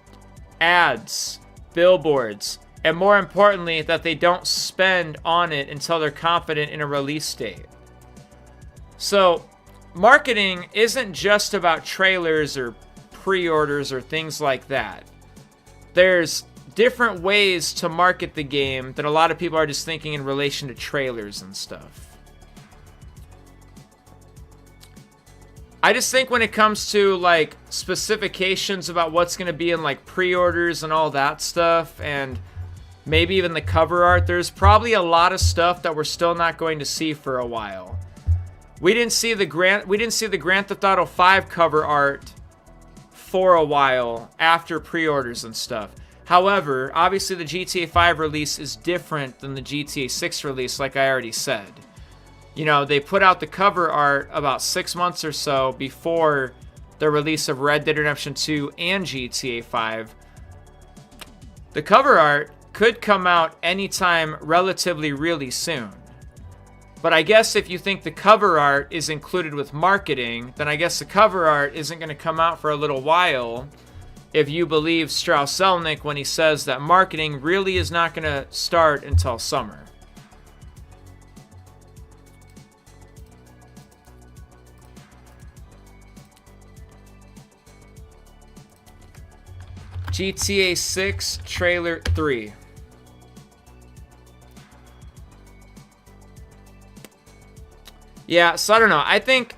ads, billboards, and more importantly, that they don't spend on it until they're confident in a release date. So, marketing isn't just about trailers or pre-orders or things like that. There's different ways to market the game that a lot of people are just thinking in relation to trailers and stuff. I just think when it comes to like specifications about what's going to be in like pre-orders and all that stuff, and maybe even the cover art, there's probably a lot of stuff that we're still not going to see for a while. We didn't see the Grand Theft Auto 5 cover art for a while after pre-orders and stuff. However, obviously the GTA 5 release is different than the GTA 6 release, like I already said. You know, they put out the cover art about 6 months or so before the release of Red Dead Redemption 2 and GTA 5. The cover art could come out anytime relatively really soon. But I guess if you think the cover art is included with marketing, then I guess the cover art isn't going to come out for a little while if you believe Strauss-Zelnick when he says that marketing really is not going to start until summer. GTA 6 Trailer 3. Yeah, so I don't know. I think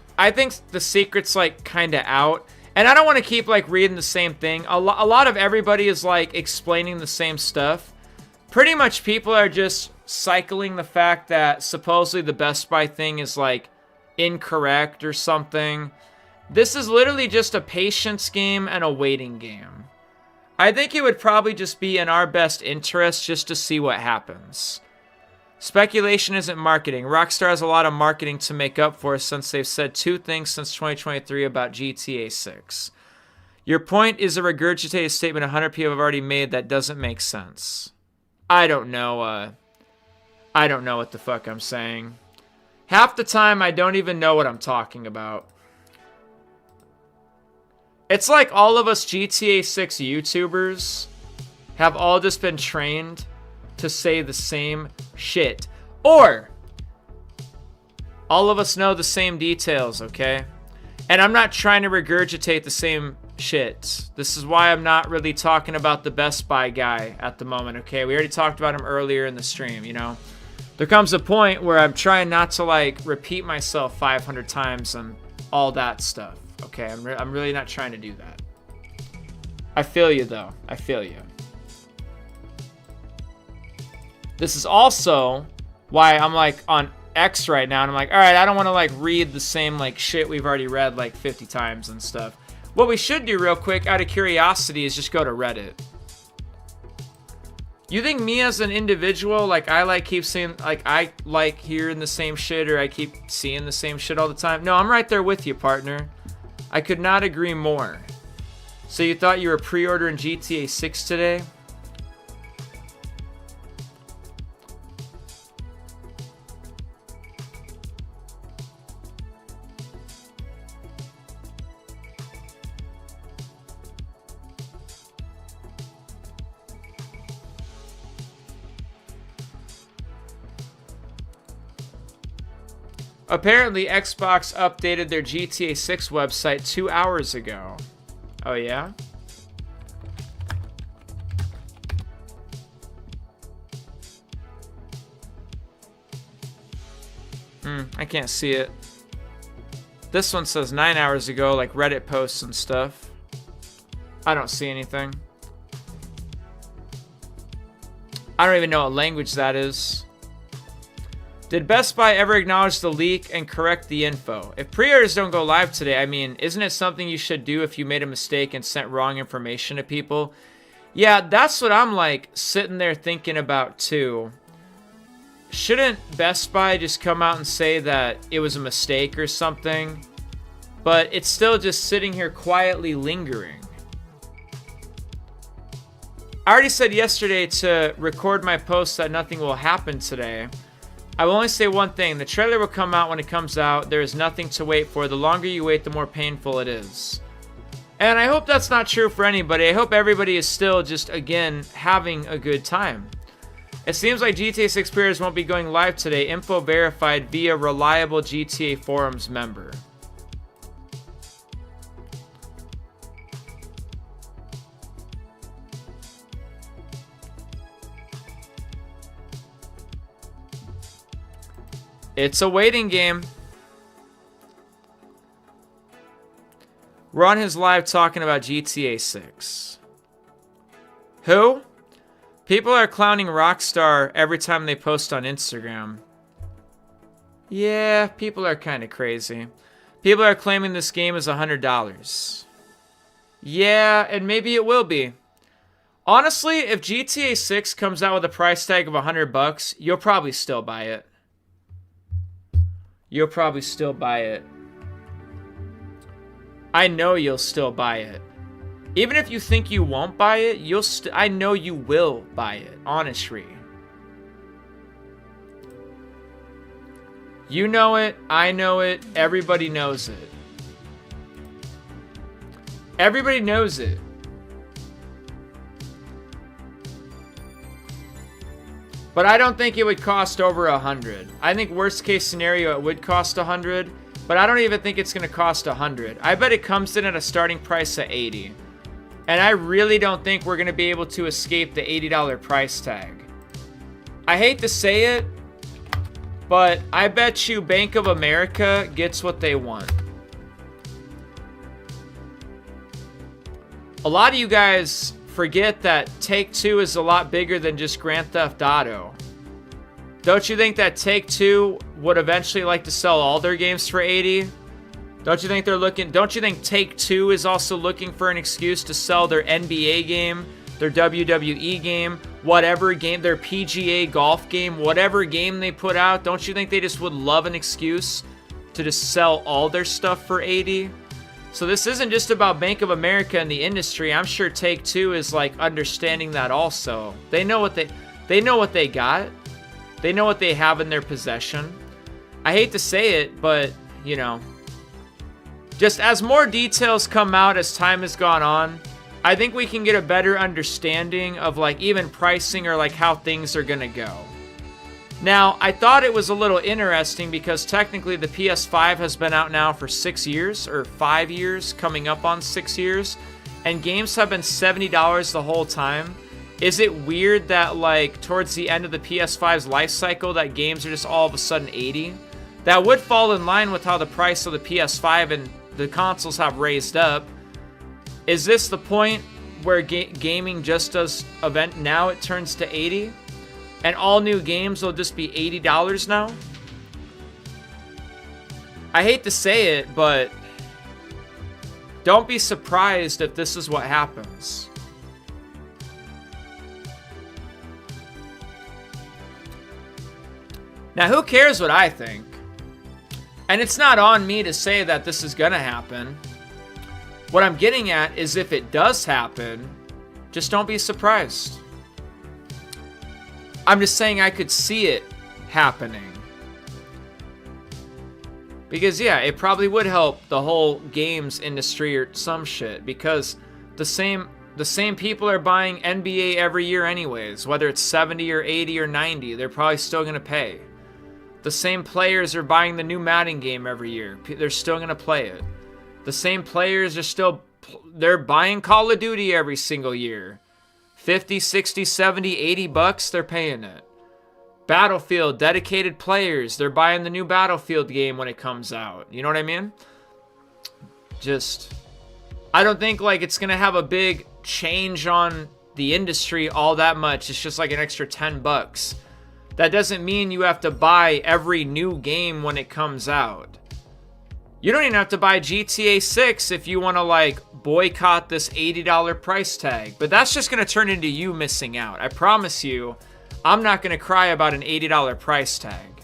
the secret's like kind of out. And I don't want to keep like reading the same thing. A lot of everybody is like explaining the same stuff. Pretty much people are just cycling the fact that supposedly the Best Buy thing is like incorrect or something. This is literally just a patience game and a waiting game. I think it would probably just be in our best interest just to see what happens. Speculation isn't marketing. Rockstar has a lot of marketing to make up for since they've said two things since 2023 about GTA 6. Your point is a regurgitated statement 100 people have already made that doesn't make sense. I don't know. I don't know what the fuck I'm saying. Half the time, I don't even know what I'm talking about. It's like all of us GTA 6 YouTubers have all just been trained to say the same shit. Or all of us know the same details, okay? And I'm not trying to regurgitate the same shit. This is why I'm not really talking about the Best Buy guy at the moment, okay? We already talked about him earlier in the stream, you know? There comes a point where I'm trying not to, like, repeat myself 500 times and all that stuff, okay? I'm really not trying to do that. I feel you, though. I feel you. This is also why I'm, like, on X right now, and I'm like, all right, I don't want to, like, read the same, like, shit we've already read, like, 50 times and stuff. What we should do real quick, out of curiosity, is just go to Reddit. You think me as an individual, like, I, like, keep seeing, like, I like hearing the same shit, or I keep seeing the same shit all the time? No, I'm right there with you, partner. I could not agree more. So you thought you were pre-ordering GTA 6 today? Apparently, Xbox updated their GTA 6 website 2 hours ago. Oh, yeah? I can't see it. This one says 9 hours ago, like Reddit posts and stuff. I don't see anything. I don't even know what language that is. Did Best Buy ever acknowledge the leak and correct the info? If pre-orders don't go live today, I mean, isn't it something you should do if you made a mistake and sent wrong information to people? Yeah, that's what I'm like sitting there thinking about too. Shouldn't Best Buy just come out and say that it was a mistake or something? But it's still just sitting here quietly lingering. I already said yesterday to record my post that nothing will happen today. I will only say one thing. The trailer will come out when it comes out. There is nothing to wait for. The longer you wait, the more painful it is. And I hope that's not true for anybody. I hope everybody is still just, again, having a good time. It seems like GTA 6 players won't be going live today. Info verified via reliable GTA forums member. It's a waiting game. We're on his live talking about GTA 6. Who? People are clowning Rockstar every time they post on Instagram. Yeah, people are kind of crazy. People are claiming this game is $100. Yeah, and maybe it will be. Honestly, if GTA 6 comes out with a price tag of $100, you'll probably still buy it. You'll probably still buy it. I know you'll still buy it. Even if you think you won't buy it, I know you will buy it, honestly. You know it, I know it, everybody knows it. Everybody knows it. But I don't think it would cost over $100. I think worst case scenario it would cost $100, but I don't even think it's gonna cost $100. I bet it comes in at a starting price of $80. And I really don't think we're gonna be able to escape the $80 price tag. I hate to say it, but I bet you Bank of America gets what they want. A lot of you guys forget that Take-Two is a lot bigger than just Grand Theft Auto. Don't you think that Take-Two would eventually like to sell all their games for $80? Don't you think Take-Two is also looking for an excuse to sell their NBA game, their WWE game, whatever game, their PGA golf game, whatever game they put out? Don't you think they just would love an excuse to just sell all their stuff for $80? So this isn't just about Bank of America and the industry. I'm sure Take-Two is like understanding that also. They know what they got. They know what they have in their possession. I hate to say it, but you know, just as more details come out as time has gone on, I think we can get a better understanding of like even pricing or like how things are gonna go. Now, I thought it was a little interesting because technically the PS5 has been out now for 6 years, or 5 years, coming up on 6 years, and games have been $70 the whole time. Is it weird that like towards the end of the PS5's life cycle that games are just all of a sudden $80? That would fall in line with how the price of the PS5 and the consoles have raised up. Is this the point where gaming just does event now it turns to $80? And all new games will just be $80 now? I hate to say it, but don't be surprised if this is what happens. Now, who cares what I think? And it's not on me to say that this is gonna happen. What I'm getting at is if it does happen, just don't be surprised. I'm just saying I could see it happening. Because yeah, it probably would help the whole games industry or some shit. Because the same people are buying NBA every year anyways. Whether it's 70 or 80 or 90, they're probably still going to pay. The same players are buying the new Madden game every year. They're still going to play it. The same players are they're buying Call of Duty every single year. 50, 60, 70, $80, they're paying it. Battlefield, dedicated players, they're buying the new Battlefield game when it comes out. You know what I mean? I don't think like it's gonna have a big change on the industry all that much. It's just like an extra $10. That doesn't mean you have to buy every new game when it comes out. You don't even have to buy GTA 6 if you want to like boycott this $80 price tag. But that's just going to turn into you missing out. I promise you, I'm not going to cry about an $80 price tag.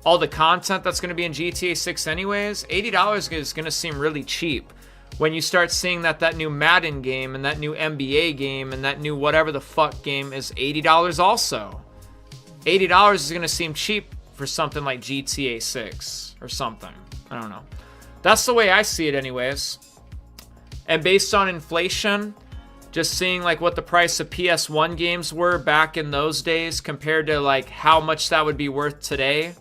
All the content that's going to be in GTA 6 anyways, $80 is going to seem really cheap when you start seeing that new Madden game and that new NBA game and that new whatever the fuck game is $80 also. $80 is going to seem cheap for something like GTA 6 or something. I don't know. That's the way I see it anyways. And based on inflation, just seeing like what the price of PS1 games were back in those days compared to like how much that would be worth today,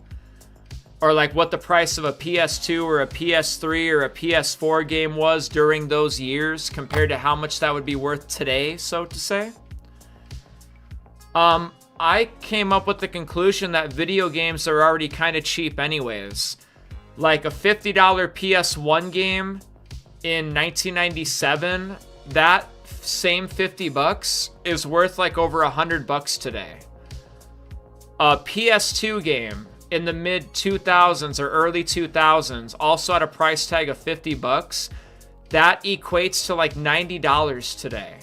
or like what the price of a PS2 or a PS3 or a PS4 game was during those years compared to how much that would be worth today, so to say. I came up with the conclusion that video games are already kind of cheap anyways. Like a $50 PS1 game in 1997, that same $50 is worth like over $100 today. A PS2 game in the mid 2000s or early 2000s, also at a price tag of $50, that equates to like $90 today.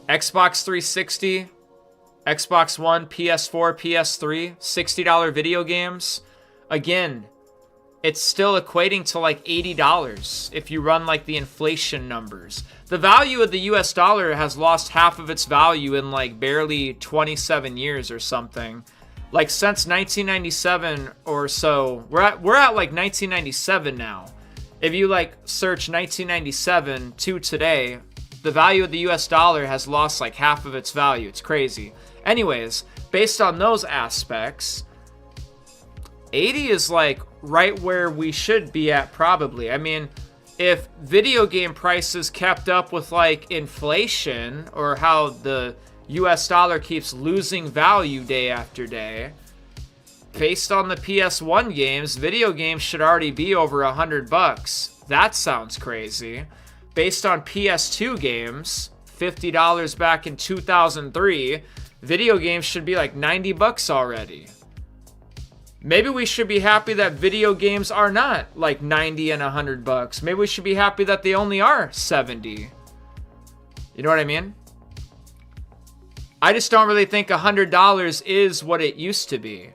Xbox 360, Xbox One, PS4, PS3, $60 video games. Again, it's still equating to like $80 if you run like the inflation numbers. The value of the US dollar has lost half of its value in like barely 27 years or something. Like since 1997 or so, we're at like 1997 now. If you like search 1997 to today, the value of the US dollar has lost like half of its value. It's crazy. Anyways, based on those aspects, 80 is like right where we should be at probably. I mean, if video game prices kept up with like inflation or how the US dollar keeps losing value day after day, based on the PS1 games, video games should already be over $100. That sounds crazy. Based on PS2 games, $50 back in 2003, video games should be like $90 already. Maybe we should be happy that video games are not like 90 and $100. Maybe we should be happy that they only are 70. You know what I mean? I just don't really think $100 is what it used to be.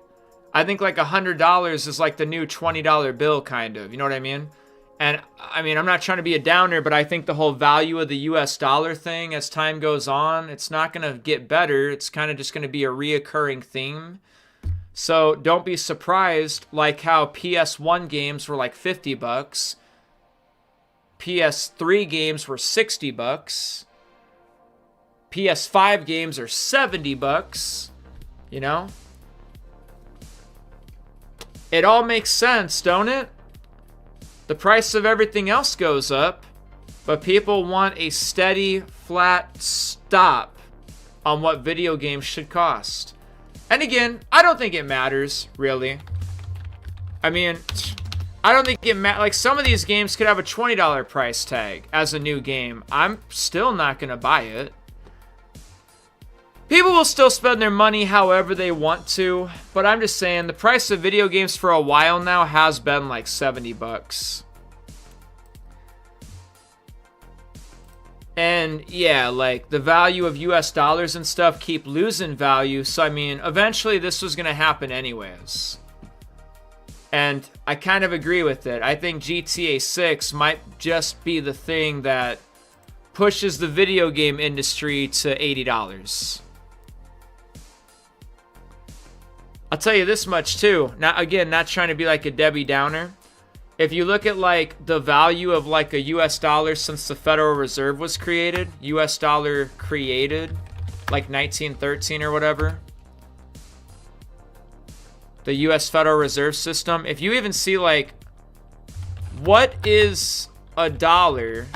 I think like $100 is like the new $20 bill kind of, you know what I mean? And I mean, I'm not trying to be a downer, but I think the whole value of the US dollar thing as time goes on, it's not going to get better. It's kind of just going to be a reoccurring theme. So don't be surprised like how PS1 games were like $50. PS3 games were $60. PS5 games are $70, you know? It all makes sense, don't it? The price of everything else goes up, but people want a steady, flat stop on what video games should cost. And again, I don't think it matters, really. I mean, I don't think it matters. Like, some of these games could have a $20 price tag as a new game. I'm still not going to buy it. People will still spend their money however they want to, but I'm just saying the price of video games for a while now has been like $70. And yeah, like the value of US dollars and stuff keep losing value, so I mean, eventually this was going to happen anyways. And I kind of agree with it. I think GTA 6 might just be the thing that pushes the video game industry to $80. I'll tell you this much too. Now, again, not trying to be like a Debbie Downer. If you look at like the value of like a US dollar since the Federal Reserve was created, US dollar created like 1913 or whatever, the US Federal Reserve System, if you even see like what is a dollar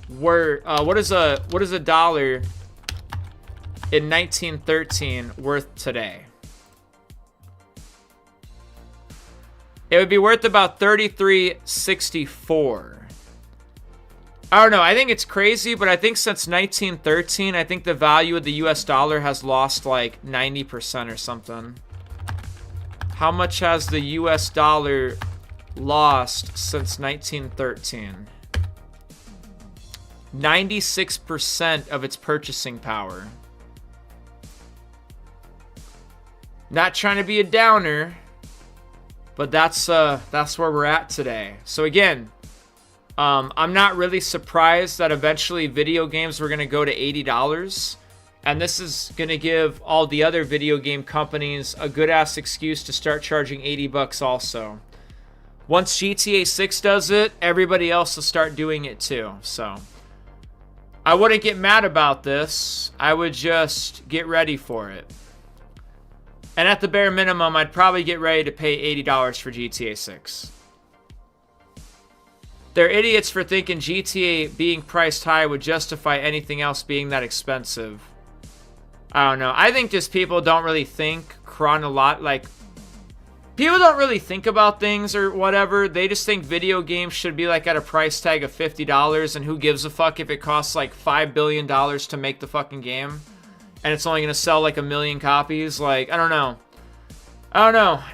what is a dollar in 1913 worth today? It would be worth about $33.64. I don't know. I think it's crazy, but I think since 1913, I think the value of the US dollar has lost like 90% or something. How much has the US dollar lost since 1913? 96% of its purchasing power. Not trying to be a downer, but that's where we're at today. So again, I'm not really surprised that eventually video games were going to go to $80. And this is going to give all the other video game companies a good-ass excuse to start charging $80 also. Once GTA 6 does it, everybody else will start doing it too. So I wouldn't get mad about this. I would just get ready for it. And at the bare minimum, I'd probably get ready to pay $80 for GTA 6. They're idiots for thinking GTA being priced high would justify anything else being that expensive. I don't know. I think just people don't really think like, people don't really think about things or whatever. They just think video games should be like at a price tag of $50, and who gives a fuck if it costs like $5 billion to make the fucking game and it's only going to sell like 1 million copies. Like, I don't know.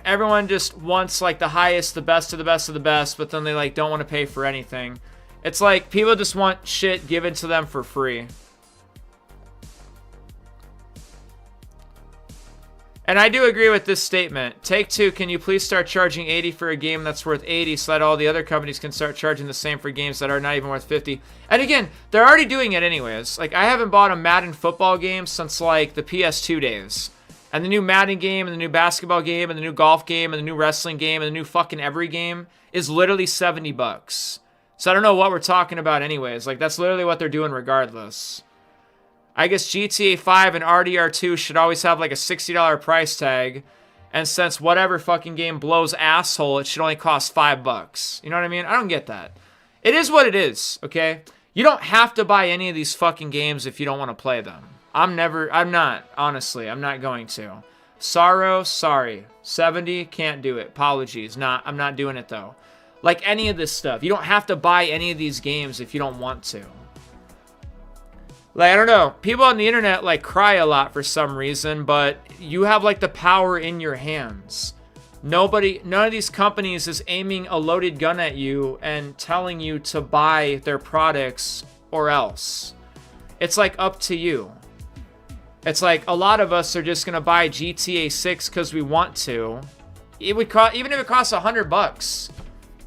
Everyone just wants like the highest, the best of the best of the best, but then they like don't want to pay for anything. It's like people just want shit given to them for free. And I do agree with this statement. Take-Two, can you please start charging $80 for a game that's worth $80 so that all the other companies can start charging the same for games that are not even worth $50? And again, they're already doing it anyways. Like, I haven't bought a Madden football game since like the PS2 days. And the new Madden game and the new basketball game and the new golf game and the new wrestling game and the new fucking every game is literally $70. So I don't know what we're talking about anyways. Like, that's literally what they're doing regardless. I guess GTA 5 and RDR2 should always have like a $60 price tag. And since whatever fucking game blows asshole, it should only cost $5. You know what I mean? I don't get that. It is what it is, okay? You don't have to buy any of these fucking games if you don't want to play them. I'm not going to. Sorry. 70, can't do it. Apologies. I'm not doing it though. Like any of this stuff. You don't have to buy any of these games if you don't want to. Like, I don't know. People on the internet, like, cry a lot for some reason, but you have, like, the power in your hands. None of these companies is aiming a loaded gun at you and telling you to buy their products or else. It's, like, up to you. It's like a lot of us are just going to buy GTA 6 because we want to. It would cost, even if it costs $100,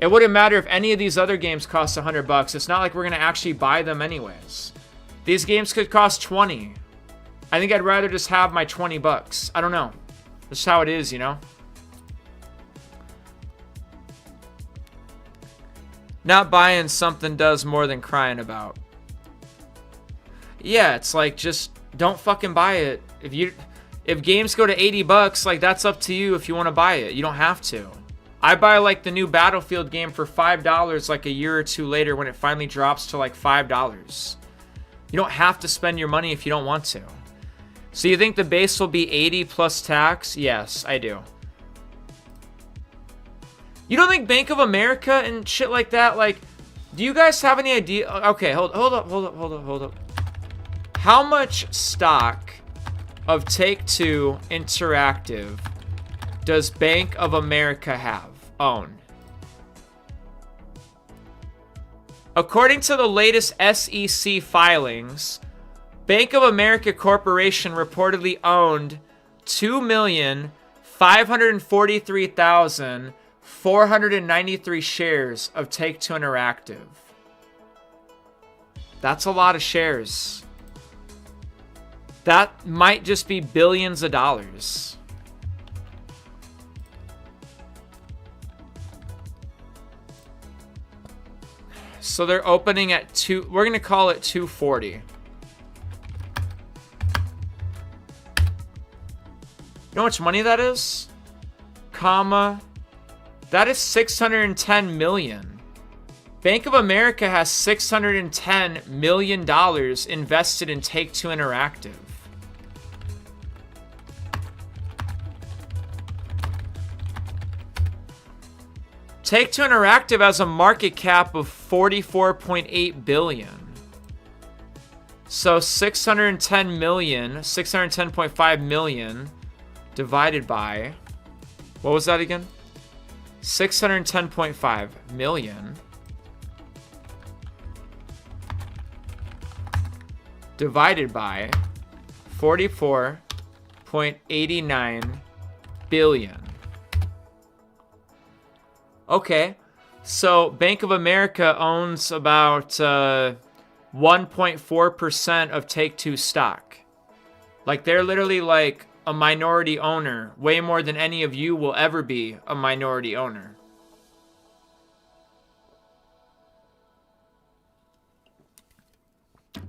it wouldn't matter if any of these other games cost $100. It's not like we're going to actually buy them anyways. These games could cost $20. I think I'd rather just have my $20. I don't know. That's how it is, you know? Not buying something does more than crying about. Yeah, it's like, just don't fucking buy it. If games go to $80, like, that's up to you if you want to buy it. You don't have to. I buy like the new Battlefield game for $5 like a year or two later when it finally drops to like $5. You don't have to spend your money if you don't want to. So you think the base will be 80 plus tax? Yes, I do. You don't think Bank of America and shit like that, like, do you guys have any idea? Okay, hold up. How much stock of Take-Two Interactive does Bank of America own? According to the latest SEC filings, Bank of America Corporation reportedly owned 2,543,493 shares of Take-Two Interactive. That's a lot of shares. That might just be billions of dollars. So they're opening at we're going to call it 240. You know how much money that is? That is $610 million. Bank of America has $610 million invested in Take-Two Interactive. Take-Two Interactive has a market cap of $44.8 billion. So 610 million, 610.5 million divided by What was that again? 610.5 million divided by 44.89 billion. Okay, so Bank of America owns about 1.4% of Take-Two stock. Like, they're literally like a minority owner, way more than any of you will ever be a minority owner.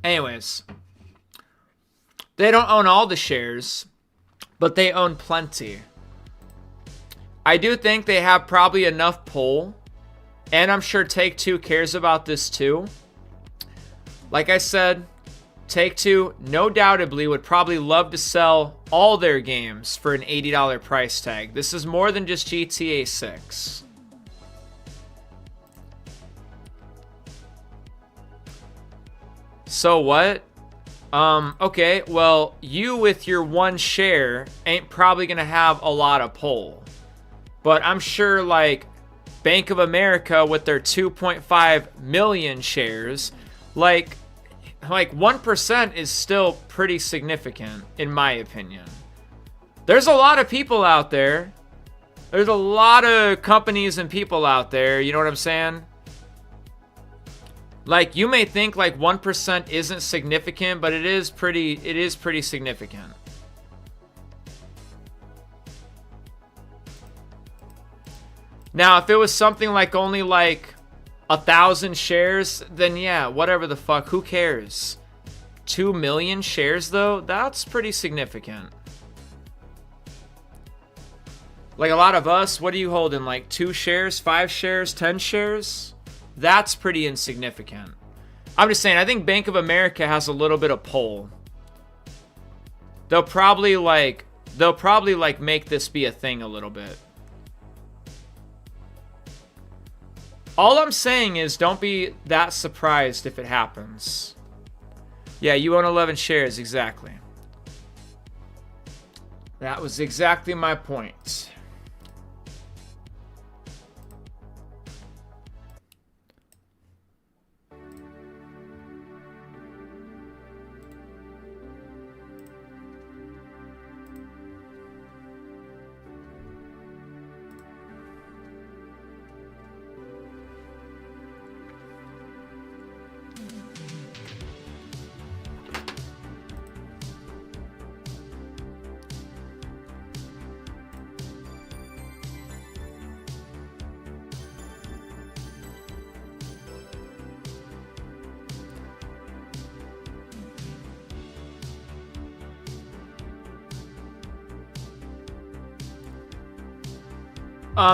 Anyways, they don't own all the shares, but they own plenty. I do think they have probably enough pull, and I'm sure Take-Two cares about this too. Like I said, Take-Two no doubtably would probably love to sell all their games for an $80 price tag. This is more than just GTA 6. So what? Okay, well, you with your one share ain't probably gonna have a lot of pull. But I'm sure, like, Bank of America with their 2.5 million shares, like 1% is still pretty significant, in my opinion. There's a lot of people out there. There's a lot of companies and people out there, you know what I'm saying? Like, you may think like 1% isn't significant, but it is pretty significant. Now, if it was something like only like 1,000 shares, then yeah, whatever the fuck, who cares? 2 million shares though, that's pretty significant. Like a lot of us, what are you holding? Like 2 shares, 5 shares, 10 shares? That's pretty insignificant. I'm just saying, I think Bank of America has a little bit of pull. They'll probably like make this be a thing a little bit. All I'm saying is don't be that surprised if it happens. Yeah, you own 11 shares, exactly. That was exactly my point.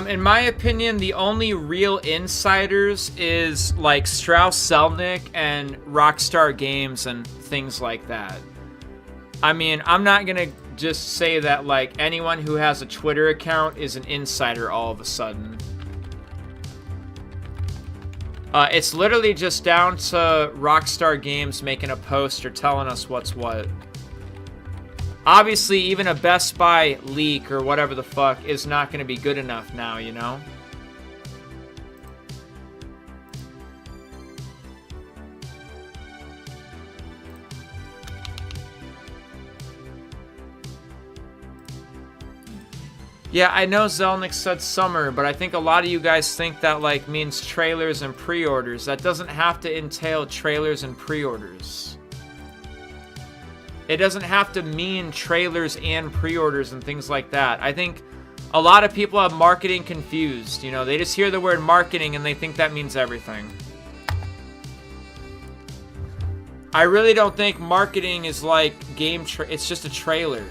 In my opinion, the only real insiders is like Strauss Zelnick and Rockstar Games and things like that. I mean, I'm not gonna just say that like anyone who has a Twitter account is an insider all of a sudden. It's literally just down to Rockstar Games making a post or telling us what's what. Obviously, even a Best Buy leak or whatever the fuck is not going to be good enough now, you know? Yeah, I know Zelnick said summer, but I think a lot of you guys think that like means trailers and pre-orders. That doesn't have to entail trailers and pre-orders. It doesn't have to mean trailers and pre-orders and things like that. I think a lot of people have marketing confused. You know, they just hear the word marketing and they think that means everything. I really don't think marketing is like it's just a trailer,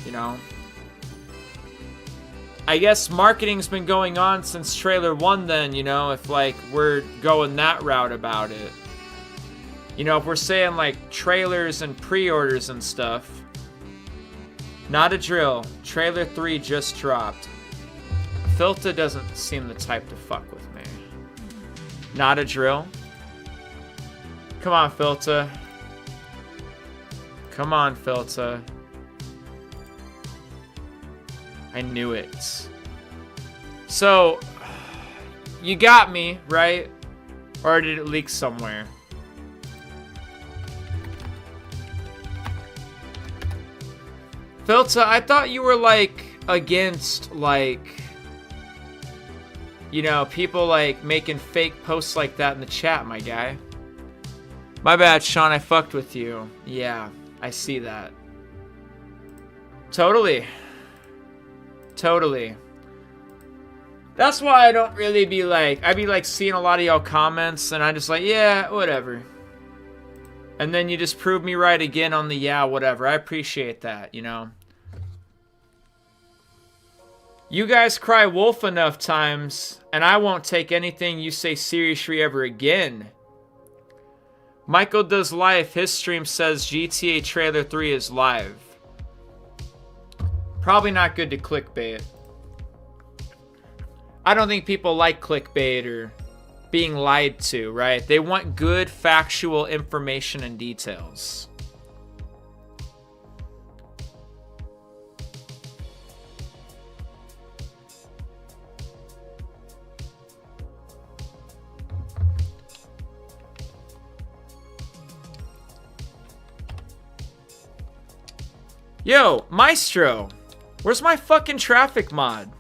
you know? I guess marketing's been going on since trailer 1 then, you know, if like we're going that route about it. You know, if we're saying like trailers and pre-orders and stuff. Not a drill. Trailer 3 just dropped. Filta doesn't seem the type to fuck with me. Not a drill. Come on, Filta. Come on, Filta. I knew it. So, you got me, right? Or did it leak somewhere? Filta, I thought you were, like, against, like, you know, people, like, making fake posts like that in the chat, my guy. My bad, Sean, I fucked with you. Yeah, I see that. Totally. Totally. That's why I don't really be like, I be like seeing a lot of y'all comments and I just like, yeah, whatever. And then you just prove me right again on the yeah, whatever. I appreciate that, you know. You guys cry wolf enough times and I won't take anything you say seriously ever again. Michael Does Life, his stream says GTA Trailer 3 is live. Probably not good to clickbait. I don't think people like clickbait or being lied to, right? They want good factual information and details. Yo, Maestro, where's my fucking traffic mod?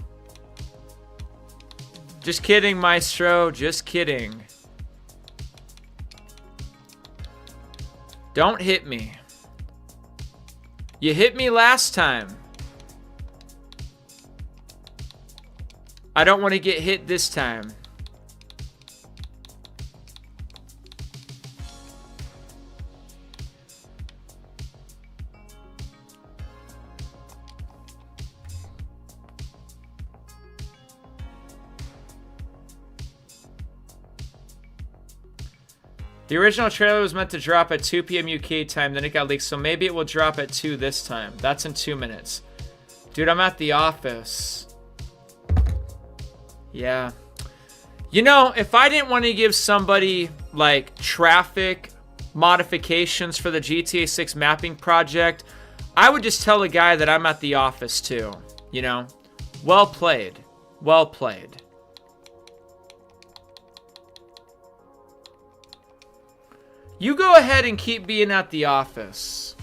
Just kidding, Maestro. Just kidding. Don't hit me. You hit me last time. I don't want to get hit this time. The original trailer was meant to drop at 2 p.m. UK time, then it got leaked, so maybe it will drop at 2 this time. That's in 2 minutes. Dude, I'm at the office. Yeah. You know, if I didn't want to give somebody, like, traffic modifications for the GTA 6 mapping project, I would just tell a guy that I'm at the office, too. You know? Well played. Well played. You go ahead and keep being at the office.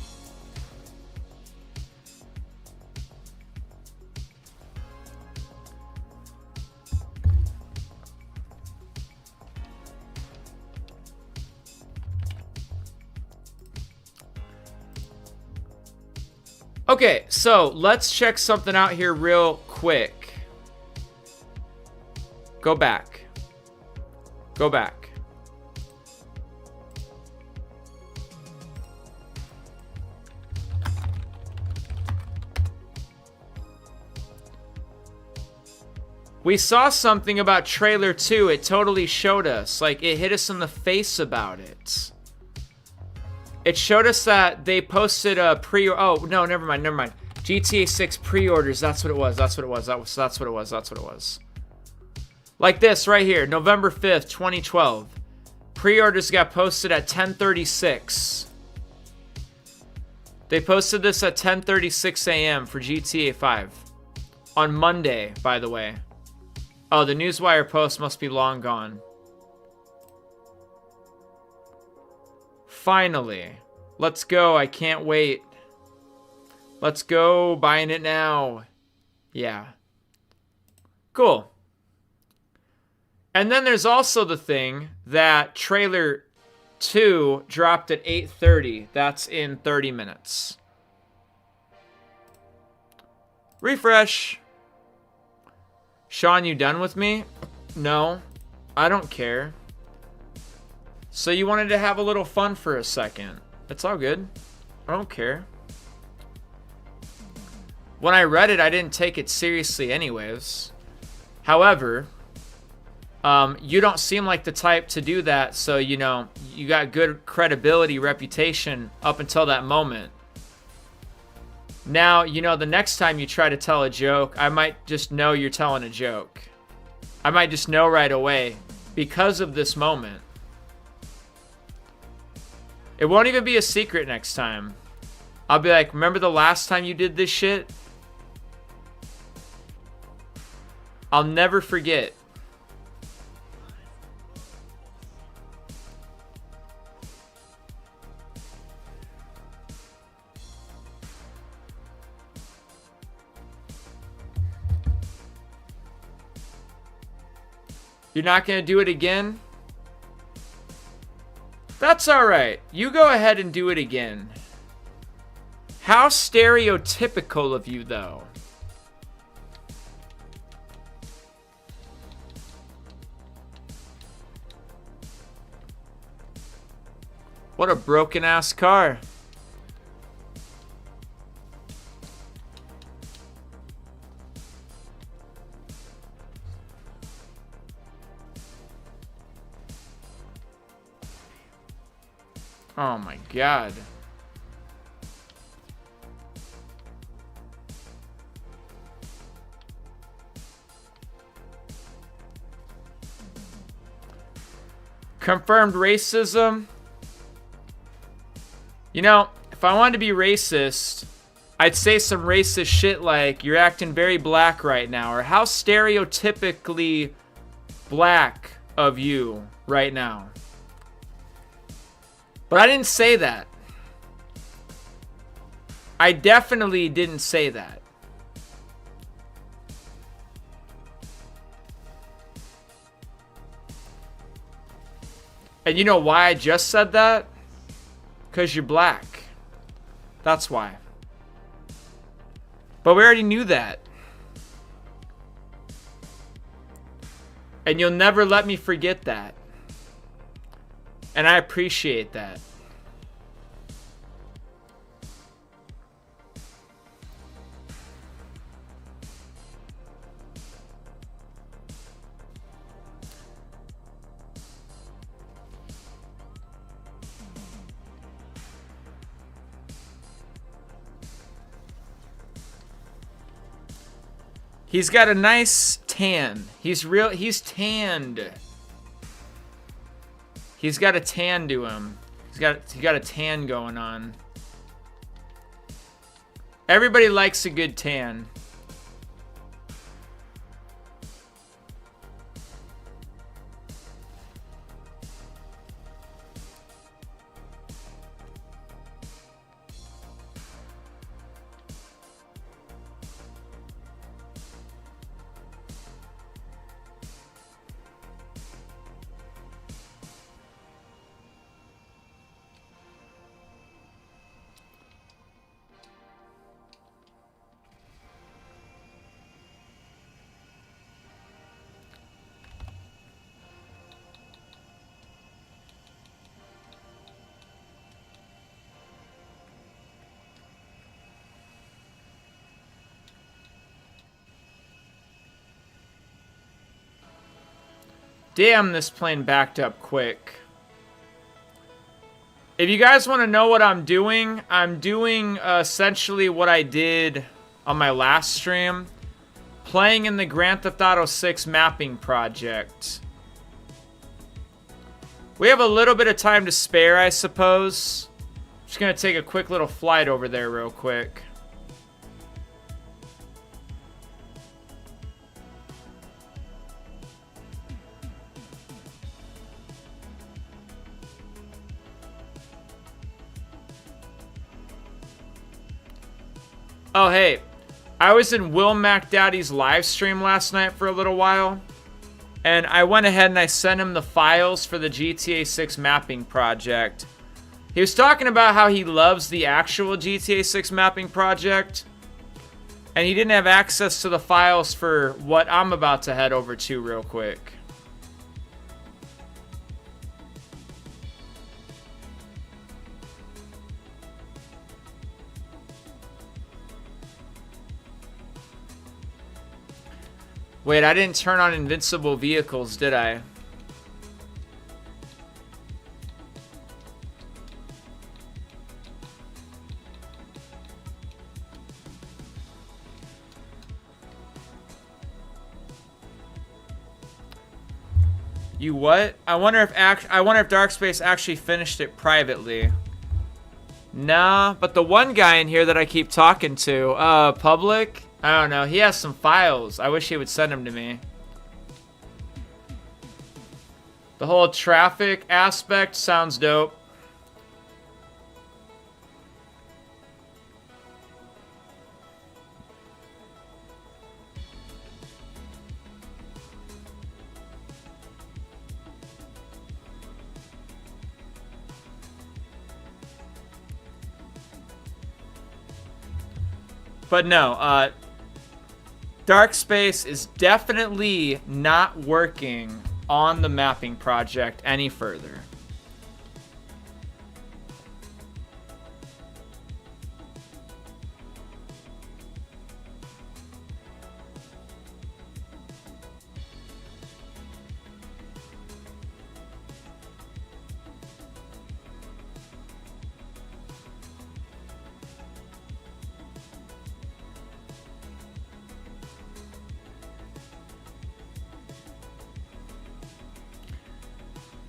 Okay, so let's check something out here real quick. Go back. Go back. We saw something about trailer 2. It totally showed us. Like, it hit us in the face about it. It showed us that they posted a oh, no, never mind. GTA 6 pre-orders. That's what it was. That's what it was. That's what it was. That's what it was. Like this right here. November 5th, 2012. Pre-orders got posted at 10:36. They posted this at 10:36 a.m. for GTA 5. On Monday, by the way. Oh, the Newswire post must be long gone. Finally. Let's go. I can't wait. Let's go. Buying it now. Yeah. Cool. And then there's also the thing that trailer 2 dropped at 8:30. That's in 30 minutes. Refresh. Sean, you done with me? No, I don't care. So you wanted to have a little fun for a second. It's all good. I don't care. When I read it, I didn't take it seriously anyways. However, you don't seem like the type to do that, so, you know, you got good credibility, reputation up until that moment. Now, you know, the next time you try to tell a joke, I might just know you're telling a joke. I might just know right away because of this moment. It won't even be a secret next time. I'll be like, remember the last time you did this shit? I'll never forget. You're not going to do it again? That's alright. You go ahead and do it again. How stereotypical of you, though. What a broken-ass car. Oh my god. Confirmed racism. You know, if I wanted to be racist, I'd say some racist shit like, you're acting very black right now, or how stereotypically black of you right now. But I didn't say that. I definitely didn't say that. And you know why I just said that? Because you're black. That's why. But we already knew that. And you'll never let me forget that. And I appreciate that. He's got a nice tan. He's tanned. He's got a tan to him. He's got a tan going on. Everybody likes a good tan. Damn, this plane backed up quick. If you guys want to know what I'm doing essentially what I did on my last stream. Playing in the Grand Theft Auto 6 mapping project. We have a little bit of time to spare, I suppose. Just gonna take a quick little flight over there real quick. Oh, hey, I was in Will MacDaddy's live stream last night for a little while, and I went ahead and I sent him the files for the GTA 6 mapping project. He was talking about how he loves the actual GTA 6 mapping project, and he didn't have access to the files for what I'm about to head over to real quick. Wait, I didn't turn on invincible vehicles, did I? You what? I wonder if Darkspace actually finished it privately. Nah, but the one guy in here that I keep talking to, Public, I don't know. He has some files. I wish he would send them to me. The whole traffic aspect sounds dope. But no, Dark Space is definitely not working on the mapping project any further.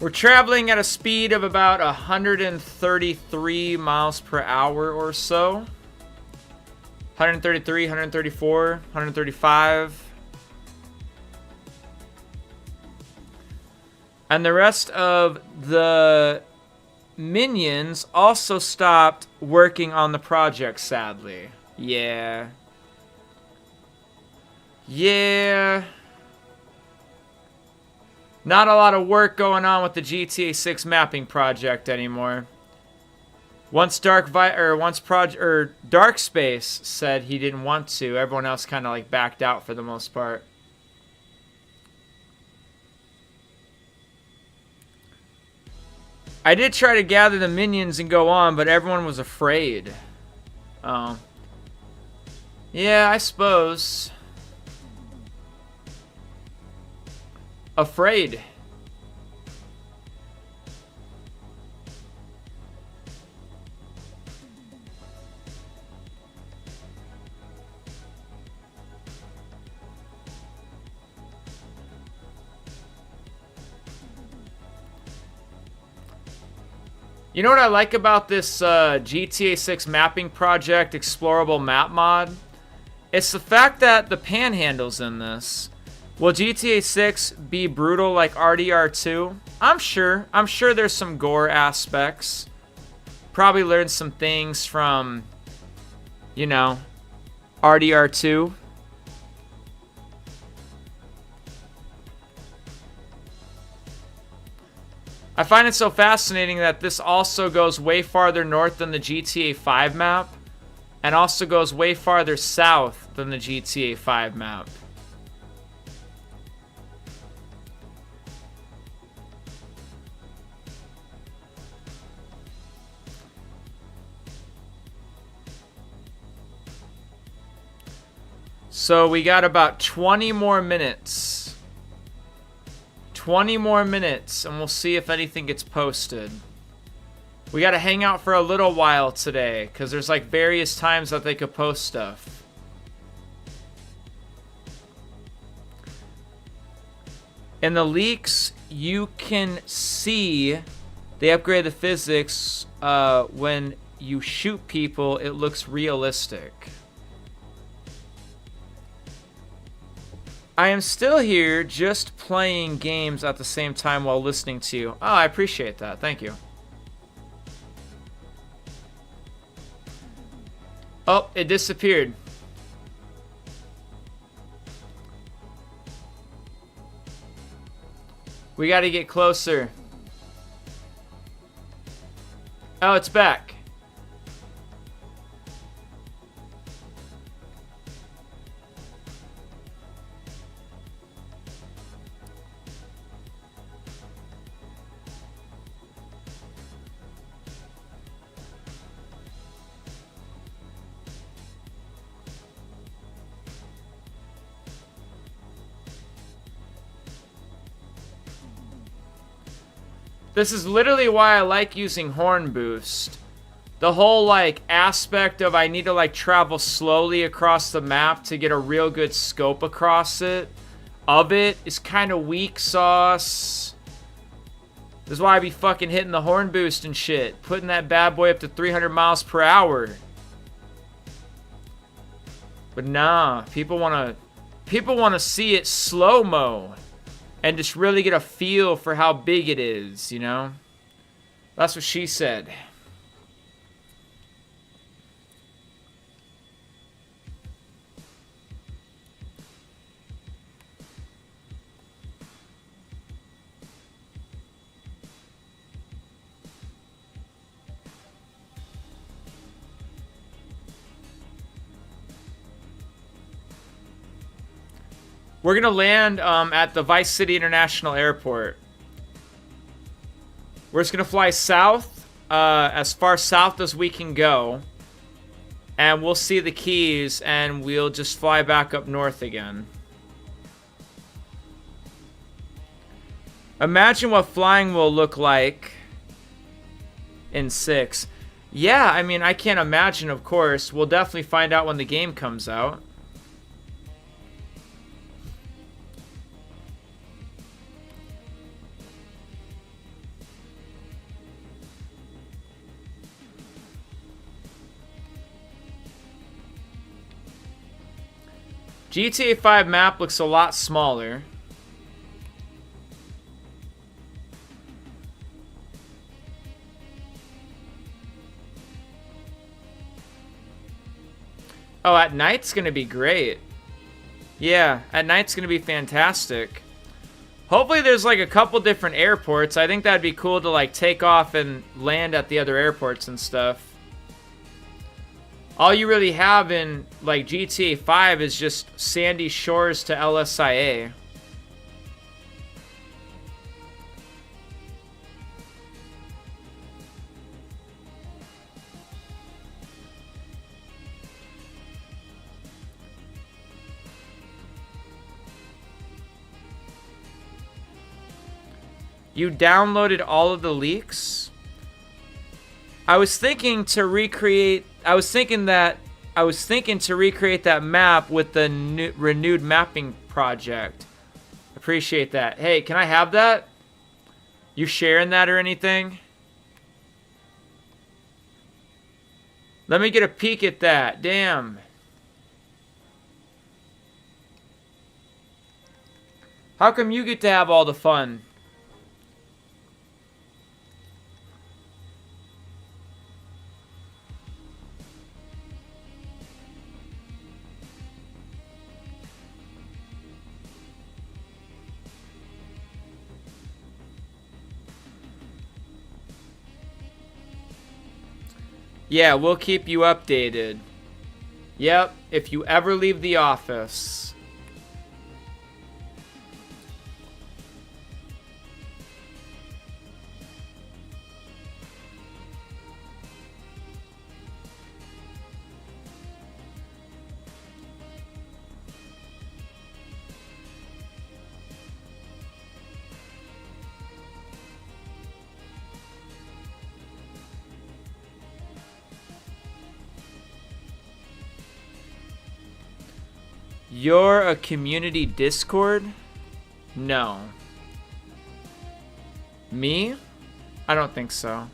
We're traveling at a speed of about 133 miles per hour or so. 133, 134, 135. And the rest of the minions also stopped working on the project, sadly. Yeah. Yeah. Not a lot of work going on with the GTA 6 mapping project anymore. Once Dark Space said he didn't want to, everyone else kind of like backed out for the most part. I did try to gather the minions and go on, but everyone was afraid. Oh. Yeah, I suppose. Afraid. You know what I like about this GTA 6 mapping project explorable map mod? It's the fact that the panhandle's in this. Will GTA 6 be brutal like RDR2? I'm sure. I'm sure there's some gore aspects. Probably learned some things from, you know, RDR2. I find it so fascinating that this also goes way farther north than the GTA 5 map, and also goes way farther south than the GTA 5 map. So we got about 20 more minutes. 20 more minutes, and we'll see if anything gets posted. We gotta hang out for a little while today, because there's like various times that they could post stuff. In the leaks, you can see they upgrade the physics. When you shoot people, it looks realistic. I am still here just playing games at the same time while listening to you. Oh, I appreciate that. Thank you. Oh, it disappeared. We got to get closer. Oh, it's back. This is literally why I like using horn boost. The whole like aspect of I need to like travel slowly across the map to get a real good scope across it of it is kind of weak sauce. This is why I be fucking hitting the horn boost and shit, putting that bad boy up to 300 miles per hour. But nah, people wanna see it slow-mo and just really get a feel for how big it is, you know? That's what she said. We're going to land at the Vice City International Airport. We're just going to fly south, as far south as we can go. And we'll see the Keys, and we'll just fly back up north again. Imagine what flying will look like in 6. Yeah, I mean, I can't imagine, of course. We'll definitely find out when the game comes out. GTA 5 map looks a lot smaller. Oh, at night's gonna be great. Yeah, at night's gonna be fantastic. Hopefully there's like a couple different airports. I think that'd be cool to like take off and land at the other airports and stuff. All you really have in like GTA 5 is just Sandy Shores to LSIA. You downloaded all of the leaks? I was thinking to recreate that map with the renewed mapping project. Appreciate that. Hey, can I have that? You sharing that or anything? Let me get a peek at that. Damn. How come you get to have all the fun? Yeah, we'll keep you updated. Yep, if you ever leave the office. You're a community Discord? No. Me? I don't think so.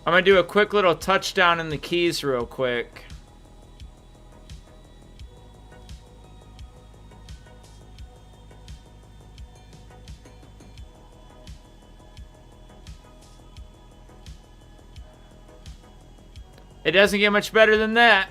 I'm gonna do a quick little touchdown in the Keys real quick. It doesn't get much better than that.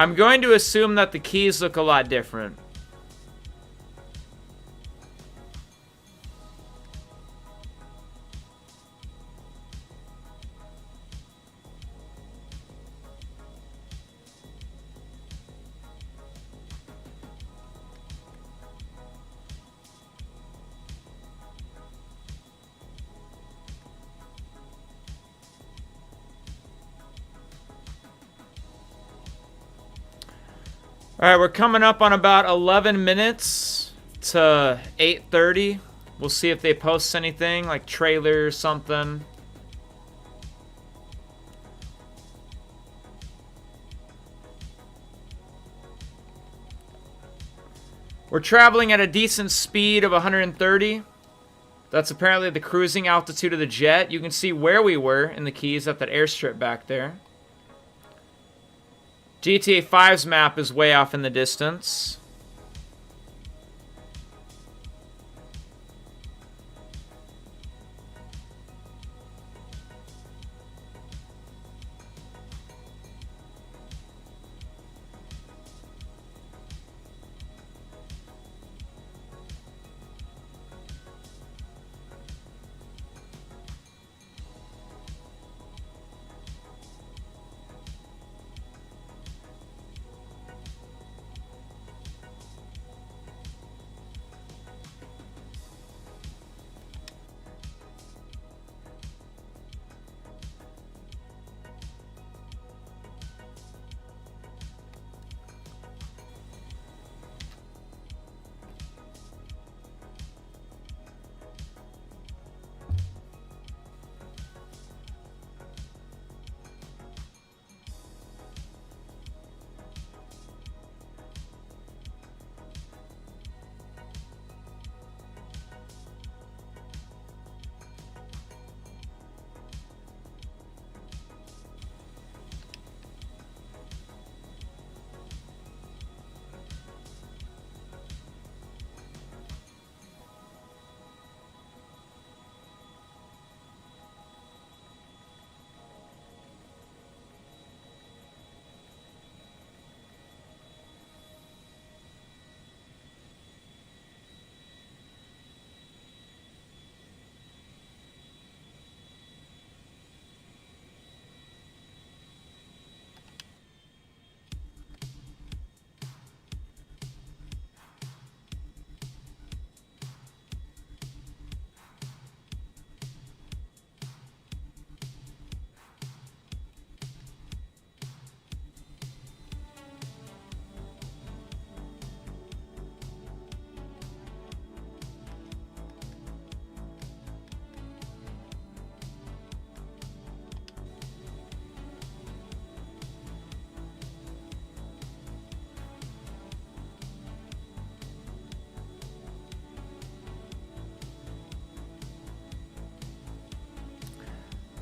I'm going to assume that the keys look a lot different. All right, we're coming up on about 11 minutes to 8:30. We'll see if they post anything, like trailer or something. We're traveling at a decent speed of 130. That's apparently the cruising altitude of the jet. You can see where we were in the Keys at that airstrip back there. GTA 5's map is way off in the distance.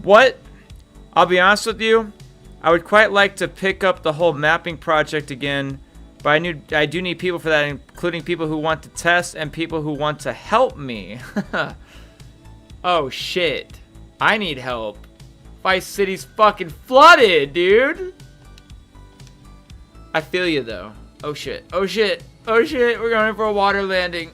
What? I'll be honest with you, I would quite like to pick up the whole mapping project again, but I do need people for that, including people who want to test and people who want to help me. Oh shit. I need help. Vice City's fucking flooded, dude. I feel you though. Oh shit. Oh shit. Oh shit. We're going for a water landing.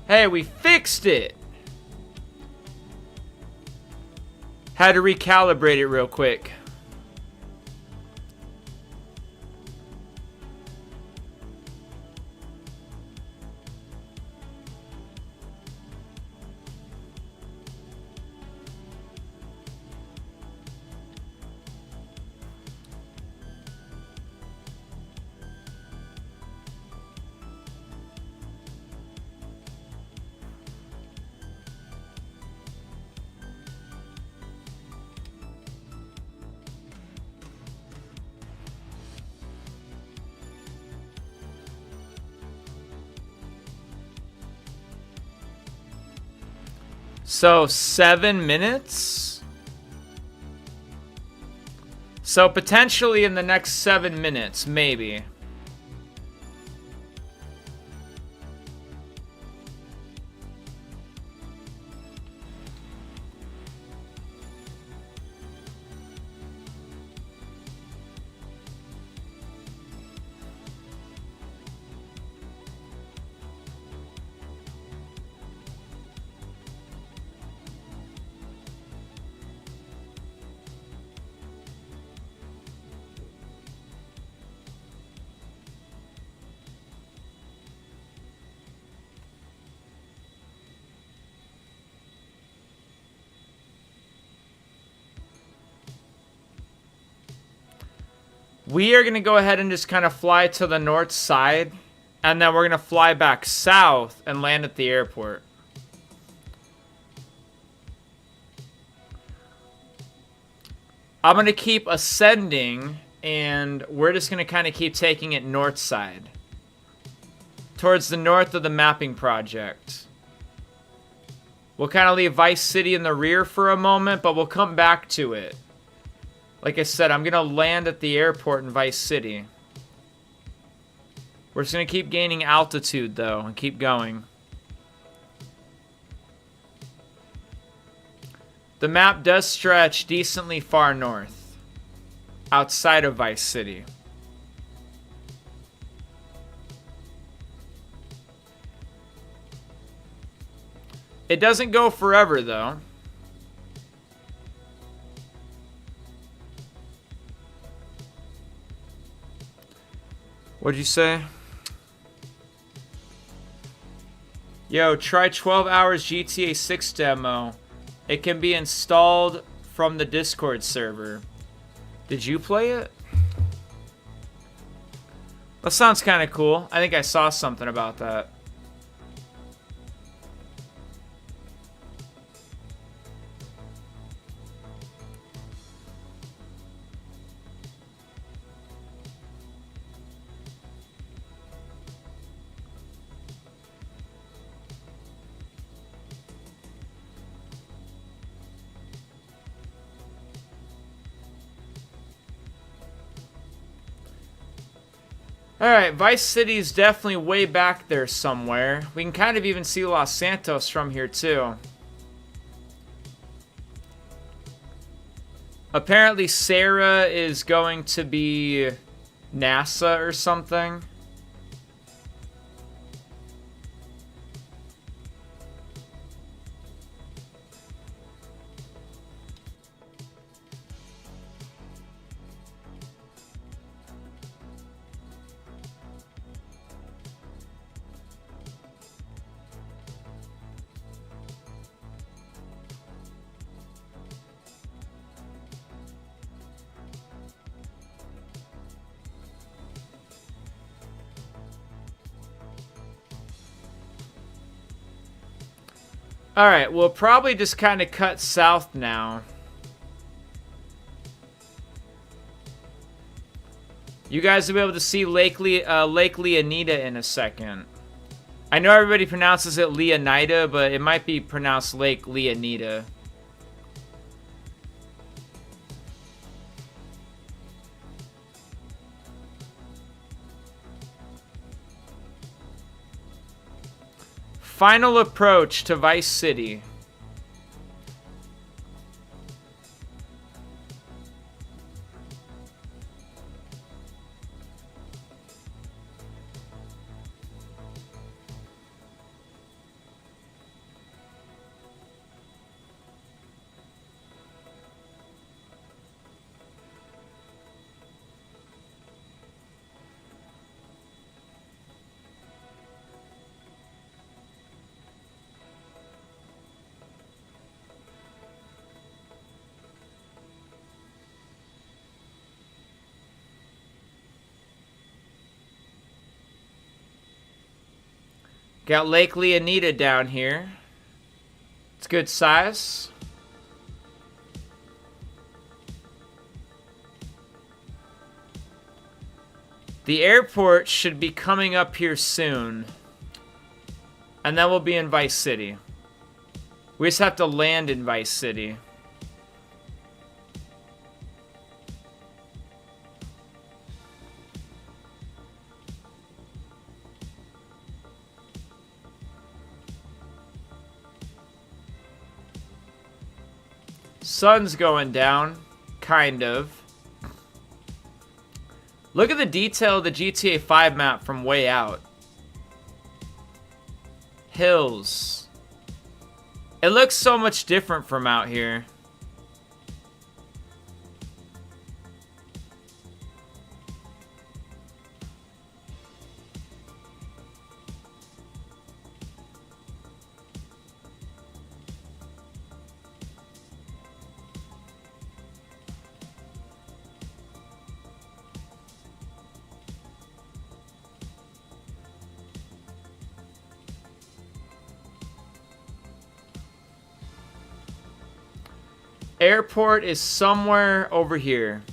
Hey, we fixed it! Had to recalibrate it real quick. So 7 minutes? So potentially in the next 7 minutes, maybe. We are going to go ahead and just kind of fly to the north side, and then we're going to fly back south and land at the airport. I'm going to keep ascending, and we're just going to kind of keep taking it north side, towards the north of the mapping project. We'll kind of leave Vice City in the rear for a moment, but we'll come back to it. Like I said, I'm going to land at the airport in Vice City. We're just going to keep gaining altitude, though, and keep going. The map does stretch decently far north, outside of Vice City. It doesn't go forever, though. What'd you say? Yo, try 12 hours GTA 6 demo. It can be installed from the Discord server. Did you play it? That sounds kind of cool. I think I saw something about that. Alright, Vice City is definitely way back there somewhere. We can kind of even see Los Santos from here too. Apparently Sarah is going to be NASA or something. Alright, we'll probably just kind of cut south now. You guys will be able to see Lake Leonida in a second. I know everybody pronounces it Leonida, but it might be pronounced Lake Leonida. Final approach to Vice City. Got Lake Leonida down here. It's good size. The airport should be coming up here soon. And then we'll be in Vice City. We just have to land in Vice City. Sun's going down, kind of. Look at the detail of the GTA 5 map from way out. Hills. It looks so much different from out here. Airport is somewhere over here.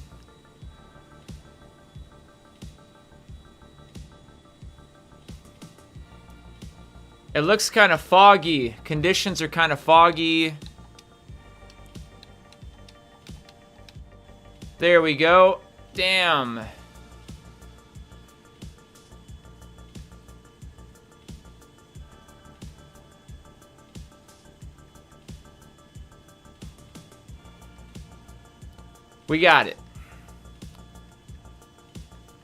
It looks kind of foggy. Conditions are kind of foggy. There we go. Damn. We got it.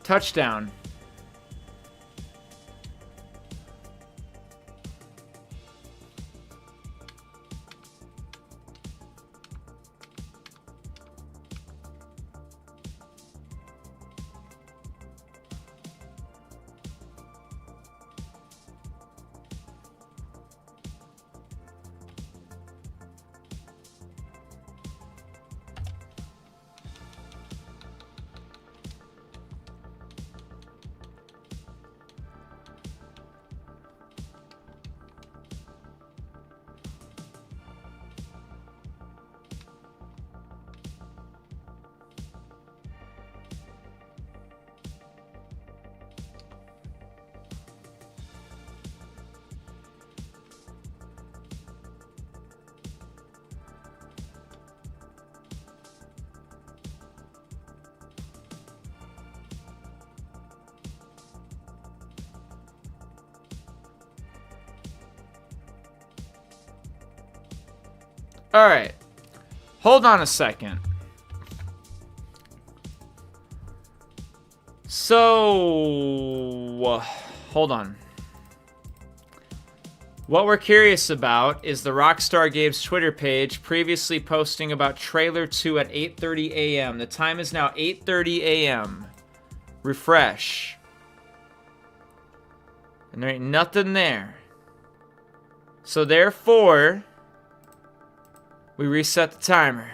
Touchdown. All right. Hold on a second. So, hold on. What we're curious about is the Rockstar Games Twitter page previously posting about Trailer 2 at 8:30 a.m. The time is now 8:30 a.m. Refresh. And there ain't nothing there. So therefore, we reset the timer.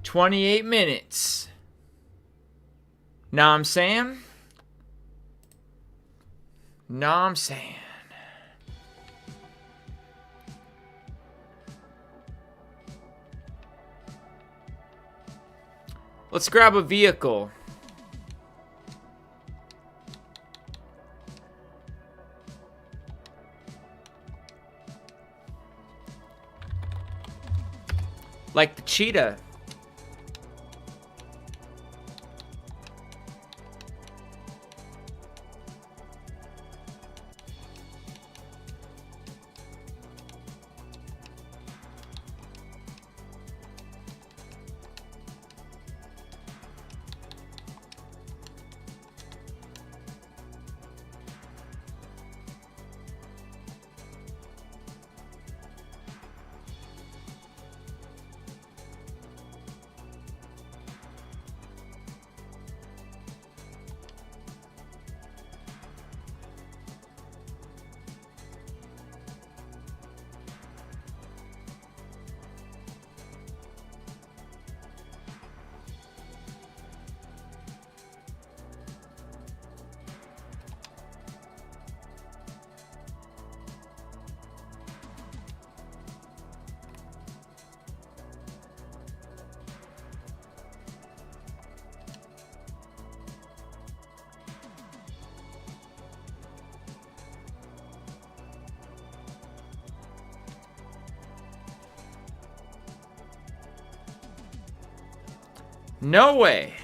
28 minutes. Know what I'm saying? Know what I'm saying? Let's grab a vehicle. Like the cheetah. No way.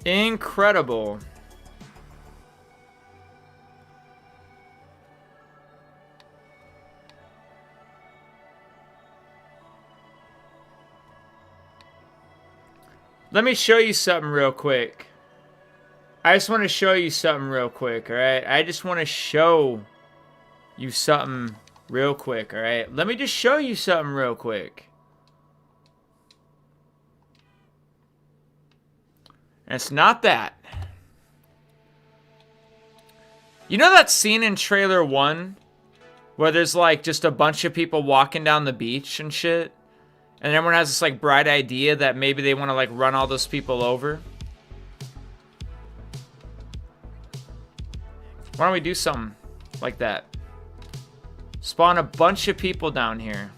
Incredible. Let me show you something real quick. I just want to show you something real quick, alright? I just want to show you something real quick, alright? Let me just show you something real quick. And it's not that. You know that scene in trailer 1 where there's like just a bunch of people walking down the beach and shit? And everyone has this like bright idea that maybe they want to like run all those people over? Why don't we do something like that? Spawn a bunch of people down here.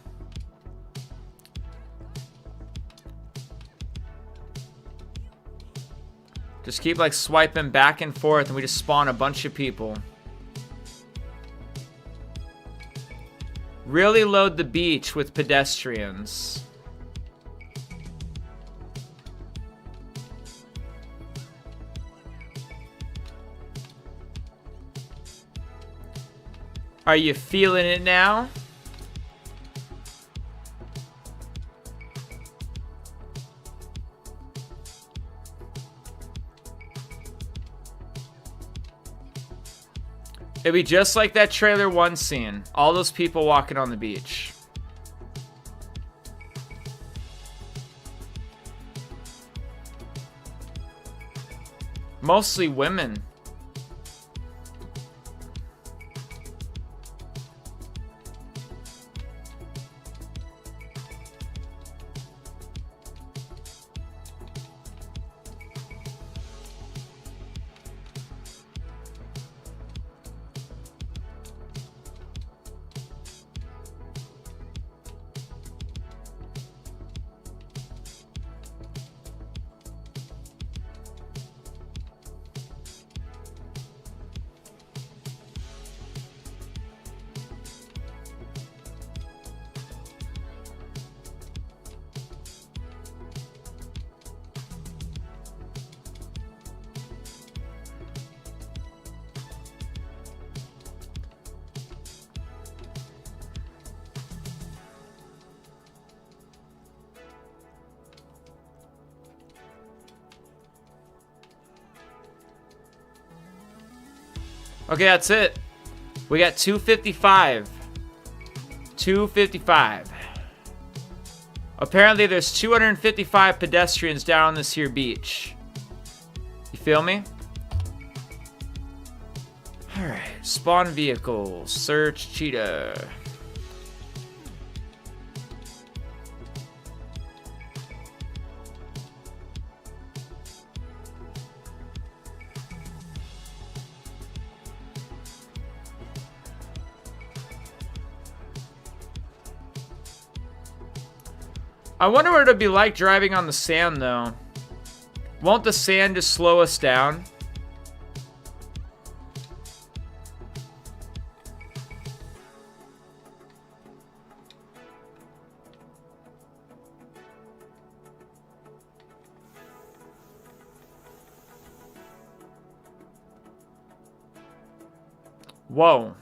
Just keep like swiping back and forth and we just spawn a bunch of people. Really load the beach with pedestrians. Are you feeling it now? It'd be just like that trailer 1 scene. All those people walking on the beach. Mostly women. Okay, that's it. We got 255. 255. Apparently there's 255 pedestrians down on this here beach. You feel me? Alright, spawn vehicles. Search cheetah. I wonder what it'd be like driving on the sand, though. Won't the sand just slow us down? Whoa.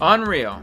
Unreal.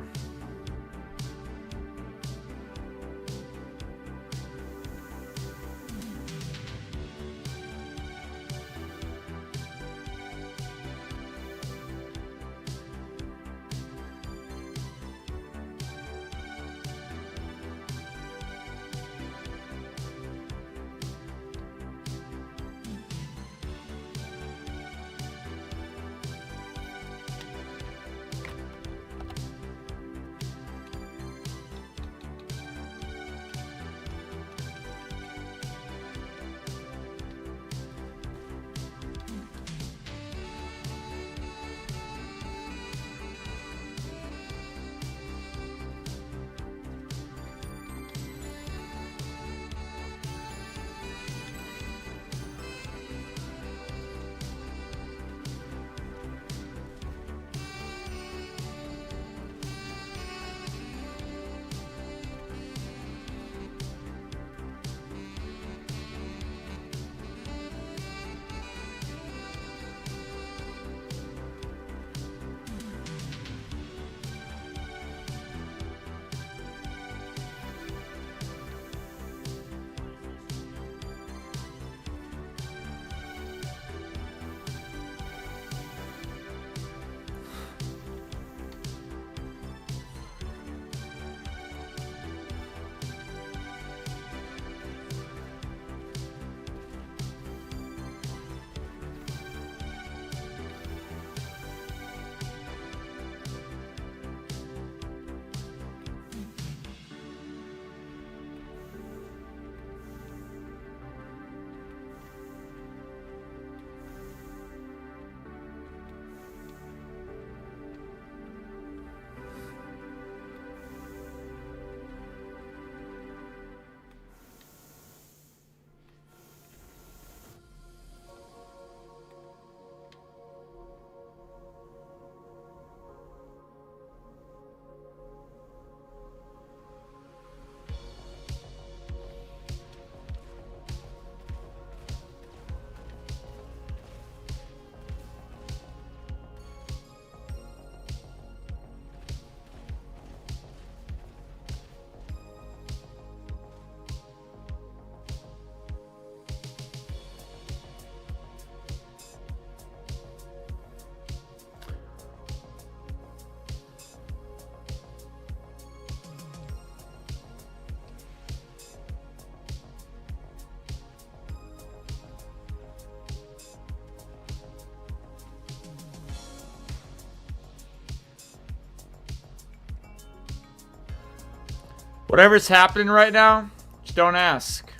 Whatever's happening right now, just don't ask.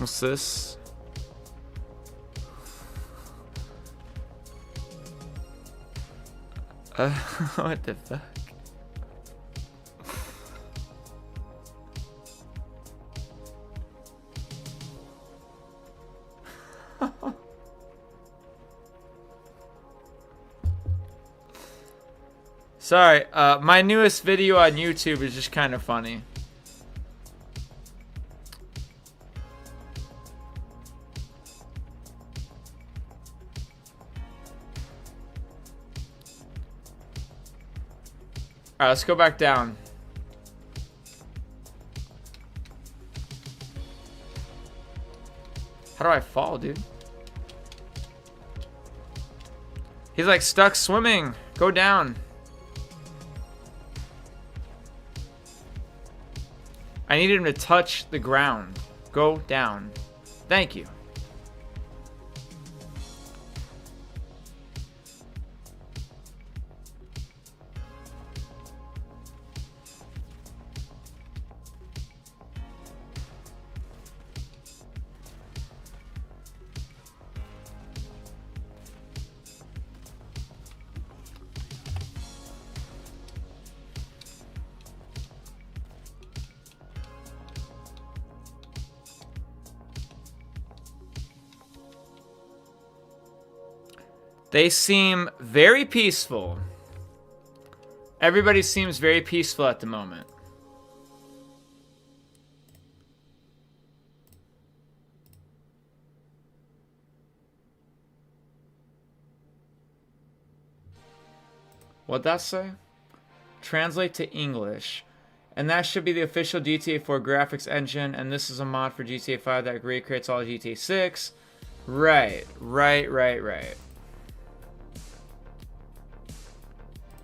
Osmosis. What the fuck? Sorry, my newest video on YouTube is just kind of funny. Alright, let's go back down. How do I fall, dude? He's like stuck swimming. Go down. I needed him to touch the ground. Go down. Thank you. They seem very peaceful. Everybody seems very peaceful at the moment. What'd that say? Translate to English. And that should be the official GTA 4 graphics engine. And this is a mod for GTA 5 that recreates all of GTA 6. Right.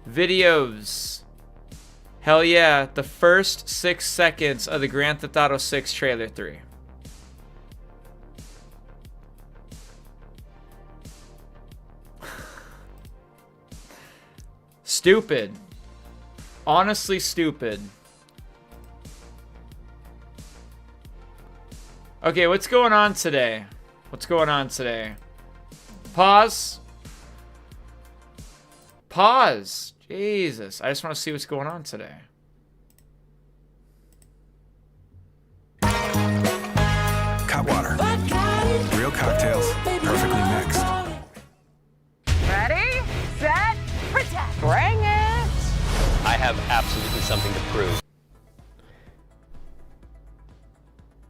Videos. Hell yeah, the first 6 seconds of the Grand Theft Auto 6 trailer 3. Stupid. Honestly stupid. Okay, what's going on today? What's going on today? Pause. Pause. Jesus. I just want to see what's going on today. Cutwater. Real cocktails, perfectly mixed. Ready, set, protect. Bring it. I have absolutely something to prove.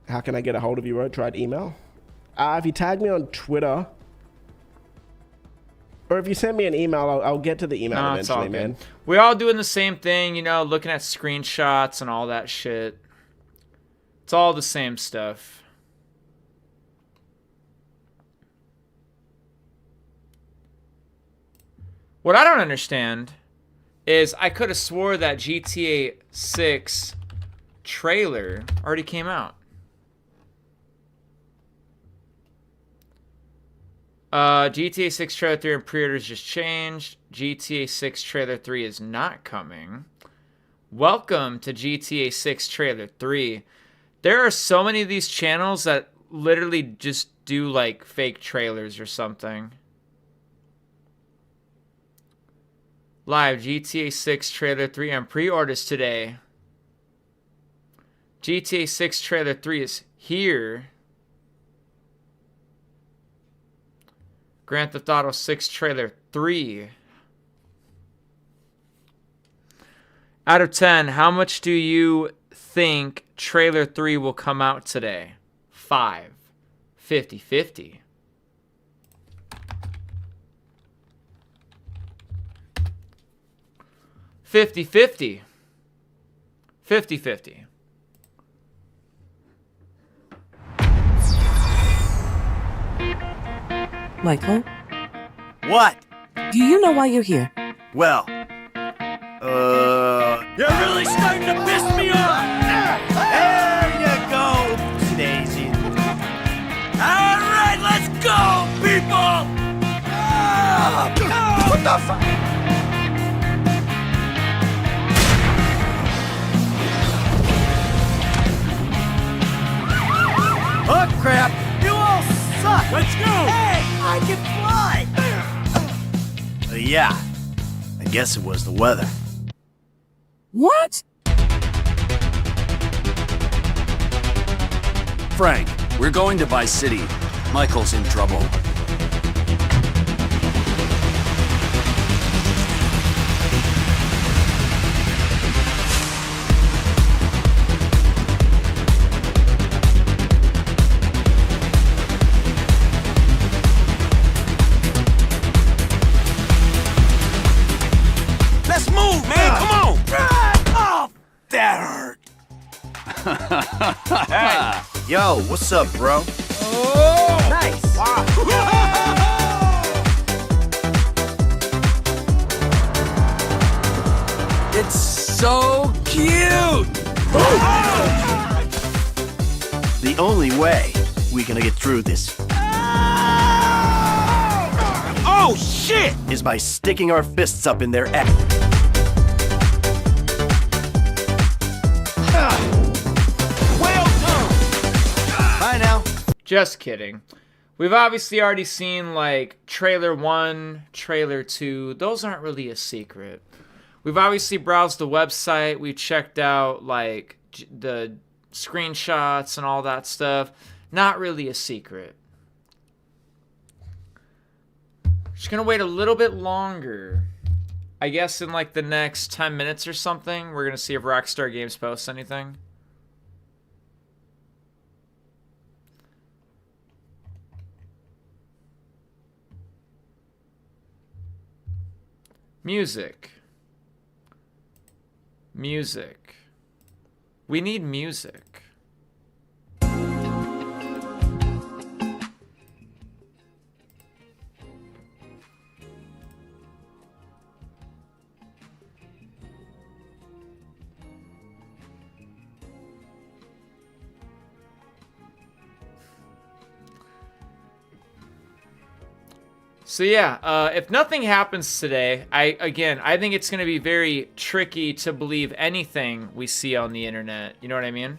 How can I get a hold of you, bro? Tried email. If you tag me on Twitter, or if you send me an email, I'll get to the email eventually, man. We're all doing the same thing, you know, looking at screenshots and all that shit. It's all the same stuff. What I don't understand is I could have swore that GTA 6 trailer already came out. GTA 6 trailer 3 and pre-orders just changed. GTA 6 trailer 3 is not coming. Welcome to GTA 6 trailer 3. There are so many of these channels that literally just do like fake trailers or something. Live GTA 6 trailer 3 and pre-orders today. GTA 6 trailer 3 is here. Grand Theft Auto 6 trailer 3. Out of 10, how much do you think trailer 3 will come out today? 5. 50-50. $50-50. 50-50. Michael, What? do you know why you're here? Well, you're really starting to piss me off! There you go, Daisy. Alright, let's go, people! What the fuck? crap. You all suck. Let's go. Hey, I can fly. Yeah, I guess it was the weather. What? Frank, we're going to Vice City. Michael's in trouble. Let's move, man. Come on. Oh, that hurt. Hey. Yo, what's up, bro? Oh, nice. Wow. It's so cute! The only way we're gonna get through this. Oh, shit! Is by sticking our fists up in their ass. Well done! Bye now. Just kidding. We've obviously already seen like trailer 1, trailer 2. Those aren't really a secret. We've obviously browsed the website. We checked out like the screenshots and all that stuff. Not really a secret. Just gonna wait a little bit longer. I guess in like the next 10 minutes or something, we're gonna see if Rockstar Games posts anything. Music. Music. We need music. So yeah, if nothing happens today, I think it's going to be very tricky to believe anything we see on the internet. You know what I mean?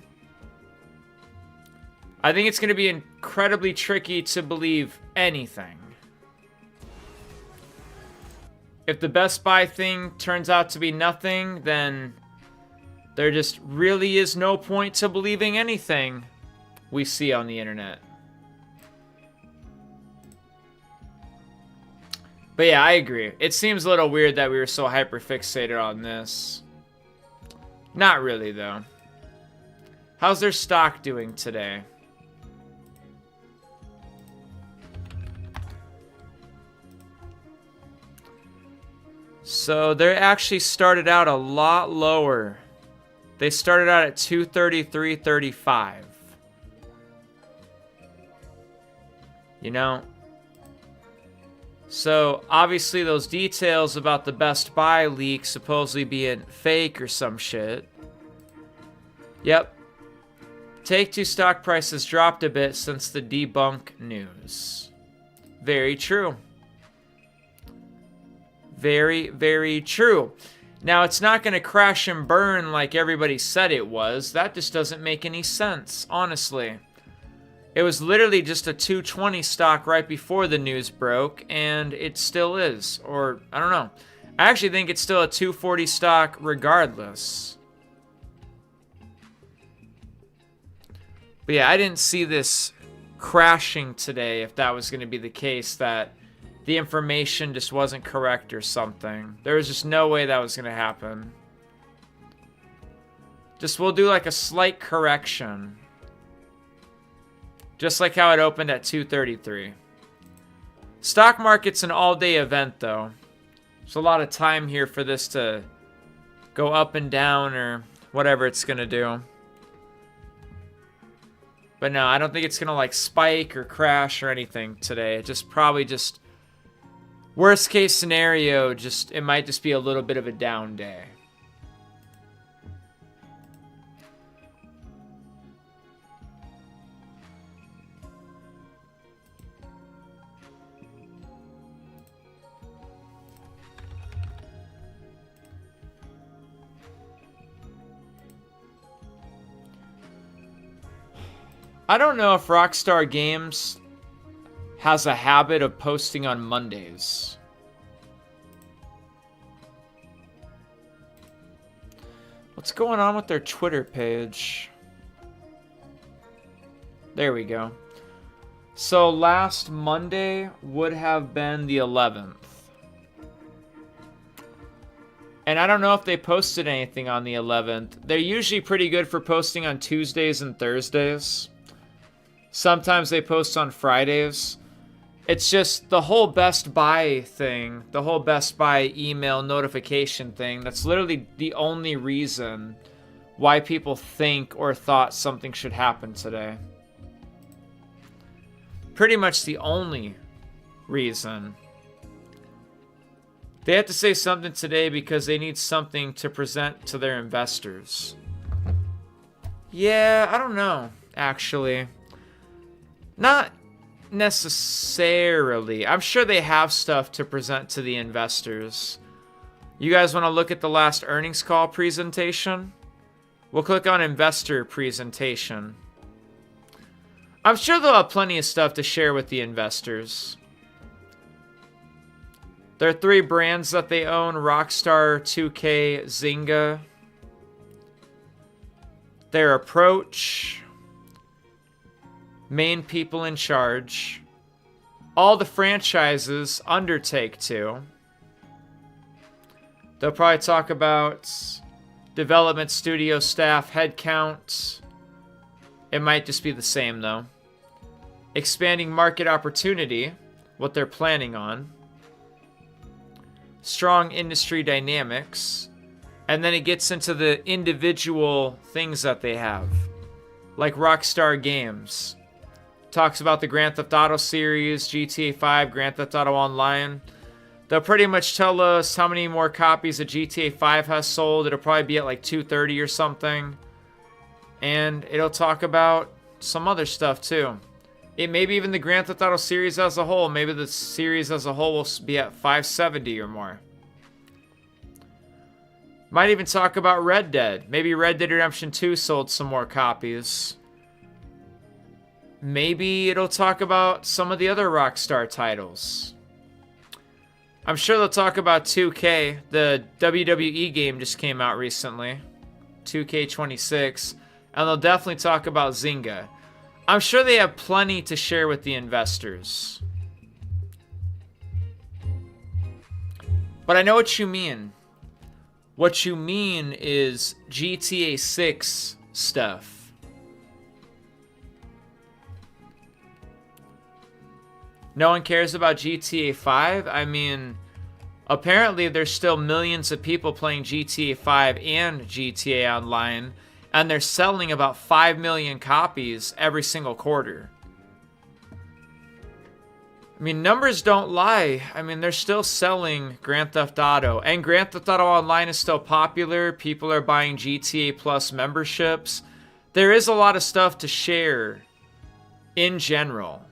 I think it's going to be incredibly tricky to believe anything. If the Best Buy thing turns out to be nothing, then there just really is no point to believing anything we see on the internet. But yeah, I agree. It seems a little weird that we were so hyper-fixated on this. Not really, though. How's their stock doing today? So they actually started out a lot lower. They started out at 233.35. You know? So, obviously those details about the Best Buy leak supposedly being fake or some shit. Yep. Take-Two stock prices dropped a bit since the debunk news. Very true. Very, very true. Now, it's not going to crash and burn like everybody said it was. That just doesn't make any sense, honestly. It was literally just a 220 stock right before the news broke, and it still is. Or, I don't know. I actually think it's still a 240 stock regardless. But yeah, I didn't see this crashing today if that was going to be the case, that the information just wasn't correct or something. There was just no way that was going to happen. Just we'll do like a slight correction. Just like how it opened at 233. Stock market's an all-day event, though. There's a lot of time here for this to go up and down or whatever it's going to do. But no, I don't think it's going to like spike or crash or anything today. It just probably just, worst case scenario, just it might just be a little bit of a down day. I don't know if Rockstar Games has a habit of posting on Mondays. What's going on with their Twitter page? There we go. So last Monday would have been the 11th. And I don't know if they posted anything on the 11th. They're usually pretty good for posting on Tuesdays and Thursdays. Sometimes they post on Fridays. It's just the whole Best Buy thing, the whole Best Buy email notification thing. That's literally the only reason why people think or thought something should happen today. Pretty much the only reason. They have to say something today because they need something to present to their investors. Yeah, I don't know, actually. Not necessarily. I'm sure they have stuff to present to the investors. You guys want to look at the last earnings call presentation? We'll click on investor presentation. I'm sure they'll have plenty of stuff to share with the investors. There are 3 brands that they own: Rockstar, 2K, Zynga. Their approach, main people in charge, all the franchises under Take-Two. They'll probably talk about development studio staff headcount. It might just be the same though. Expanding market opportunity, what they're planning on. Strong industry dynamics. And then it gets into the individual things that they have. Like Rockstar Games. Talks about the Grand Theft Auto series, GTA 5, Grand Theft Auto Online. They'll pretty much tell us how many more copies of GTA 5 has sold. It'll probably be at like 230 or something. And it'll talk about some other stuff too. It maybe even the Grand Theft Auto series as a whole. Maybe the series as a whole will be at 570 or more. Might even talk about Red Dead. Maybe Red Dead Redemption 2 sold some more copies. Maybe it'll talk about some of the other Rockstar titles. I'm sure they'll talk about 2K. The WWE game just came out recently. 2K26. And they'll definitely talk about Zynga. I'm sure they have plenty to share with the investors. But I know what you mean. What you mean is GTA 6 stuff. No one cares about GTA 5? I mean, apparently there's still millions of people playing GTA 5 and GTA Online. And they're selling about 5 million copies every single quarter. I mean, numbers don't lie. I mean, they're still selling Grand Theft Auto. And Grand Theft Auto Online is still popular. People are buying GTA Plus memberships. There is a lot of stuff to share in general.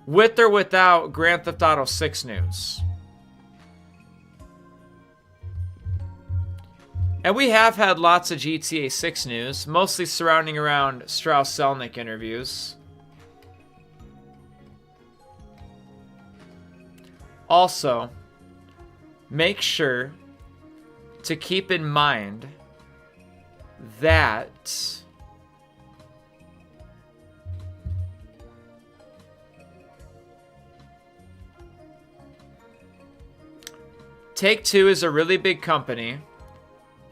With or without Grand Theft Auto 6 news. And we have had lots of GTA 6 news, mostly surrounding around Strauss-Zelnick interviews. Also, make sure to keep in mind that Take-Two is a really big company.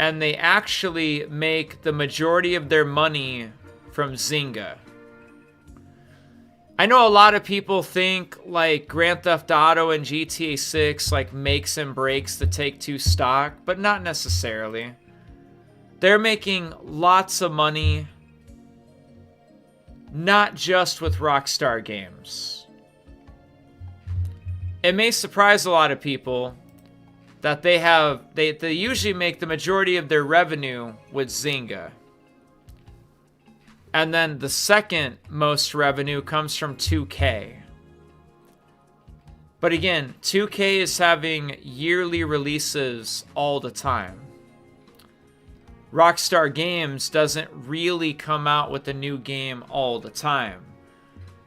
And they actually make the majority of their money from Zynga. I know a lot of people think like Grand Theft Auto and GTA 6 like makes and breaks the Take-Two stock, but not necessarily. They're making lots of money, not just with Rockstar Games. It may surprise a lot of people that they usually make the majority of their revenue with Zynga. And then the second most revenue comes from 2K. But again, 2K is having yearly releases all the time. Rockstar Games doesn't really come out with a new game all the time.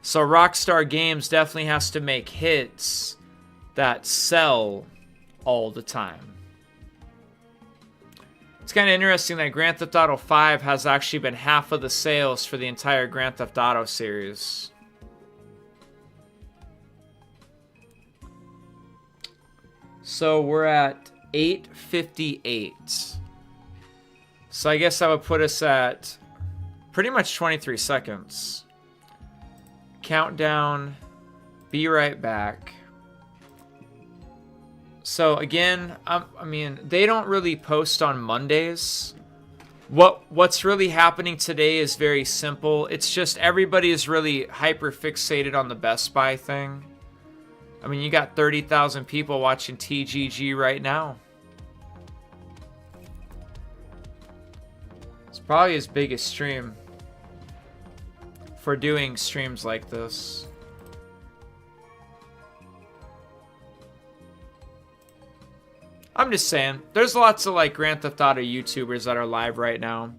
So Rockstar Games definitely has to make hits that sell all the time. It's kind of interesting that Grand Theft Auto 5 has actually been half of the sales for the entire Grand Theft Auto series. So we're at 8:58. So I guess that would put us at pretty much 23 seconds. Countdown. Be right back. So again, I mean, they don't really post on Mondays. What's really happening today is very simple. It's just everybody is really hyper fixated on the Best Buy thing. I mean, you got 30,000 people watching TGG right now. It's probably his biggest stream for doing streams like this. I'm just saying, there's lots of like Grand Theft Auto YouTubers that are live right now.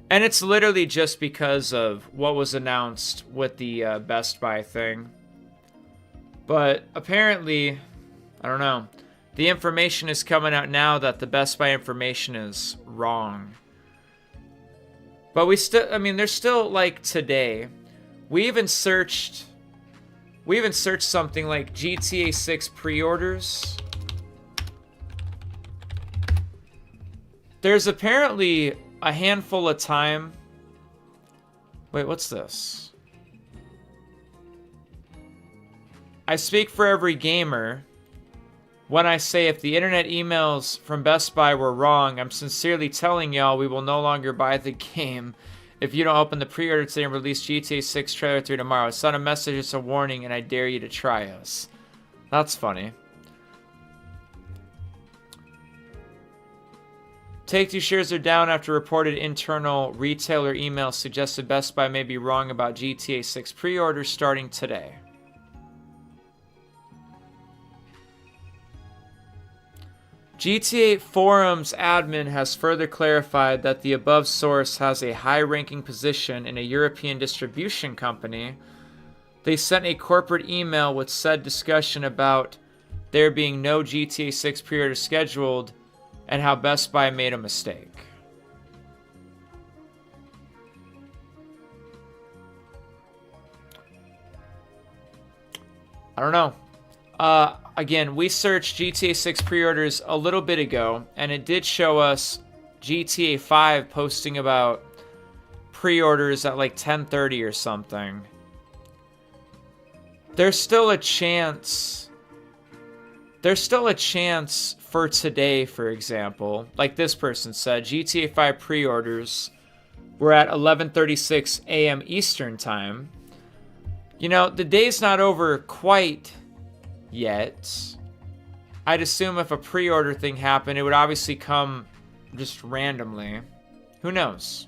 And it's literally just because of what was announced with the Best Buy thing. But apparently, I don't know, the information is coming out now that the Best Buy information is wrong. But we still, I mean, there's still like today, we even searched something like GTA 6 pre-orders. There's apparently a handful of time. Wait, what's this? I speak for every gamer when I say if the internet emails from Best Buy were wrong. I'm sincerely telling y'all we will no longer buy the game if you don't open the pre-order today and release GTA 6 trailer 3 tomorrow. It's not a message, it's a warning, and I dare you to try us. That's funny. Take-Two shares are down after reported internal retailer emails suggested Best Buy may be wrong about GTA 6 pre-orders starting today. GTA Forums admin has further clarified that the above source has a high-ranking position in a European distribution company. They sent a corporate email with said discussion about there being no GTA 6 pre-order scheduled and how Best Buy made a mistake. I don't know. Again, we searched GTA 6 pre-orders a little bit ago, and it did show us GTA 5 posting about pre-orders at like 10:30 or something. There's still a chance. There's still a chance for today, for example. Like this person said, GTA 5 pre-orders were at 11:36 a.m. Eastern time. You know, the day's not over quite yet. I'd assume if a pre-order thing happened, it would obviously come just randomly. Who knows?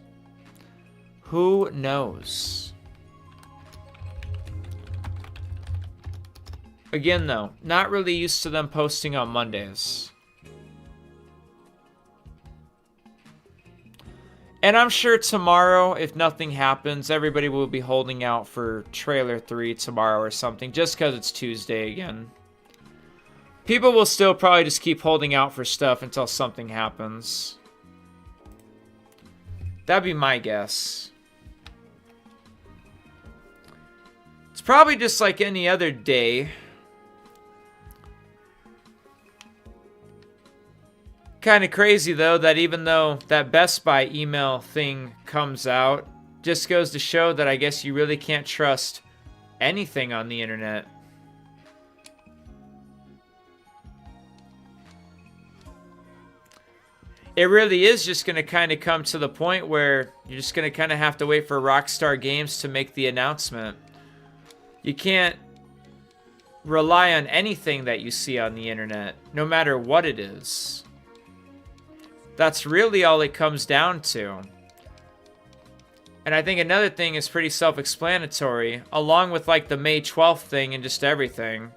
Who knows? Again, though, not really used to them posting on Mondays. And I'm sure tomorrow, if nothing happens, everybody will be holding out for trailer 3 tomorrow or something, just because it's Tuesday again. People will still probably just keep holding out for stuff until something happens. That'd be my guess. It's probably just like any other day. Kind of crazy though that even though that Best Buy email thing comes out, just goes to show that I guess you really can't trust anything on the internet. It really is just going to kind of come to the point where you're just going to kind of have to wait for Rockstar Games to make the announcement. You can't rely on anything that you see on the internet, no matter what it is. That's really all it comes down to. And I think another thing is pretty self-explanatory, along with like the May 12th thing and just everything.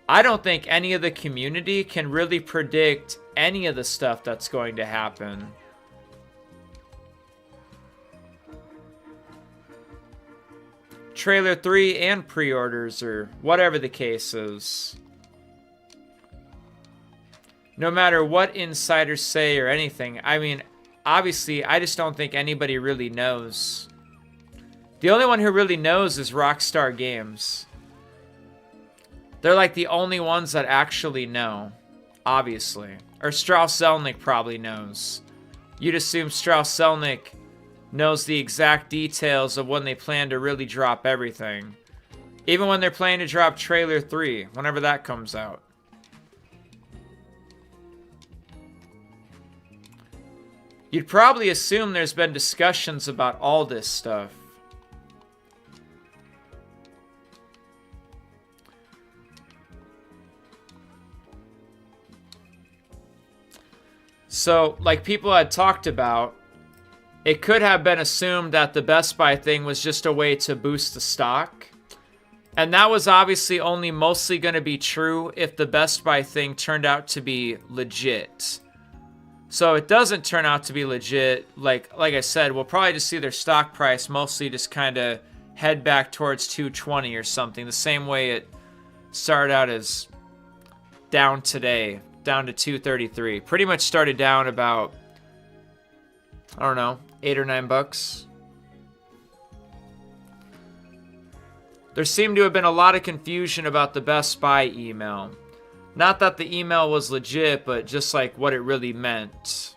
I don't think any of the community can really predict any of the stuff that's going to happen. Trailer 3 and pre-orders or whatever the case is. No matter what insiders say or anything, I mean, obviously, I just don't think anybody really knows. The only one who really knows is Rockstar Games. They're like the only ones that actually know, obviously. Or Strauss-Zelnick probably knows. You'd assume Strauss-Zelnick knows the exact details of when they plan to really drop everything. Even when they're planning to drop Trailer 3, whenever that comes out. You'd probably assume there's been discussions about all this stuff. So, like people had talked about, it could have been assumed that the Best Buy thing was just a way to boost the stock. And that was obviously only mostly going to be true if the Best Buy thing turned out to be legit. So it doesn't turn out to be legit. Like I said, we'll probably just see their stock price mostly just kind of head back towards 220 or something. The same way it started out as down today, down to 233. Pretty much started down about, I don't know, $8 or $9. There seemed to have been a lot of confusion about the Best Buy email. Not that the email was legit, but just like what it really meant.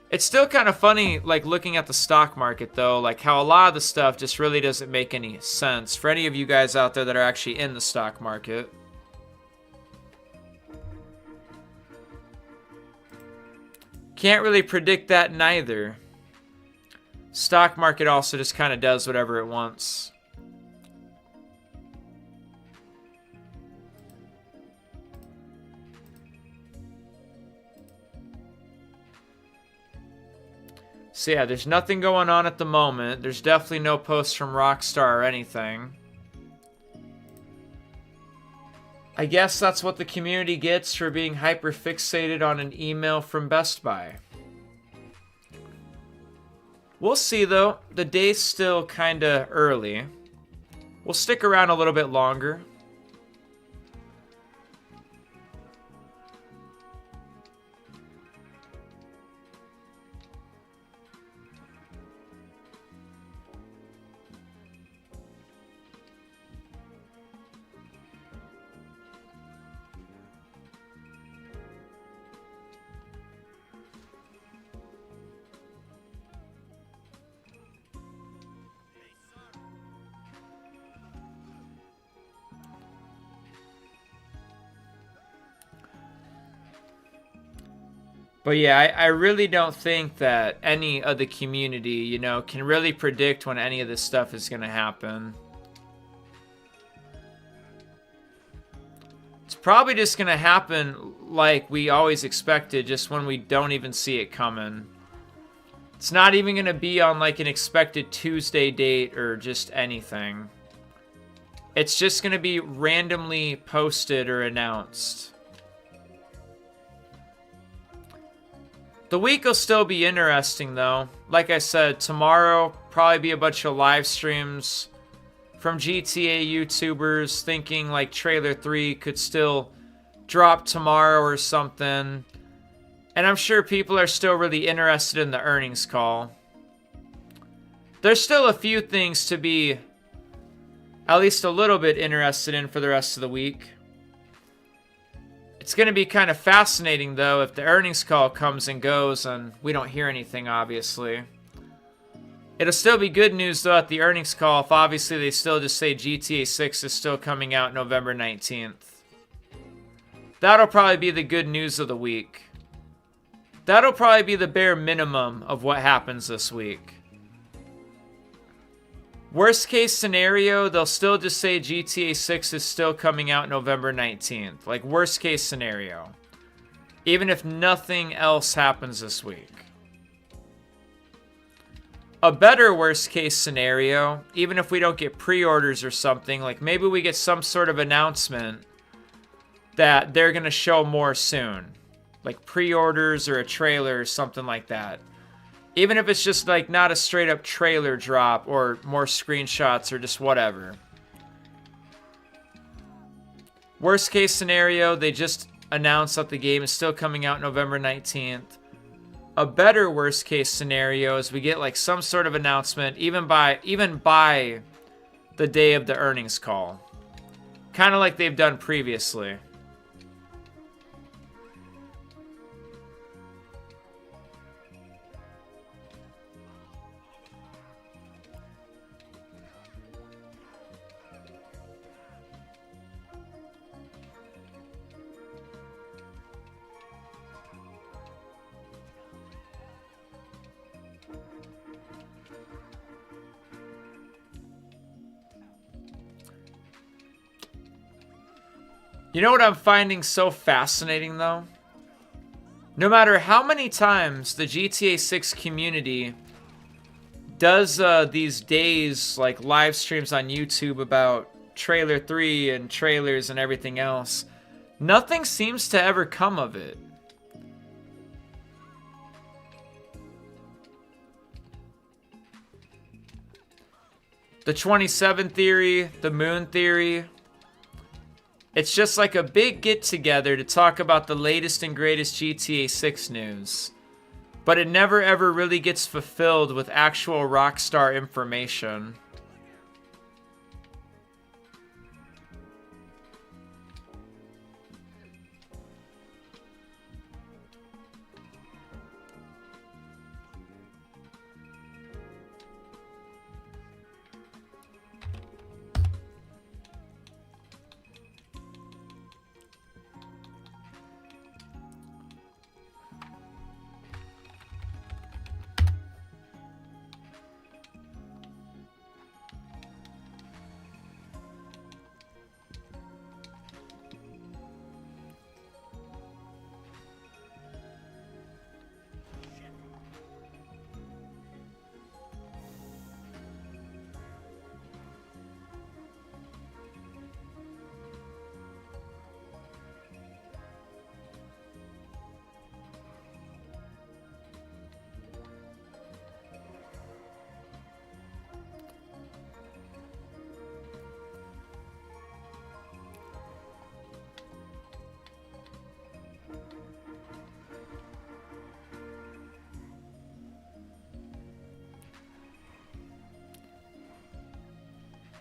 It's still kind of funny, like looking at the stock market though, like how a lot of the stuff just really doesn't make any sense. For any of you guys out there that are actually in the stock market. Can't really predict that neither. Stock market also just kind of does whatever it wants. So yeah, there's nothing going on at the moment. There's definitely no posts from Rockstar or anything. I guess that's what the community gets for being hyper-fixated on an email from Best Buy. We'll see though. The day's still kinda early. We'll stick around a little bit longer. But yeah, I really don't think that any of the community, you know, can really predict when any of this stuff is going to happen. It's probably just going to happen like we always expected, just when we don't even see it coming. It's not even going to be on like an expected Tuesday date or just anything. It's just going to be randomly posted or announced. The week will still be interesting though. Like I said, tomorrow probably be a bunch of live streams from GTA YouTubers thinking like Trailer 3 could still drop tomorrow or something. And I'm sure people are still really interested in the earnings call. There's still a few things to be at least a little bit interested in for the rest of the week. It's going to be kind of fascinating, though, if the earnings call comes and goes and we don't hear anything, obviously. It'll still be good news, though, at the earnings call if obviously they still just say GTA 6 is still coming out November 19th. That'll probably be the good news of the week. That'll probably be the bare minimum of what happens this week. Worst case scenario, they'll still just say GTA 6 is still coming out November 19th. Like, worst case scenario. Even if nothing else happens this week. A better worst case scenario, even if we don't get pre-orders or something, like maybe we get some sort of announcement that they're going to show more soon. Like pre-orders or a trailer or something like that. Even if it's just like not a straight up trailer drop or more screenshots or just whatever. Worst case scenario, they just announced that the game is still coming out November 19th. A better worst case scenario is we get like some sort of announcement even by the day of the earnings call. Kind of like they've done previously. You know what I'm finding so fascinating, though? No matter how many times the GTA 6 community does these days, like live streams on YouTube about Trailer 3 and trailers and everything else, nothing seems to ever come of it. The 27 theory, the moon theory... It's just like a big get-together to talk about the latest and greatest GTA 6 news. But it never ever really gets fulfilled with actual Rockstar information.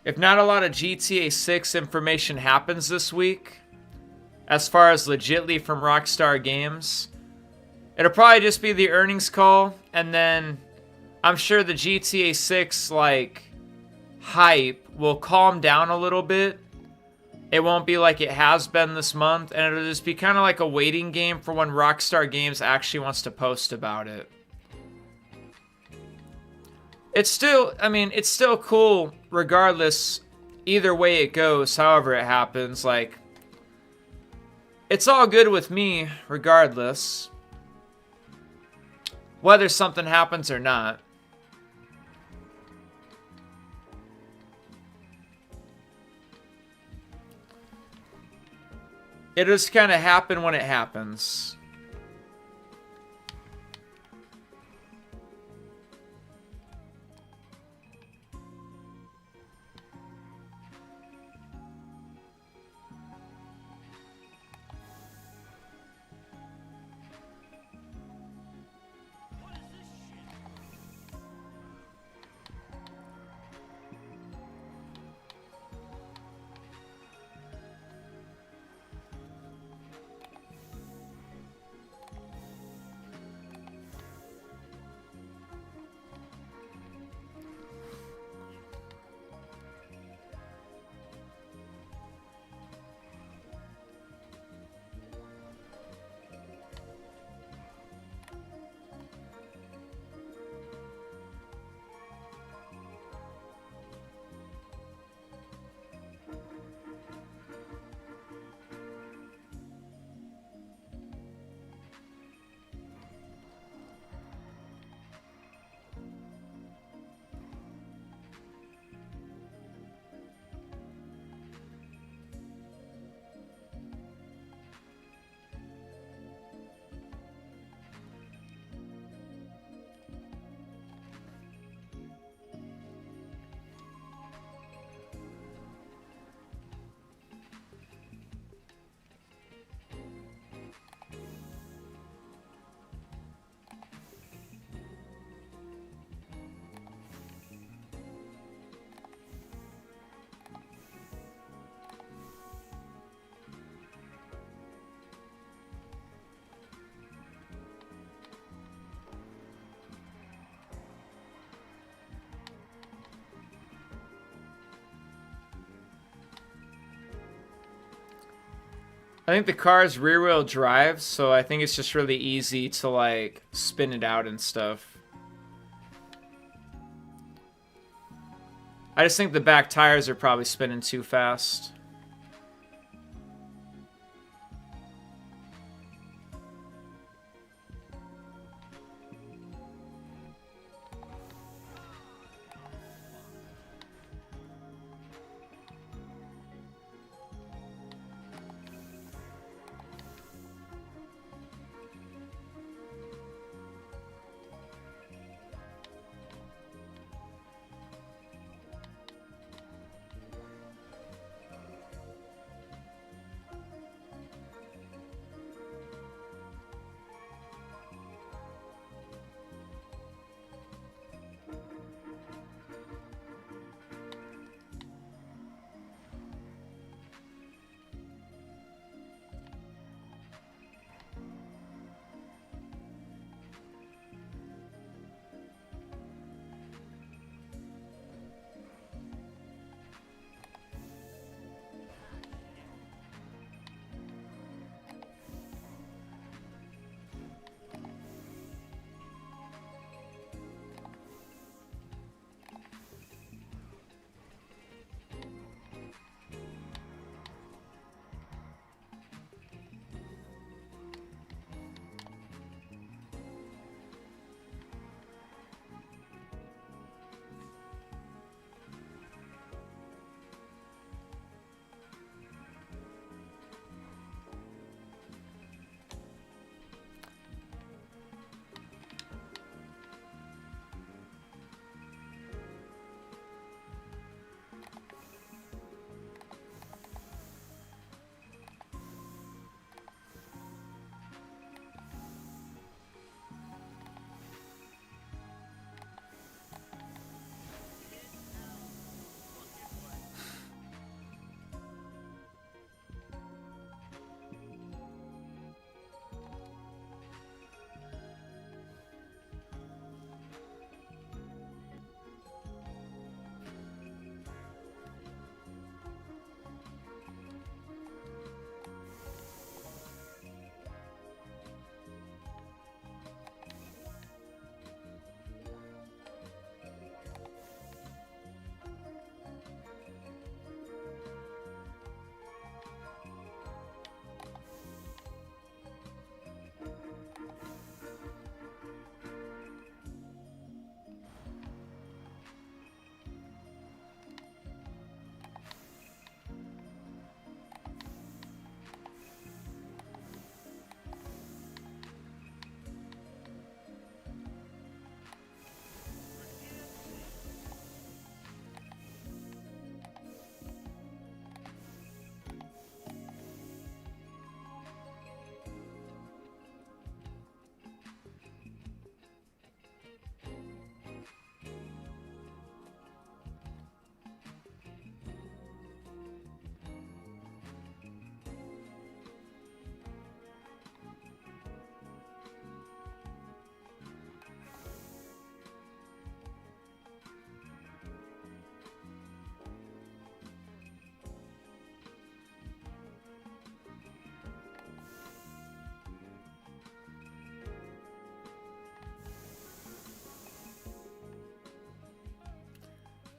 If not a lot of GTA 6 information happens this week, as far as legitly from Rockstar Games, it'll probably just be the earnings call, and then I'm sure the GTA 6 like hype will calm down a little bit. It won't be like it has been this month, and it'll just be kind of like a waiting game for when Rockstar Games actually wants to post about it. It's still, I mean, it's still cool regardless, either way it goes, however it happens. Like, it's all good with me regardless, whether something happens or not. It'll just kind of happen when it happens. I think the car is rear wheel drive, so I think it's just really easy to like spin it out and stuff. I just think the back tires are probably spinning too fast.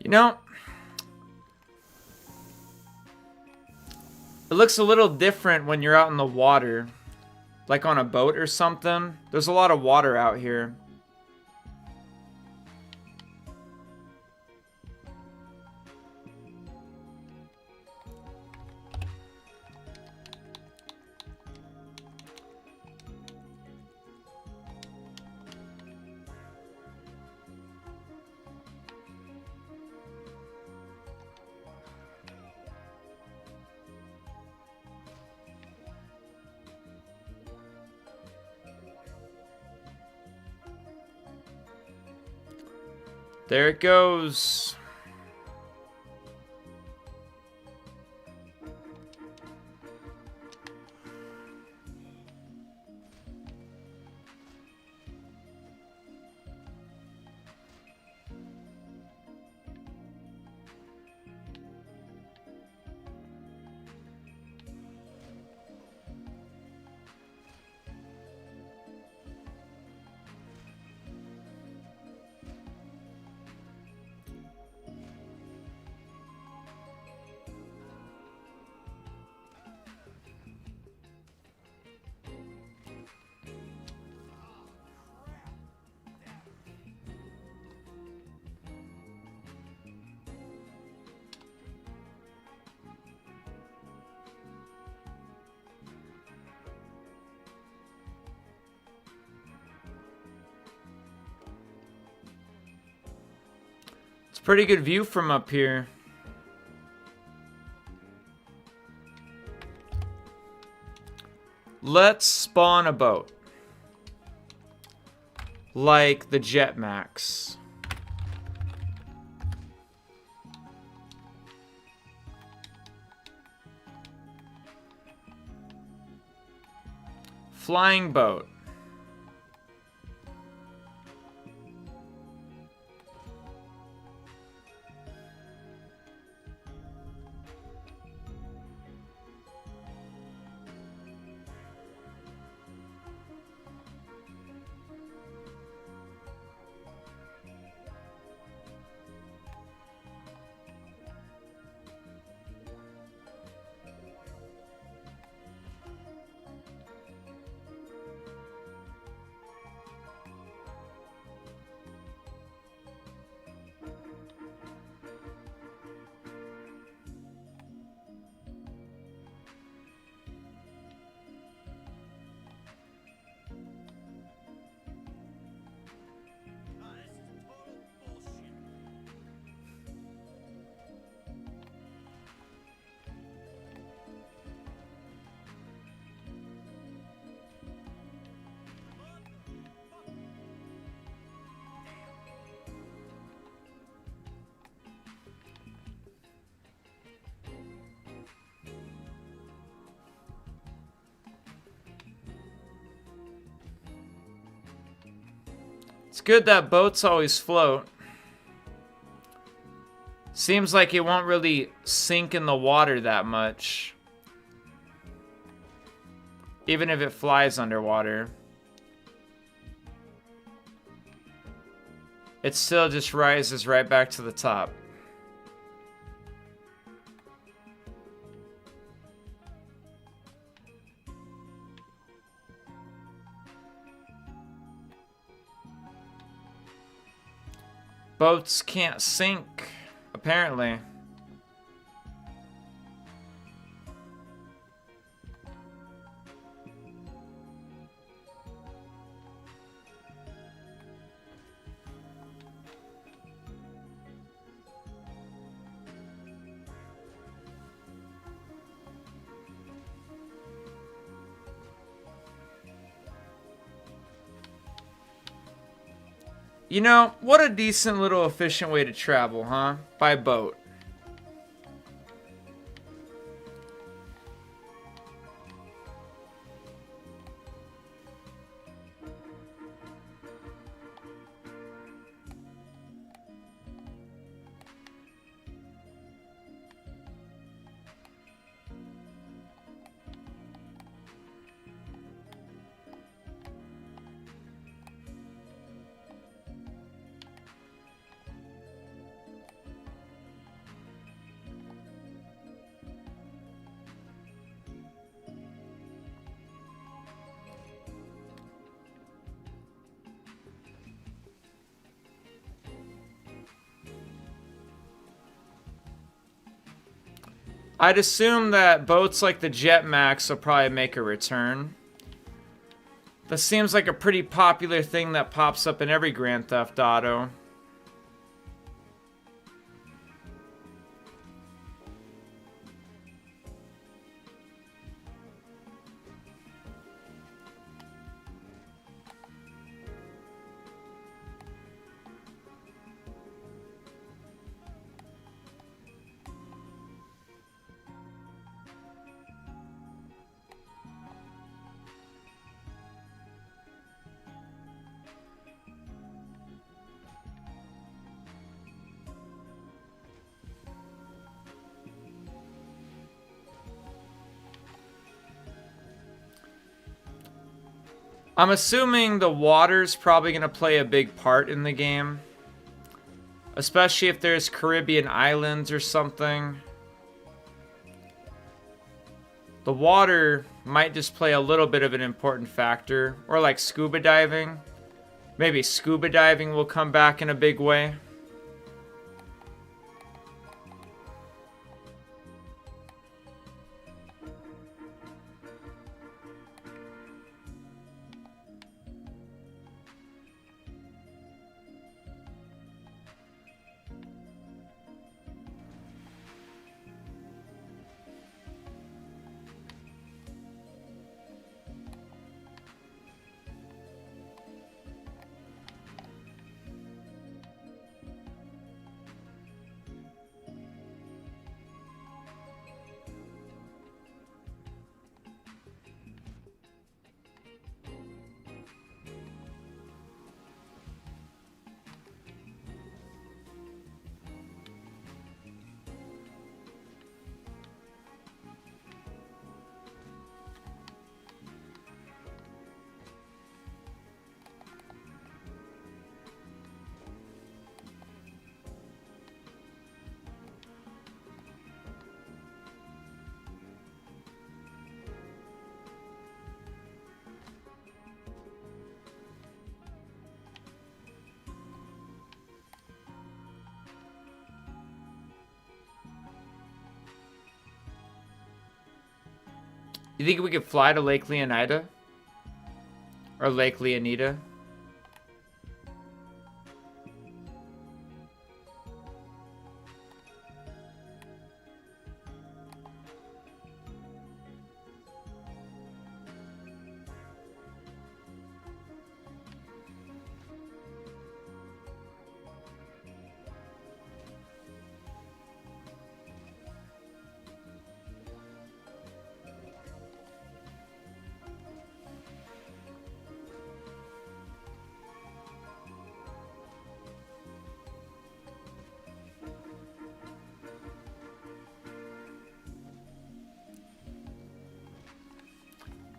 You know, it looks a little different when you're out in the water. Like on a boat or something. There's a lot of water out here. There it goes. Pretty good view from up here. Let's spawn a boat. Like the Jetmax. Flying boat. It's good that boats always float. Seems like it won't really sink in the water that much. Even if it flies underwater. It still just rises right back to the top. Boats can't sink, apparently. You know, what a decent little efficient way to travel, huh? By boat. I'd assume that boats like the Jetmax will probably make a return. That seems like a pretty popular thing that pops up in every Grand Theft Auto. I'm assuming the water's probably going to play a big part in the game. Especially if there's Caribbean islands or something. The water might just play a little bit of an important factor. Or like scuba diving. Maybe scuba diving will come back in a big way. You think we could fly to Lake Leonida? Or Lake Leonida?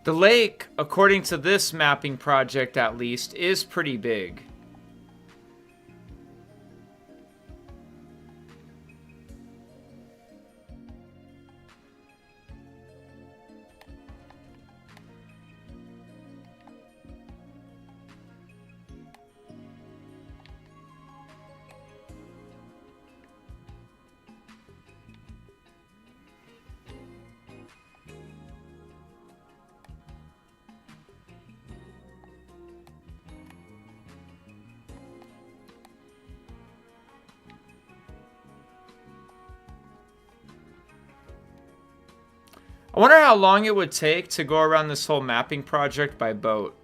The lake, according to this mapping project at least, is pretty big. I wonder how long it would take to go around this whole mapping project by boat.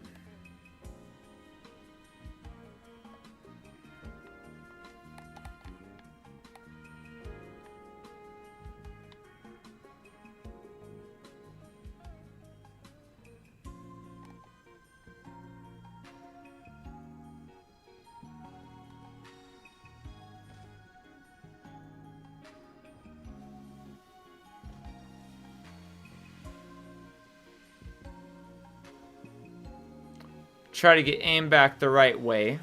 Try to get aim back the right way.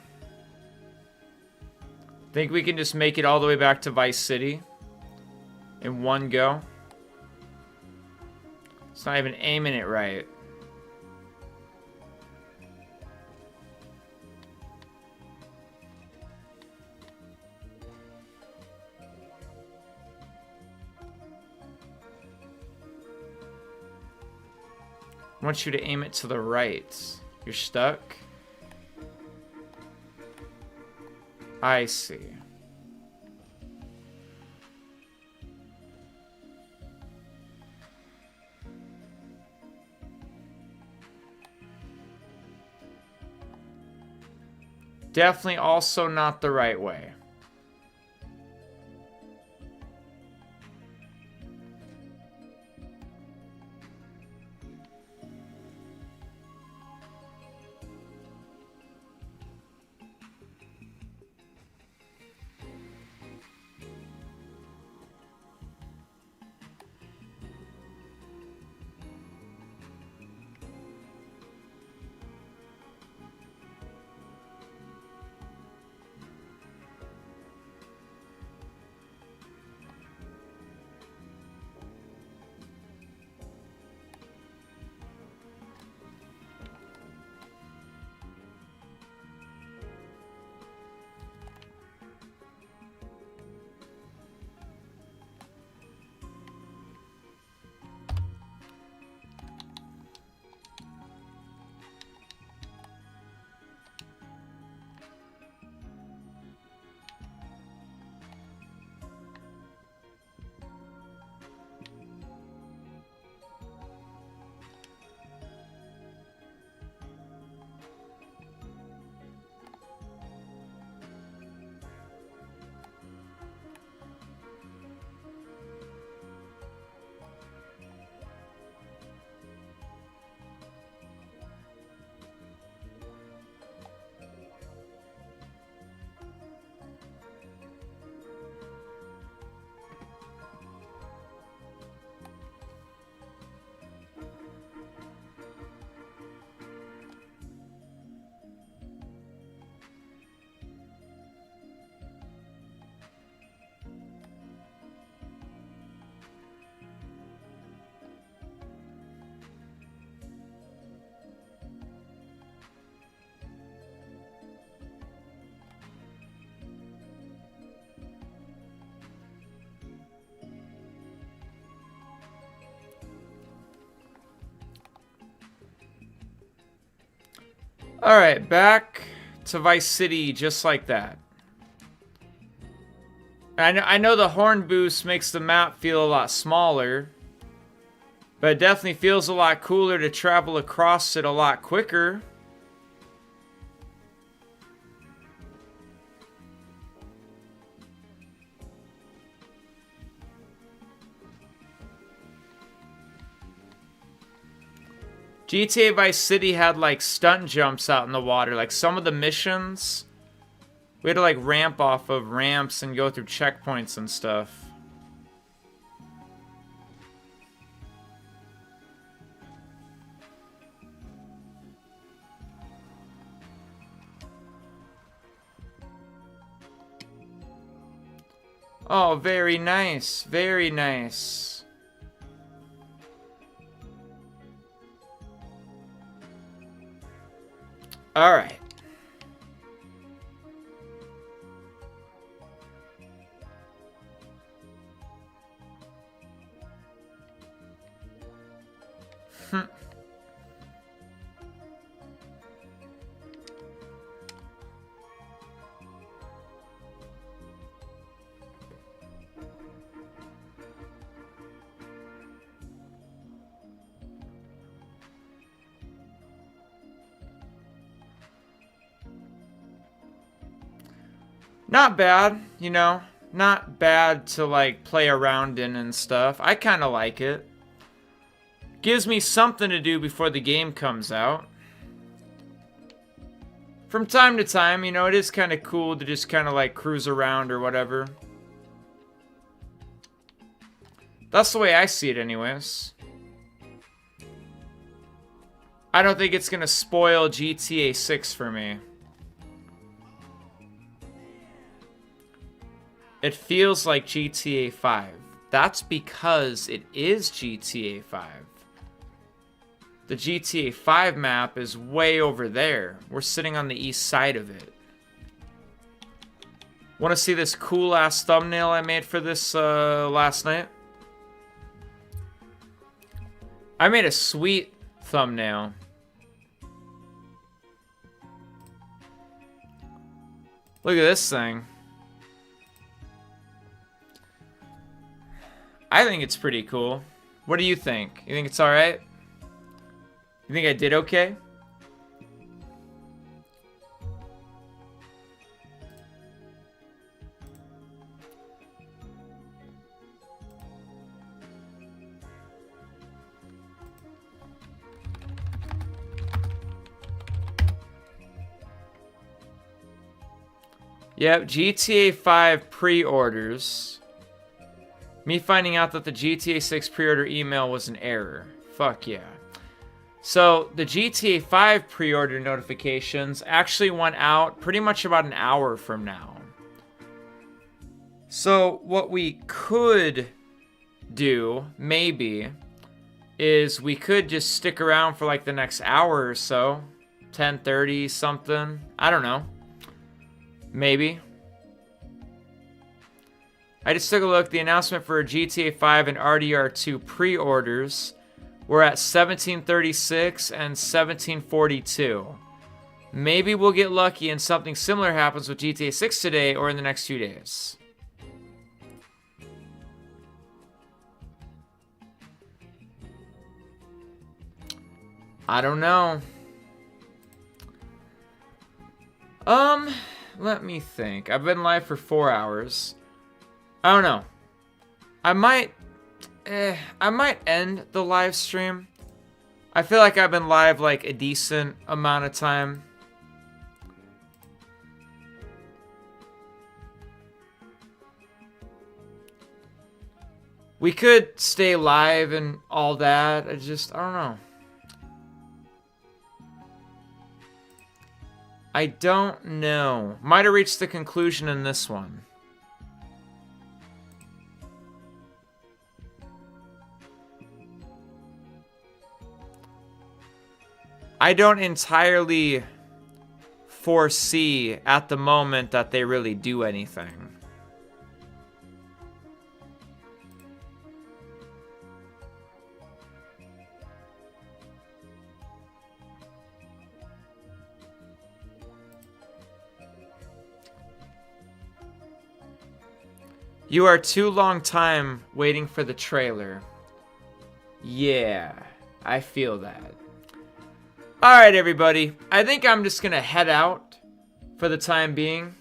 Think we can just make it all the way back to Vice City in one go? It's not even aiming it right. I want you to aim it to the right. You're stuck? I see. Definitely also not the right way. Alright, back to Vice City just like that. I know the horn boost makes the map feel a lot smaller, but it definitely feels a lot cooler to travel across it a lot quicker. GTA Vice City had like stunt jumps out in the water. Like some of the missions, we had to like ramp off of ramps and go through checkpoints and stuff. Oh, very nice. Very nice. All right. Not bad, you know. Not bad to like play around in and stuff. I kind of like it. Gives me something to do before the game comes out. From time to time, you know, it is kind of cool to just kind of like cruise around or whatever. That's the way I see it anyways. I don't think it's going to spoil GTA 6 for me. It feels like GTA 5. That's because it is GTA 5. The GTA 5 map is way over there. We're sitting on the east side of it. Want to see this cool ass thumbnail I made for this last night? I made a sweet thumbnail. Look at this thing. I think it's pretty cool. What do you think? You think it's alright? You think I did okay? Yep, GTA 5 pre-orders. Me finding out that the GTA 6 pre-order email was an error. Fuck yeah. So, the GTA 5 pre-order notifications actually went out pretty much about an hour from now. So, what we could do, maybe, is we could just stick around for like the next hour or so. 10:30 something. I don't know. Maybe. I just took a look. The announcement for GTA 5 and RDR2 pre-orders were at 17:36 and 17:42. Maybe we'll get lucky and something similar happens with GTA 6 today or in the next few days. I don't know. Let me think. I've been live for 4 hours. I don't know. I might end the live stream. I feel like I've been live like a decent amount of time. We could stay live and all that. I don't know. I don't know. Might have reached the conclusion in this one. I don't entirely foresee at the moment that they really do anything. You are too long time waiting for the trailer. Yeah, I feel that. Alright, everybody. I think I'm just going to head out for the time being.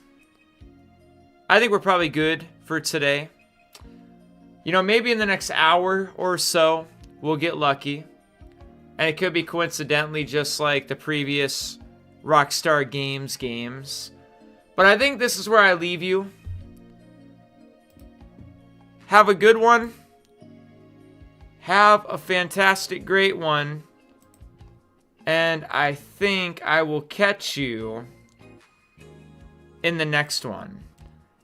I think we're probably good for today. You know, maybe in the next hour or so, we'll get lucky. And it could be coincidentally just like the previous Rockstar games. But I think this is where I leave you. Have a good one. Have a fantastic, great one. And I think I will catch you in the next one.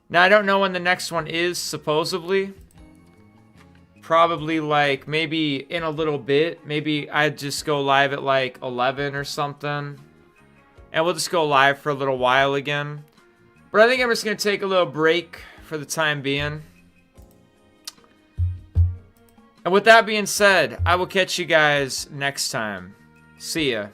Now, I don't know when the next one is, supposedly. Probably like maybe in a little bit. Maybe I'd just go live at like 11 or something. And we'll just go live for a little while again. But I think I'm just going to take a little break for the time being. And with that being said, I will catch you guys next time. See ya.